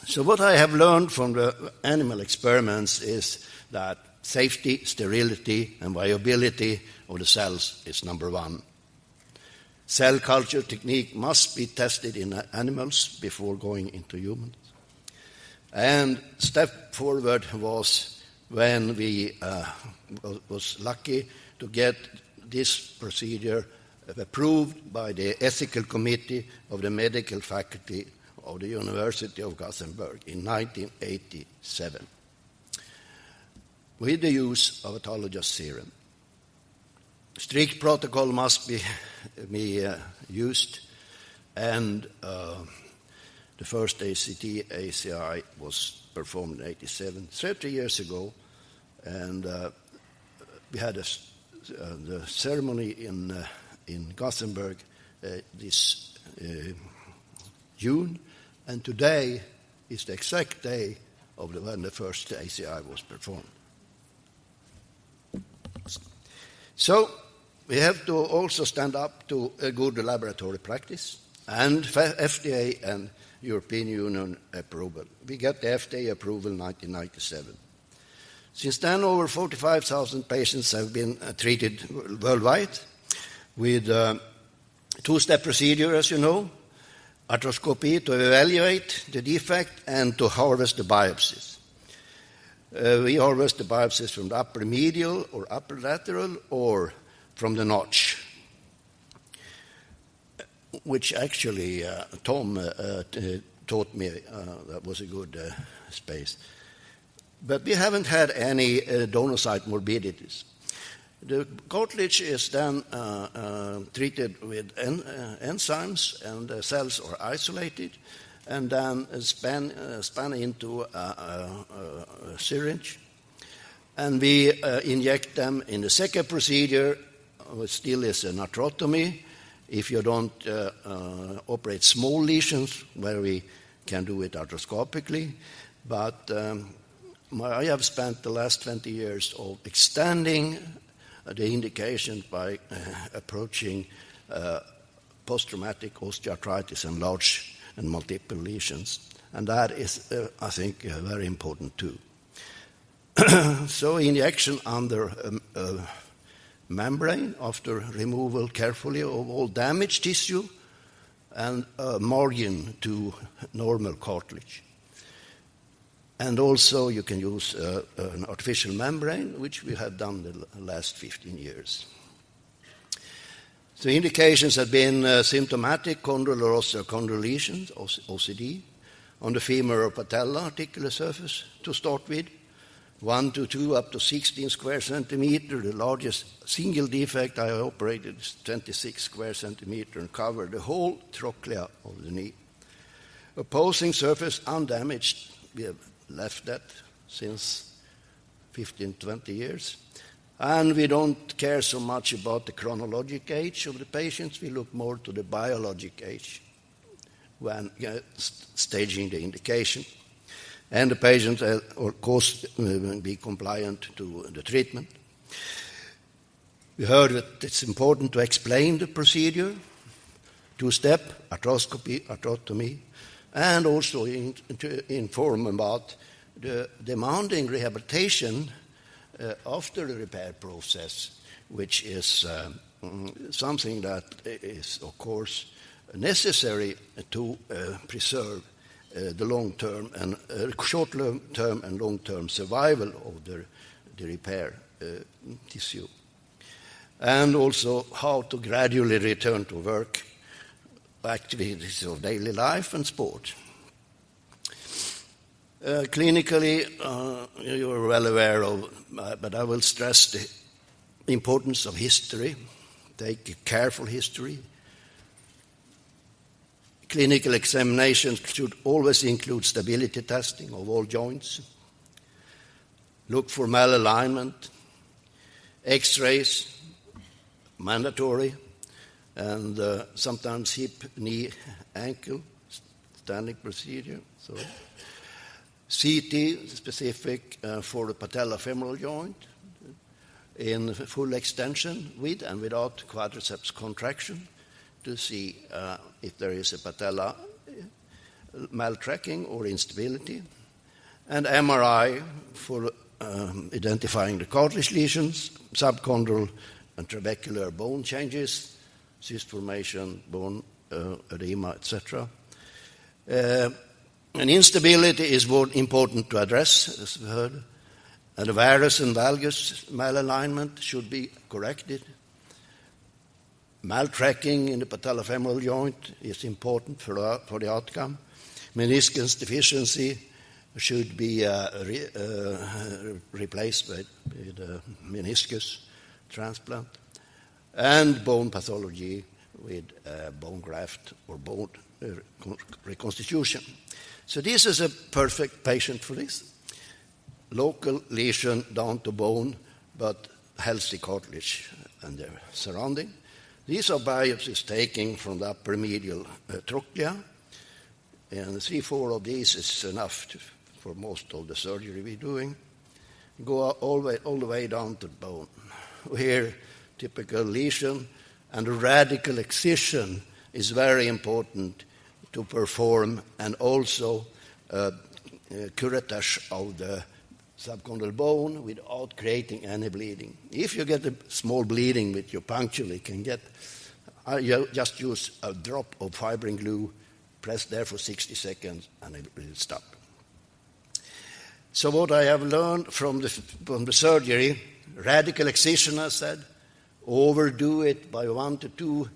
So what I have learned from the animal experiments is that safety, sterility, and viability of the cells is number one. Cell culture technique must be tested in animals before going into humans. And step forward was when we was lucky to get this procedure approved by the ethical committee of the medical faculty of the University of Gothenburg in 1987 with the use of autologous serum. Strict protocol must be used, and the first ACI was performed in 1987, 30 years ago, and we had the ceremony in Gothenburg this June, and today is the exact day of when the first ACI was performed. So we have to also stand up to a good laboratory practice and FDA and European Union approval. We got the FDA approval in 1997. Since then, over 45,000 patients have been treated worldwide with two-step procedure, as you know, arthroscopy to evaluate the defect and to harvest the biopsies. We harvest the biopsies from the upper medial or upper lateral or from the notch, which actually Tom taught me that was a good space. But we haven't had any donocyte morbidities. The cartilage is then treated with enzymes, and the cells are isolated, and then span into a syringe. And we inject them in the second procedure, which still is an arthrotomy, if you don't operate small lesions, where we can do it arthroscopically. But I have spent the last 20 years of extending the indication by approaching post-traumatic osteoarthritis and large and multiple lesions. And that is, I think, very important too. So injection under membrane after removal carefully of all damaged tissue and a margin to normal cartilage. And also you can use an artificial membrane, which we have done the last 15 years. So indications have been symptomatic chondral or osteochondral lesions, OCD, on the femur or patella articular surface to start with, 1 to 2 up to 16 square centimeter. The largest single defect I operated is 26 square centimeter and covered the whole trochlea of the knee. Opposing surface undamaged. We have left that since 15, 20 years. And we don't care so much about the chronologic age of the patients. We look more to the biologic age when staging the indication. And the patient, of course, will be compliant to the treatment. We heard that it's important to explain the procedure, two-step, arthroscopy, arthrotomy, and also to inform about the demanding rehabilitation after the repair process, which is something that is, of course, necessary to preserve the long-term and short-term and long-term survival of the repair tissue. And also how to gradually return to work, activities of daily life and sport. Clinically, you are well aware of, but I will stress the importance of history. Take a careful history. Clinical examinations should always include stability testing of all joints. Look for malalignment, X-rays, mandatory, and sometimes hip, knee, ankle, standing procedure. So CT specific for the patellofemoral joint in full extension with and without quadriceps contraction to see if there is a patella maltracking or instability, and MRI for identifying the cartilage lesions, subchondral and trabecular bone changes, cyst formation, bone edema, etc. And instability is more important to address, as we heard. And the varus and valgus malalignment should be corrected. Maltracking in the patellofemoral joint is important for the outcome. Meniscus deficiency should be replaced with a meniscus transplant. And bone pathology with bone graft or bone reconstitution. So this is a perfect patient for this. Local lesion down to bone, but healthy cartilage and their surrounding. These are biopsies taken from the upper medial trochlea, and 3-4 of these is enough for most of the surgery we're doing. Go all the way down to the bone. Here, typical lesion, and radical excision is very important to perform, and also curettage of the subchondral bone without creating any bleeding. If you get a small bleeding with your puncture, you can get, you just use a drop of fibrin glue, press there for 60 seconds, and it will stop. So what I have learned from the surgery, radical excision, I said, overdo it by 1 to 2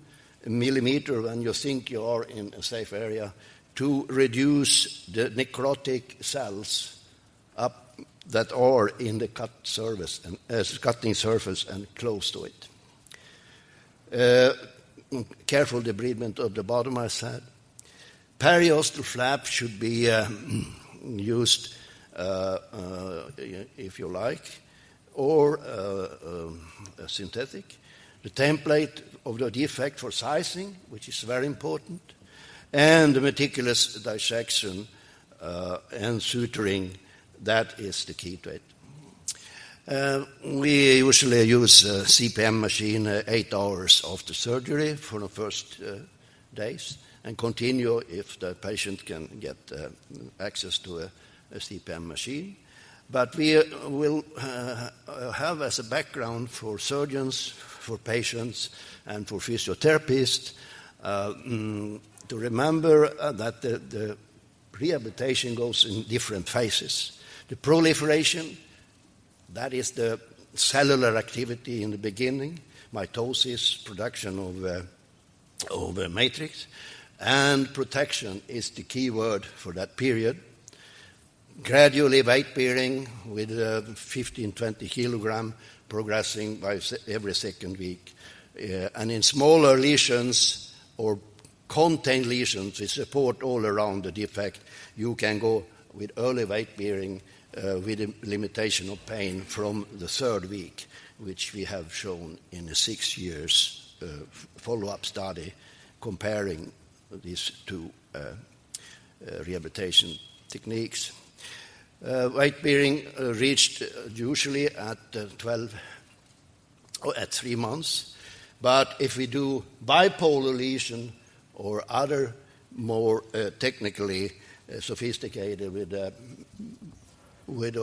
millimeter when you think you are in a safe area to reduce the necrotic cells up that are in the cut surface and cutting surface and close to it. Careful debridement of the bottom, I said. Periostal flap should be used if you like, or synthetic. The template of the defect for sizing, which is very important, and the meticulous dissection and suturing, that is the key to it. We usually use a CPM machine 8 hours after surgery for the first days, and continue if the patient can get access to a CPM machine. But we will have as a background for surgeons, for patients, and for physiotherapists to remember that the rehabilitation goes in different phases. The proliferation, that is the cellular activity in the beginning, mitosis, production of a matrix, and protection is the key word for that period. Gradually weight bearing with 15-20 kilogram progressing by every second week. And in smaller lesions or contained lesions with support all around the defect, you can go with early weight bearing with a limitation of pain from the 3rd week, which we have shown in a 6 years follow-up study comparing these two rehabilitation techniques. Weight bearing reached usually at 3 months, but if we do bipolar lesion or other more technically sophisticated with,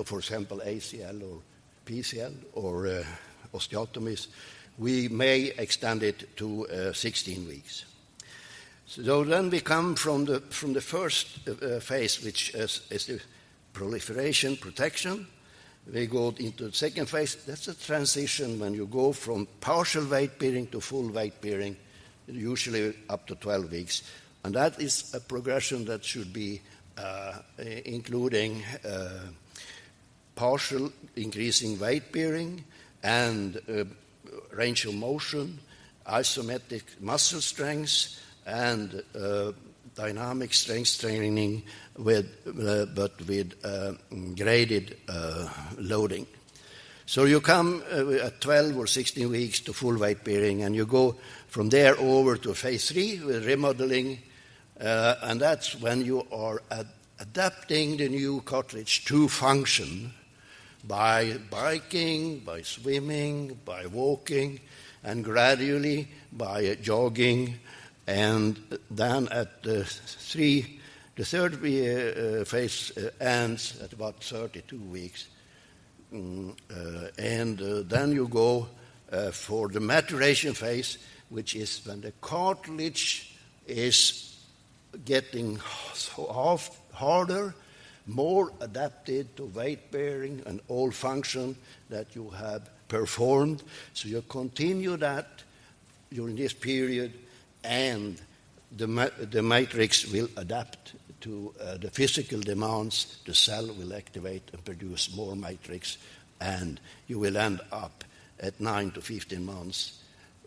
for example, ACL or PCL or osteotomies, we may extend it to 16 weeks. So then we come from the first phase, which is the proliferation, protection. We go into the second phase. That's a transition when you go from partial weight bearing to full weight bearing, usually up to 12 weeks. And that is a progression that should be including partial increasing weight bearing and range of motion, isometric muscle strength, and dynamic strength training but with graded loading. So you come at 12 or 16 weeks to full weight bearing, and you go from there over to phase 3 with remodeling, and that's when you are adapting the new cartilage to function by biking, by swimming, by walking, and gradually by jogging. And then at the third phase ends at about 32 weeks. Then you go for the maturation phase, which is when the cartilage is getting harder, more adapted to weight bearing and all function that you have performed. So you continue that during this period, and the matrix will adapt to the physical demands. The cell will activate and produce more matrix, and you will end up at 9 to 15 months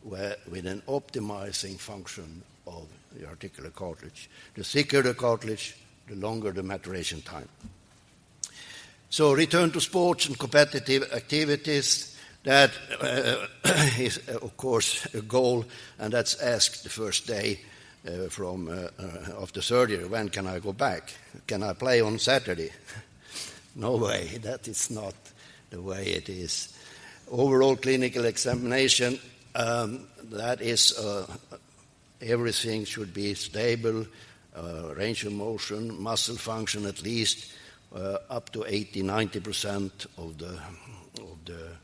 with an optimizing function of the articular cartilage. The thicker the cartilage, the longer the maturation time. So return to sports and competitive activities. That is, of course, a goal, and that's asked the first day after surgery. When can I go back? Can I play on Saturday? No way. That is not the way it is. Overall clinical examination, that is everything should be stable, range of motion, muscle function at least, up to 80-90% of the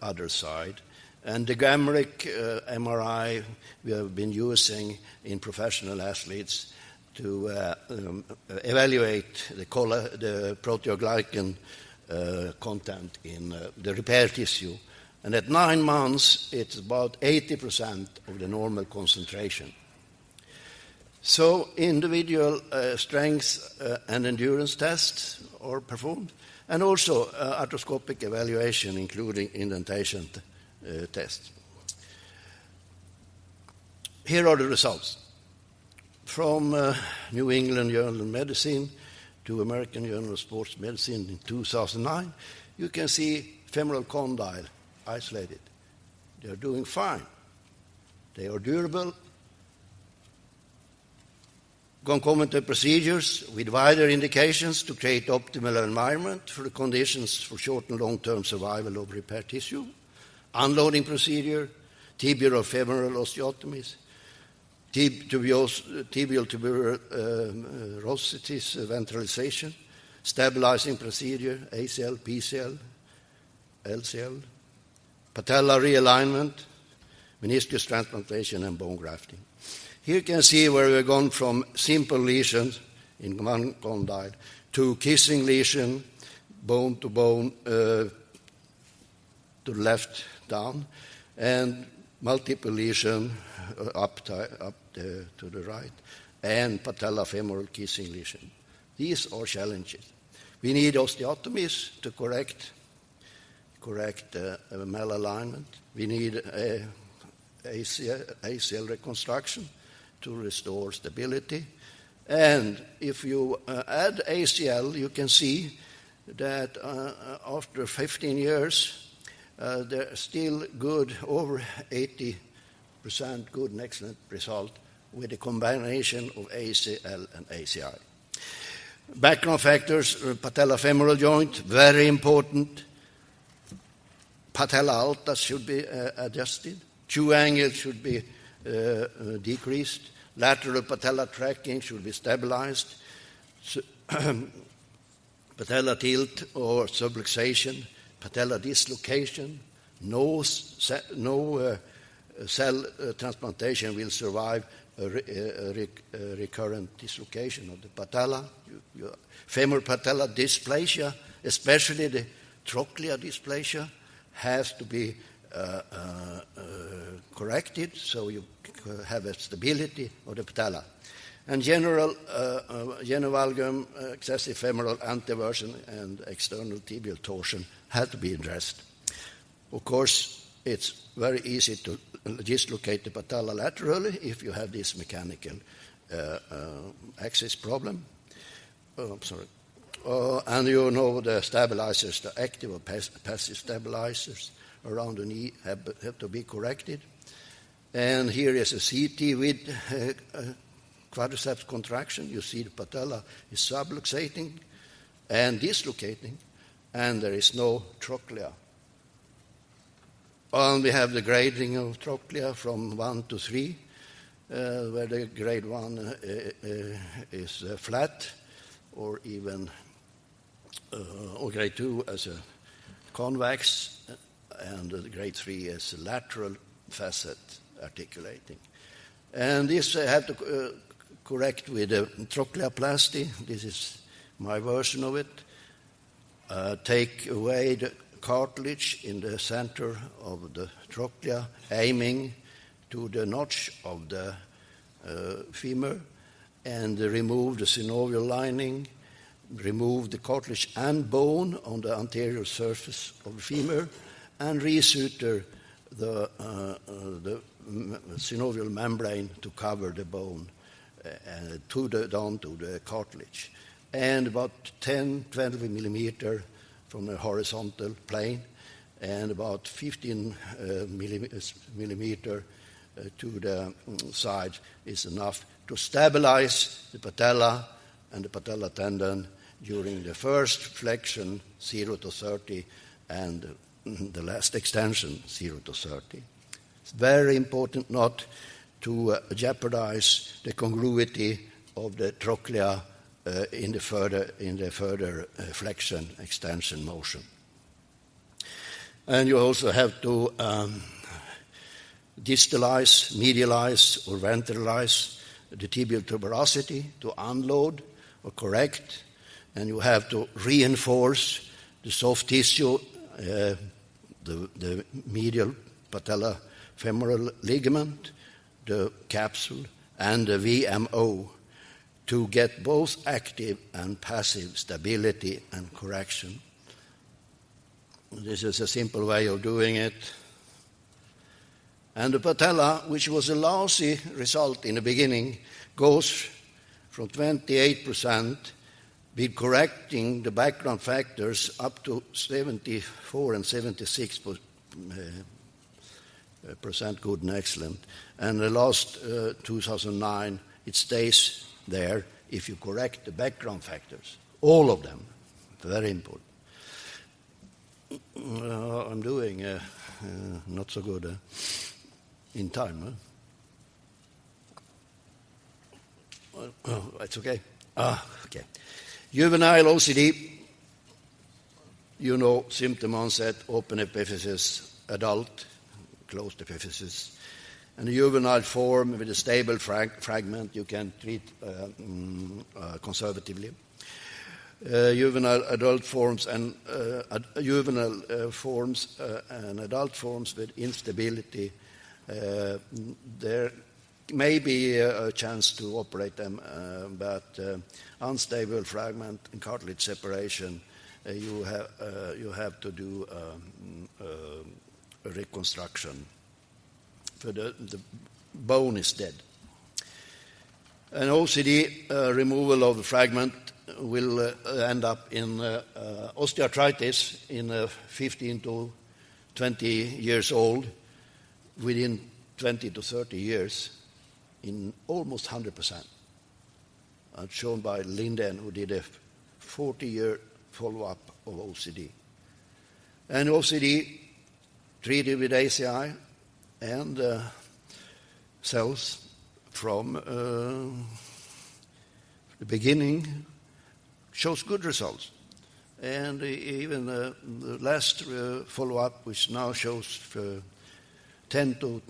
other side. And the Gameric MRI we have been using in professional athletes to evaluate the proteoglycan content in the repair tissue. And at 9 months, it's about 80% of the normal concentration. So individual strength and endurance tests are performed, and also arthroscopic evaluation, including indentation tests. Here are the results. From New England Journal of Medicine to American Journal of Sports Medicine in 2009, you can see femoral condyle isolated. They are doing fine. They are durable. Concomitant procedures with wider indications to create optimal environment for the conditions for short and long-term survival of repair tissue. Unloading procedure, tibial or femoral osteotomies, tibial tuberosities ventralization, stabilizing procedure, ACL, PCL, LCL, patella realignment, meniscus transplantation, and bone grafting. Here you can see where we've gone from simple lesions in one condyle to kissing lesion, bone to bone, to the left down, and multiple lesion up to the right, and patellofemoral kissing lesion. These are challenges. We need osteotomies to correct malalignment. We need ACL reconstruction to restore stability. And if you add ACL, you can see that after 15 years, they're still good, over 80% good and excellent result with a combination of ACL and ACI. Background factors, patellofemoral joint, very important. Patella alta should be adjusted. Chew angle should be decreased. Lateral patella tracking should be stabilized. Patella tilt or subluxation, patella dislocation. No cell transplantation will survive a recurrent dislocation of the patella. Femur patella dysplasia, especially the trochlea dysplasia, has to be corrected so you have a stability of the patella. And general genovalgum, excessive femoral anteversion, and external tibial torsion have to be addressed. Of course, it's very easy to dislocate the patella laterally if you have this mechanical axis problem. And you know the stabilizers, the active or passive stabilizers around the knee have to be corrected. And here is a CT with quadriceps contraction. You see the patella is subluxating and dislocating, and there is no trochlea. And we have the grading of trochlea from 1 to 3, where the grade 1 is flat, or even or grade 2 as a convex, and the grade 3 is lateral facet articulating. And this I have to correct with a trochleoplasty. This is my version of it. Take away the cartilage in the center of the trochlea, aiming to the notch of the femur, and remove the synovial lining, remove the cartilage and bone on the anterior surface of the femur, and resuture the synovial membrane to cover the bone down to the cartilage. And about 10-12 millimeter from the horizontal plane, and about 15 millimeter to the side is enough to stabilize the patella and the patella tendon during the first flexion 0 to 30 and the last extension 0 to 30. It's very important not to jeopardize the congruity of the trochlea in the further flexion extension motion. And you also have to distalize, medialize, or ventralize the tibial tuberosity to unload or correct, and you have to reinforce the soft tissue, the medial patellofemoral ligament, the capsule, and the VMO to get both active and passive stability and correction. This is a simple way of doing it. And the patella, which was a lousy result in the beginning, goes from 28% with correcting the background factors up to 74 and 76% good and excellent. And the last 2009, it stays there if you correct the background factors, all of them. Very important. I'm doing not so good in time. Huh? Oh, it's okay. Okay. Juvenile OCD, you know, symptom onset, open epiphysis, adult, closed epiphysis. And the juvenile form with a stable fragment you can treat conservatively. Juvenile adult forms and juvenile forms and adult forms with instability, there may be a chance to operate them, but unstable fragment and cartilage separation, you have to do a reconstruction. So the bone is dead. An OCD removal of the fragment will end up in osteoarthritis in 15 to 20 years old, within 20 to 30 years, in almost 100%. Shown by Linden, who did a 40-year follow-up of OCD. And OCD treated with ACI and cells from the beginning shows good results. And even the last follow-up, which now shows 10 to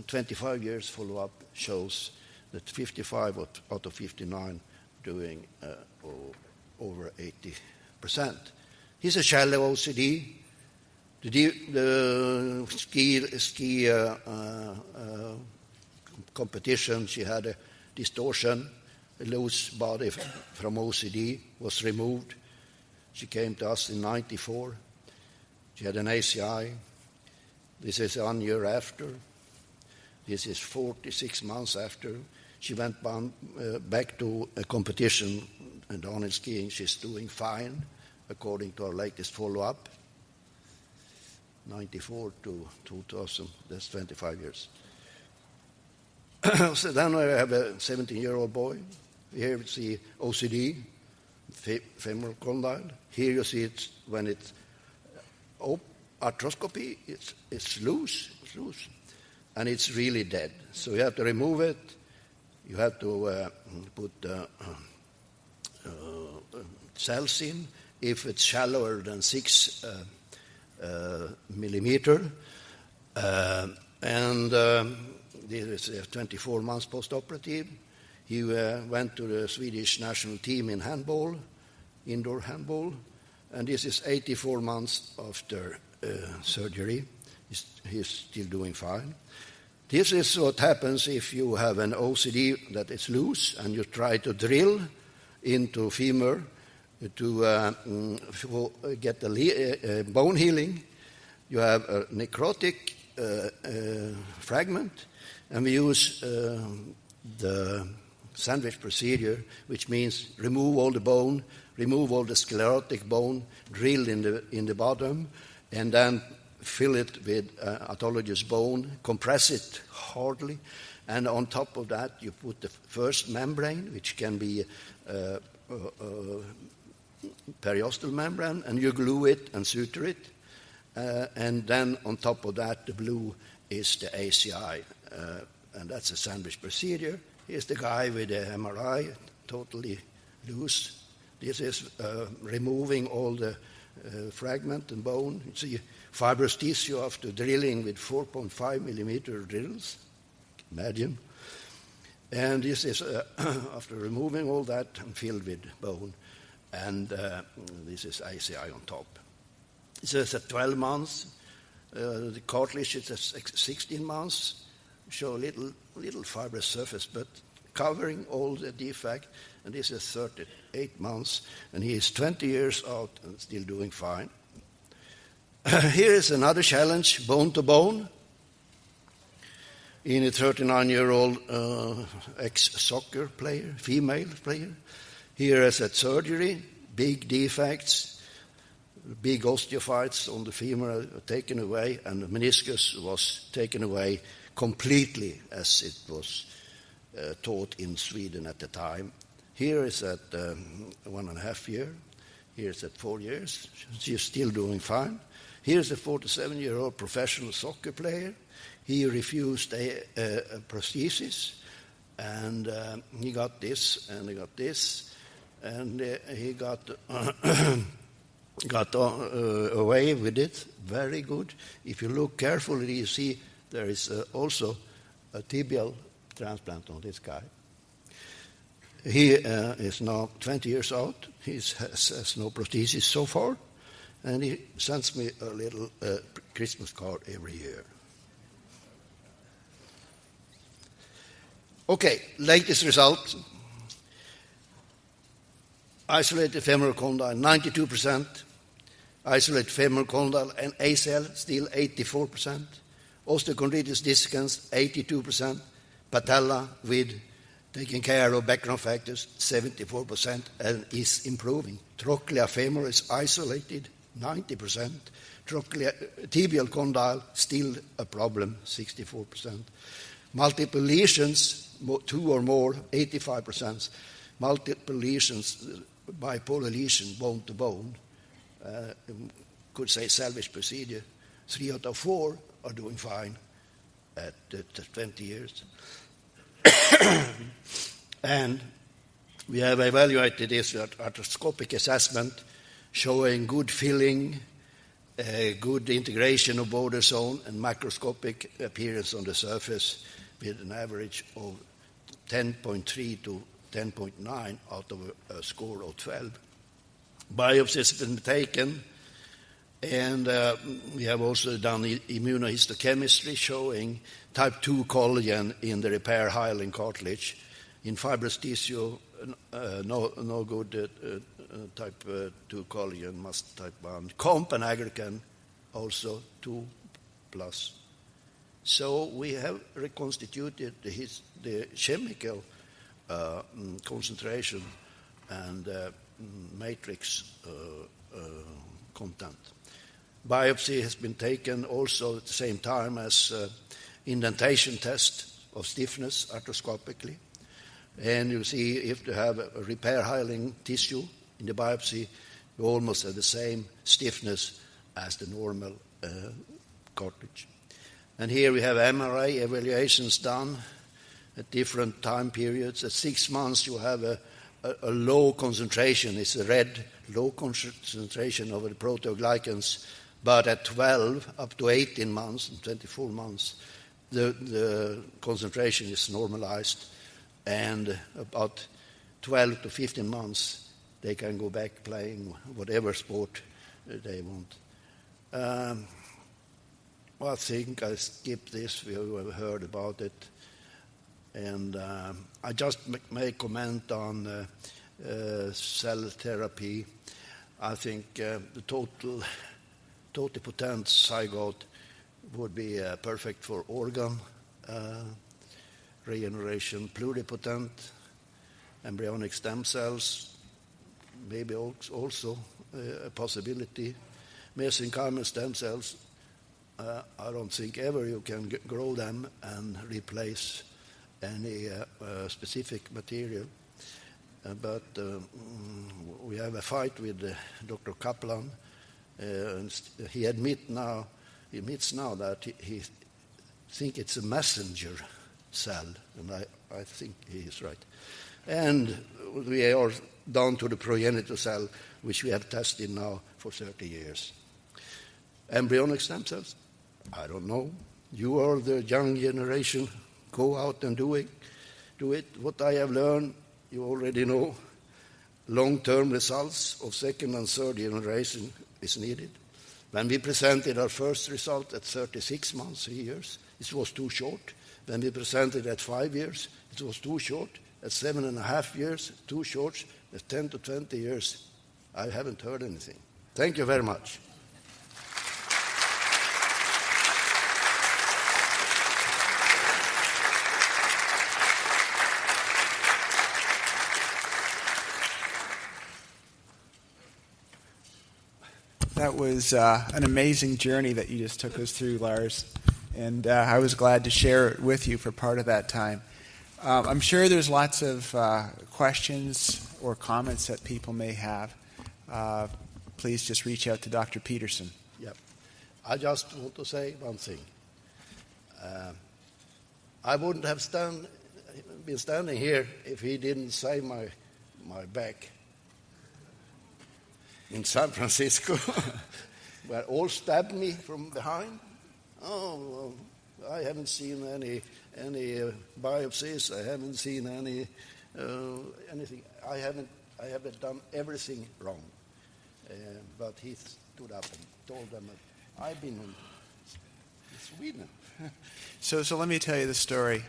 25 years follow-up, shows that 55 out of 59 doing over 80%. He's a shallow OCD. The ski competition, she had a distortion, a loose body from OCD was removed. She came to us in 94. She had an ACI. This is 1 year after. This is 46 months after. She went back to a competition and downhill skiing, she's doing fine, according to our latest follow-up. 94 to 2000, that's 25 years. So then I have a 17-year-old boy. Here we see OCD, femoral condyle. Here you see it when it's arthroscopy, it's loose, and it's really dead. So you have to remove it. You have to put cells in. If it's shallower than 6 millimeter, and this is 24 months post-operative. He went to the Swedish national team in handball, indoor handball, and this is 84 months after surgery. He's still doing fine. This is what happens if you have an OCD that is loose and you try to drill into femur to get the bone healing. You have a necrotic fragment, and we use the sandwich procedure, which means remove all the bone, remove all the sclerotic bone, drill in the bottom, and then fill it with autologous bone, compress it hardly, and on top of that you put the first membrane, which can be periosteal membrane, and you glue it and suture it, and then on top of that the blue is the ACI, and that's a sandwich procedure. Here's the guy with the MRI, totally loose. This is removing all the fragment and bone. You see fibrous tissue after drilling with 4.5 millimeter drills. Imagine. And this is after removing all that and filled with bone. And this is ACI on top. This is at 12 months. The cartilage is at 16 months. Show little fibrous surface, but covering all the defect. And this is 38 months. And he is 20 years out and still doing fine. Here is another challenge, bone to bone. In a 39-year-old ex-soccer player, female player. Here is at surgery, big defects, big osteophytes on the femur taken away, and the meniscus was taken away completely as it was taught in Sweden at the time. Here is at 1.5 years. Here is at 4 years. She's still doing fine. Here's a 47-year-old professional soccer player. He refused a prosthesis, and he got this, and he got this, and he got away with it. Very good. If you look carefully, you see there is also a tibial transplant on this guy. He is now 20 years out. He has no prosthesis so far, and he sends me a little Christmas card every year. Okay, latest result. Isolated femoral condyle, 92%. Isolated femoral condyle and ACL, still 84%. Osteochondritis dissecans, 82%. Patella with taking care of background factors, 74%, and is improving. Trochlea femur is isolated, 90%. Tibial condyle, still a problem, 64%. Multiple lesions, 2 or more, 85%. Multiple lesions, bipolar lesion, bone to bone, could say salvage procedure. 3 out of 4 are doing fine at 20 years. And we have evaluated this with arthroscopic assessment, showing good filling, good integration of border zone, and macroscopic appearance on the surface with an average of 10.3 to 10.9 out of a score of 12. Biopsies have been taken, and we have also done immunohistochemistry showing type 2 collagen in the repair hyaline cartilage. In fibrous tissue, no good type 2 collagen, must type 1. Comp and aggrecan also 2+. So we have reconstituted the chemical concentration and matrix content. Biopsy has been taken also at the same time as indentation test of stiffness arthroscopically. And you see if you have a repair healing tissue in the biopsy, you almost have the same stiffness as the normal cartilage. And here we have MRI evaluations done at different time periods. At 6 months you have a low concentration, it's a red low concentration of the proteoglycans, but at 12 up to 18 months and 24 months the concentration is normalized, and about 12 to 15 months they can go back playing whatever sport they want. I think I skipped this, we have heard about it. And I just make comment on cell therapy. I think the totipotent zygote would be perfect for organ regeneration. Pluripotent embryonic stem cells, maybe also a possibility. Mesenchymal stem cells, I don't think ever you can grow them and replace any specific material. But we have a fight with Dr. Kaplan. And he admits now that he thinks it's a messenger cell, and I think he is right. And we are down to the progenitor cell, which we have tested now for 30 years. Embryonic stem cells, I don't know. You are the young generation. Go out and do it. What I have learned, you already know. Long-term results of second and third generation is needed. When we presented our first result at 36 months, 3 years, it was too short. When we presented at 5 years, it was too short. At 7.5 years, too short. At 10 to 20 years, I haven't heard anything. Thank you very much. That was an amazing journey that you just took us through, Lars, and I was glad to share it with you for part of that time. I'm sure there's lots of questions or comments that people may have. Please just reach out to Dr. Peterson. Yep. I just want to say one thing. I wouldn't have been standing here if he didn't save my back. In San Francisco, where all stabbed me from behind. Oh, I haven't seen any biopsies. I haven't seen anything. I haven't done everything wrong. But he stood up and told them that I've been in Sweden. So let me tell you the story.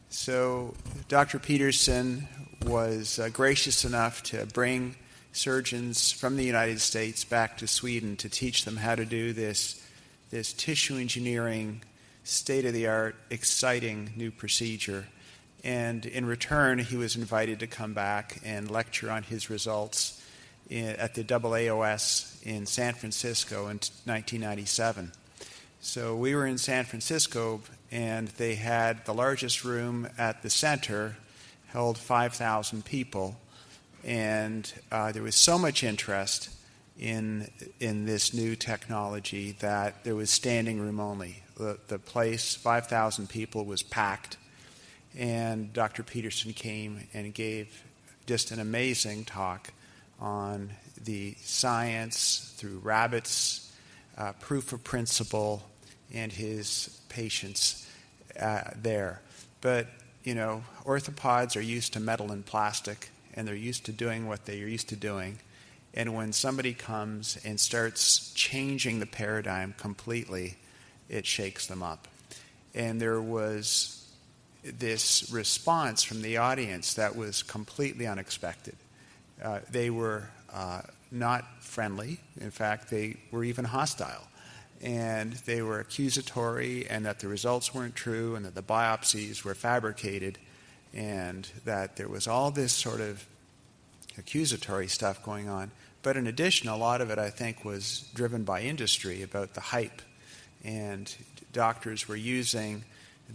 So Dr. Peterson was gracious enough to bring surgeons from the United States back to Sweden to teach them how to do this tissue engineering, state-of-the-art, exciting new procedure. And in return, he was invited to come back and lecture on his results at the AAOS in San Francisco in 1997. So we were in San Francisco, and they had the largest room at the center, held 5,000 people. And there was so much interest in this new technology that there was standing room only. The place, 5,000 people, was packed. And Dr. Peterson came and gave just an amazing talk on the science through rabbits, proof of principle, and his patients there. But, orthopods are used to metal and plastic, and they're used to doing what they're used to doing. And when somebody comes and starts changing the paradigm completely, it shakes them up. And there was this response from the audience that was completely unexpected. They were not friendly. In fact, they were even hostile. And they were accusatory, and that the results weren't true, and that the biopsies were fabricated, and that there was all this sort of accusatory stuff going on. But in addition, a lot of it, I think, was driven by industry about the hype. And doctors were using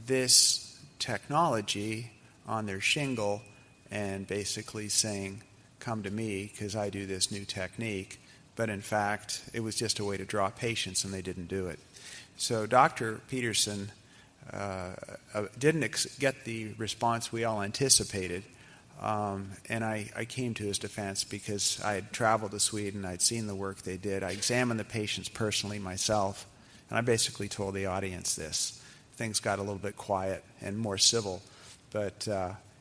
this technology on their shingle and basically saying, come to me because I do this new technique. But in fact, it was just a way to draw patients, and they didn't do it. So Dr. Peterson didn't get the response we all anticipated. And I came to his defense because I had traveled to Sweden. I'd seen the work they did. I examined the patients personally myself. And I basically told the audience this. Things got a little bit quiet and more civil. But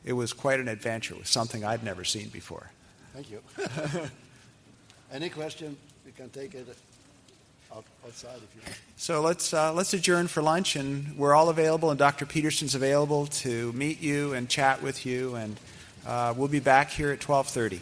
it was quite an adventure. It was something I'd never seen before. Thank you. Any question? We can take it outside if you want. So let's adjourn for lunch, and we're all available, and Dr. Peterson's available to meet you and chat with you, and we'll be back here at 12:30.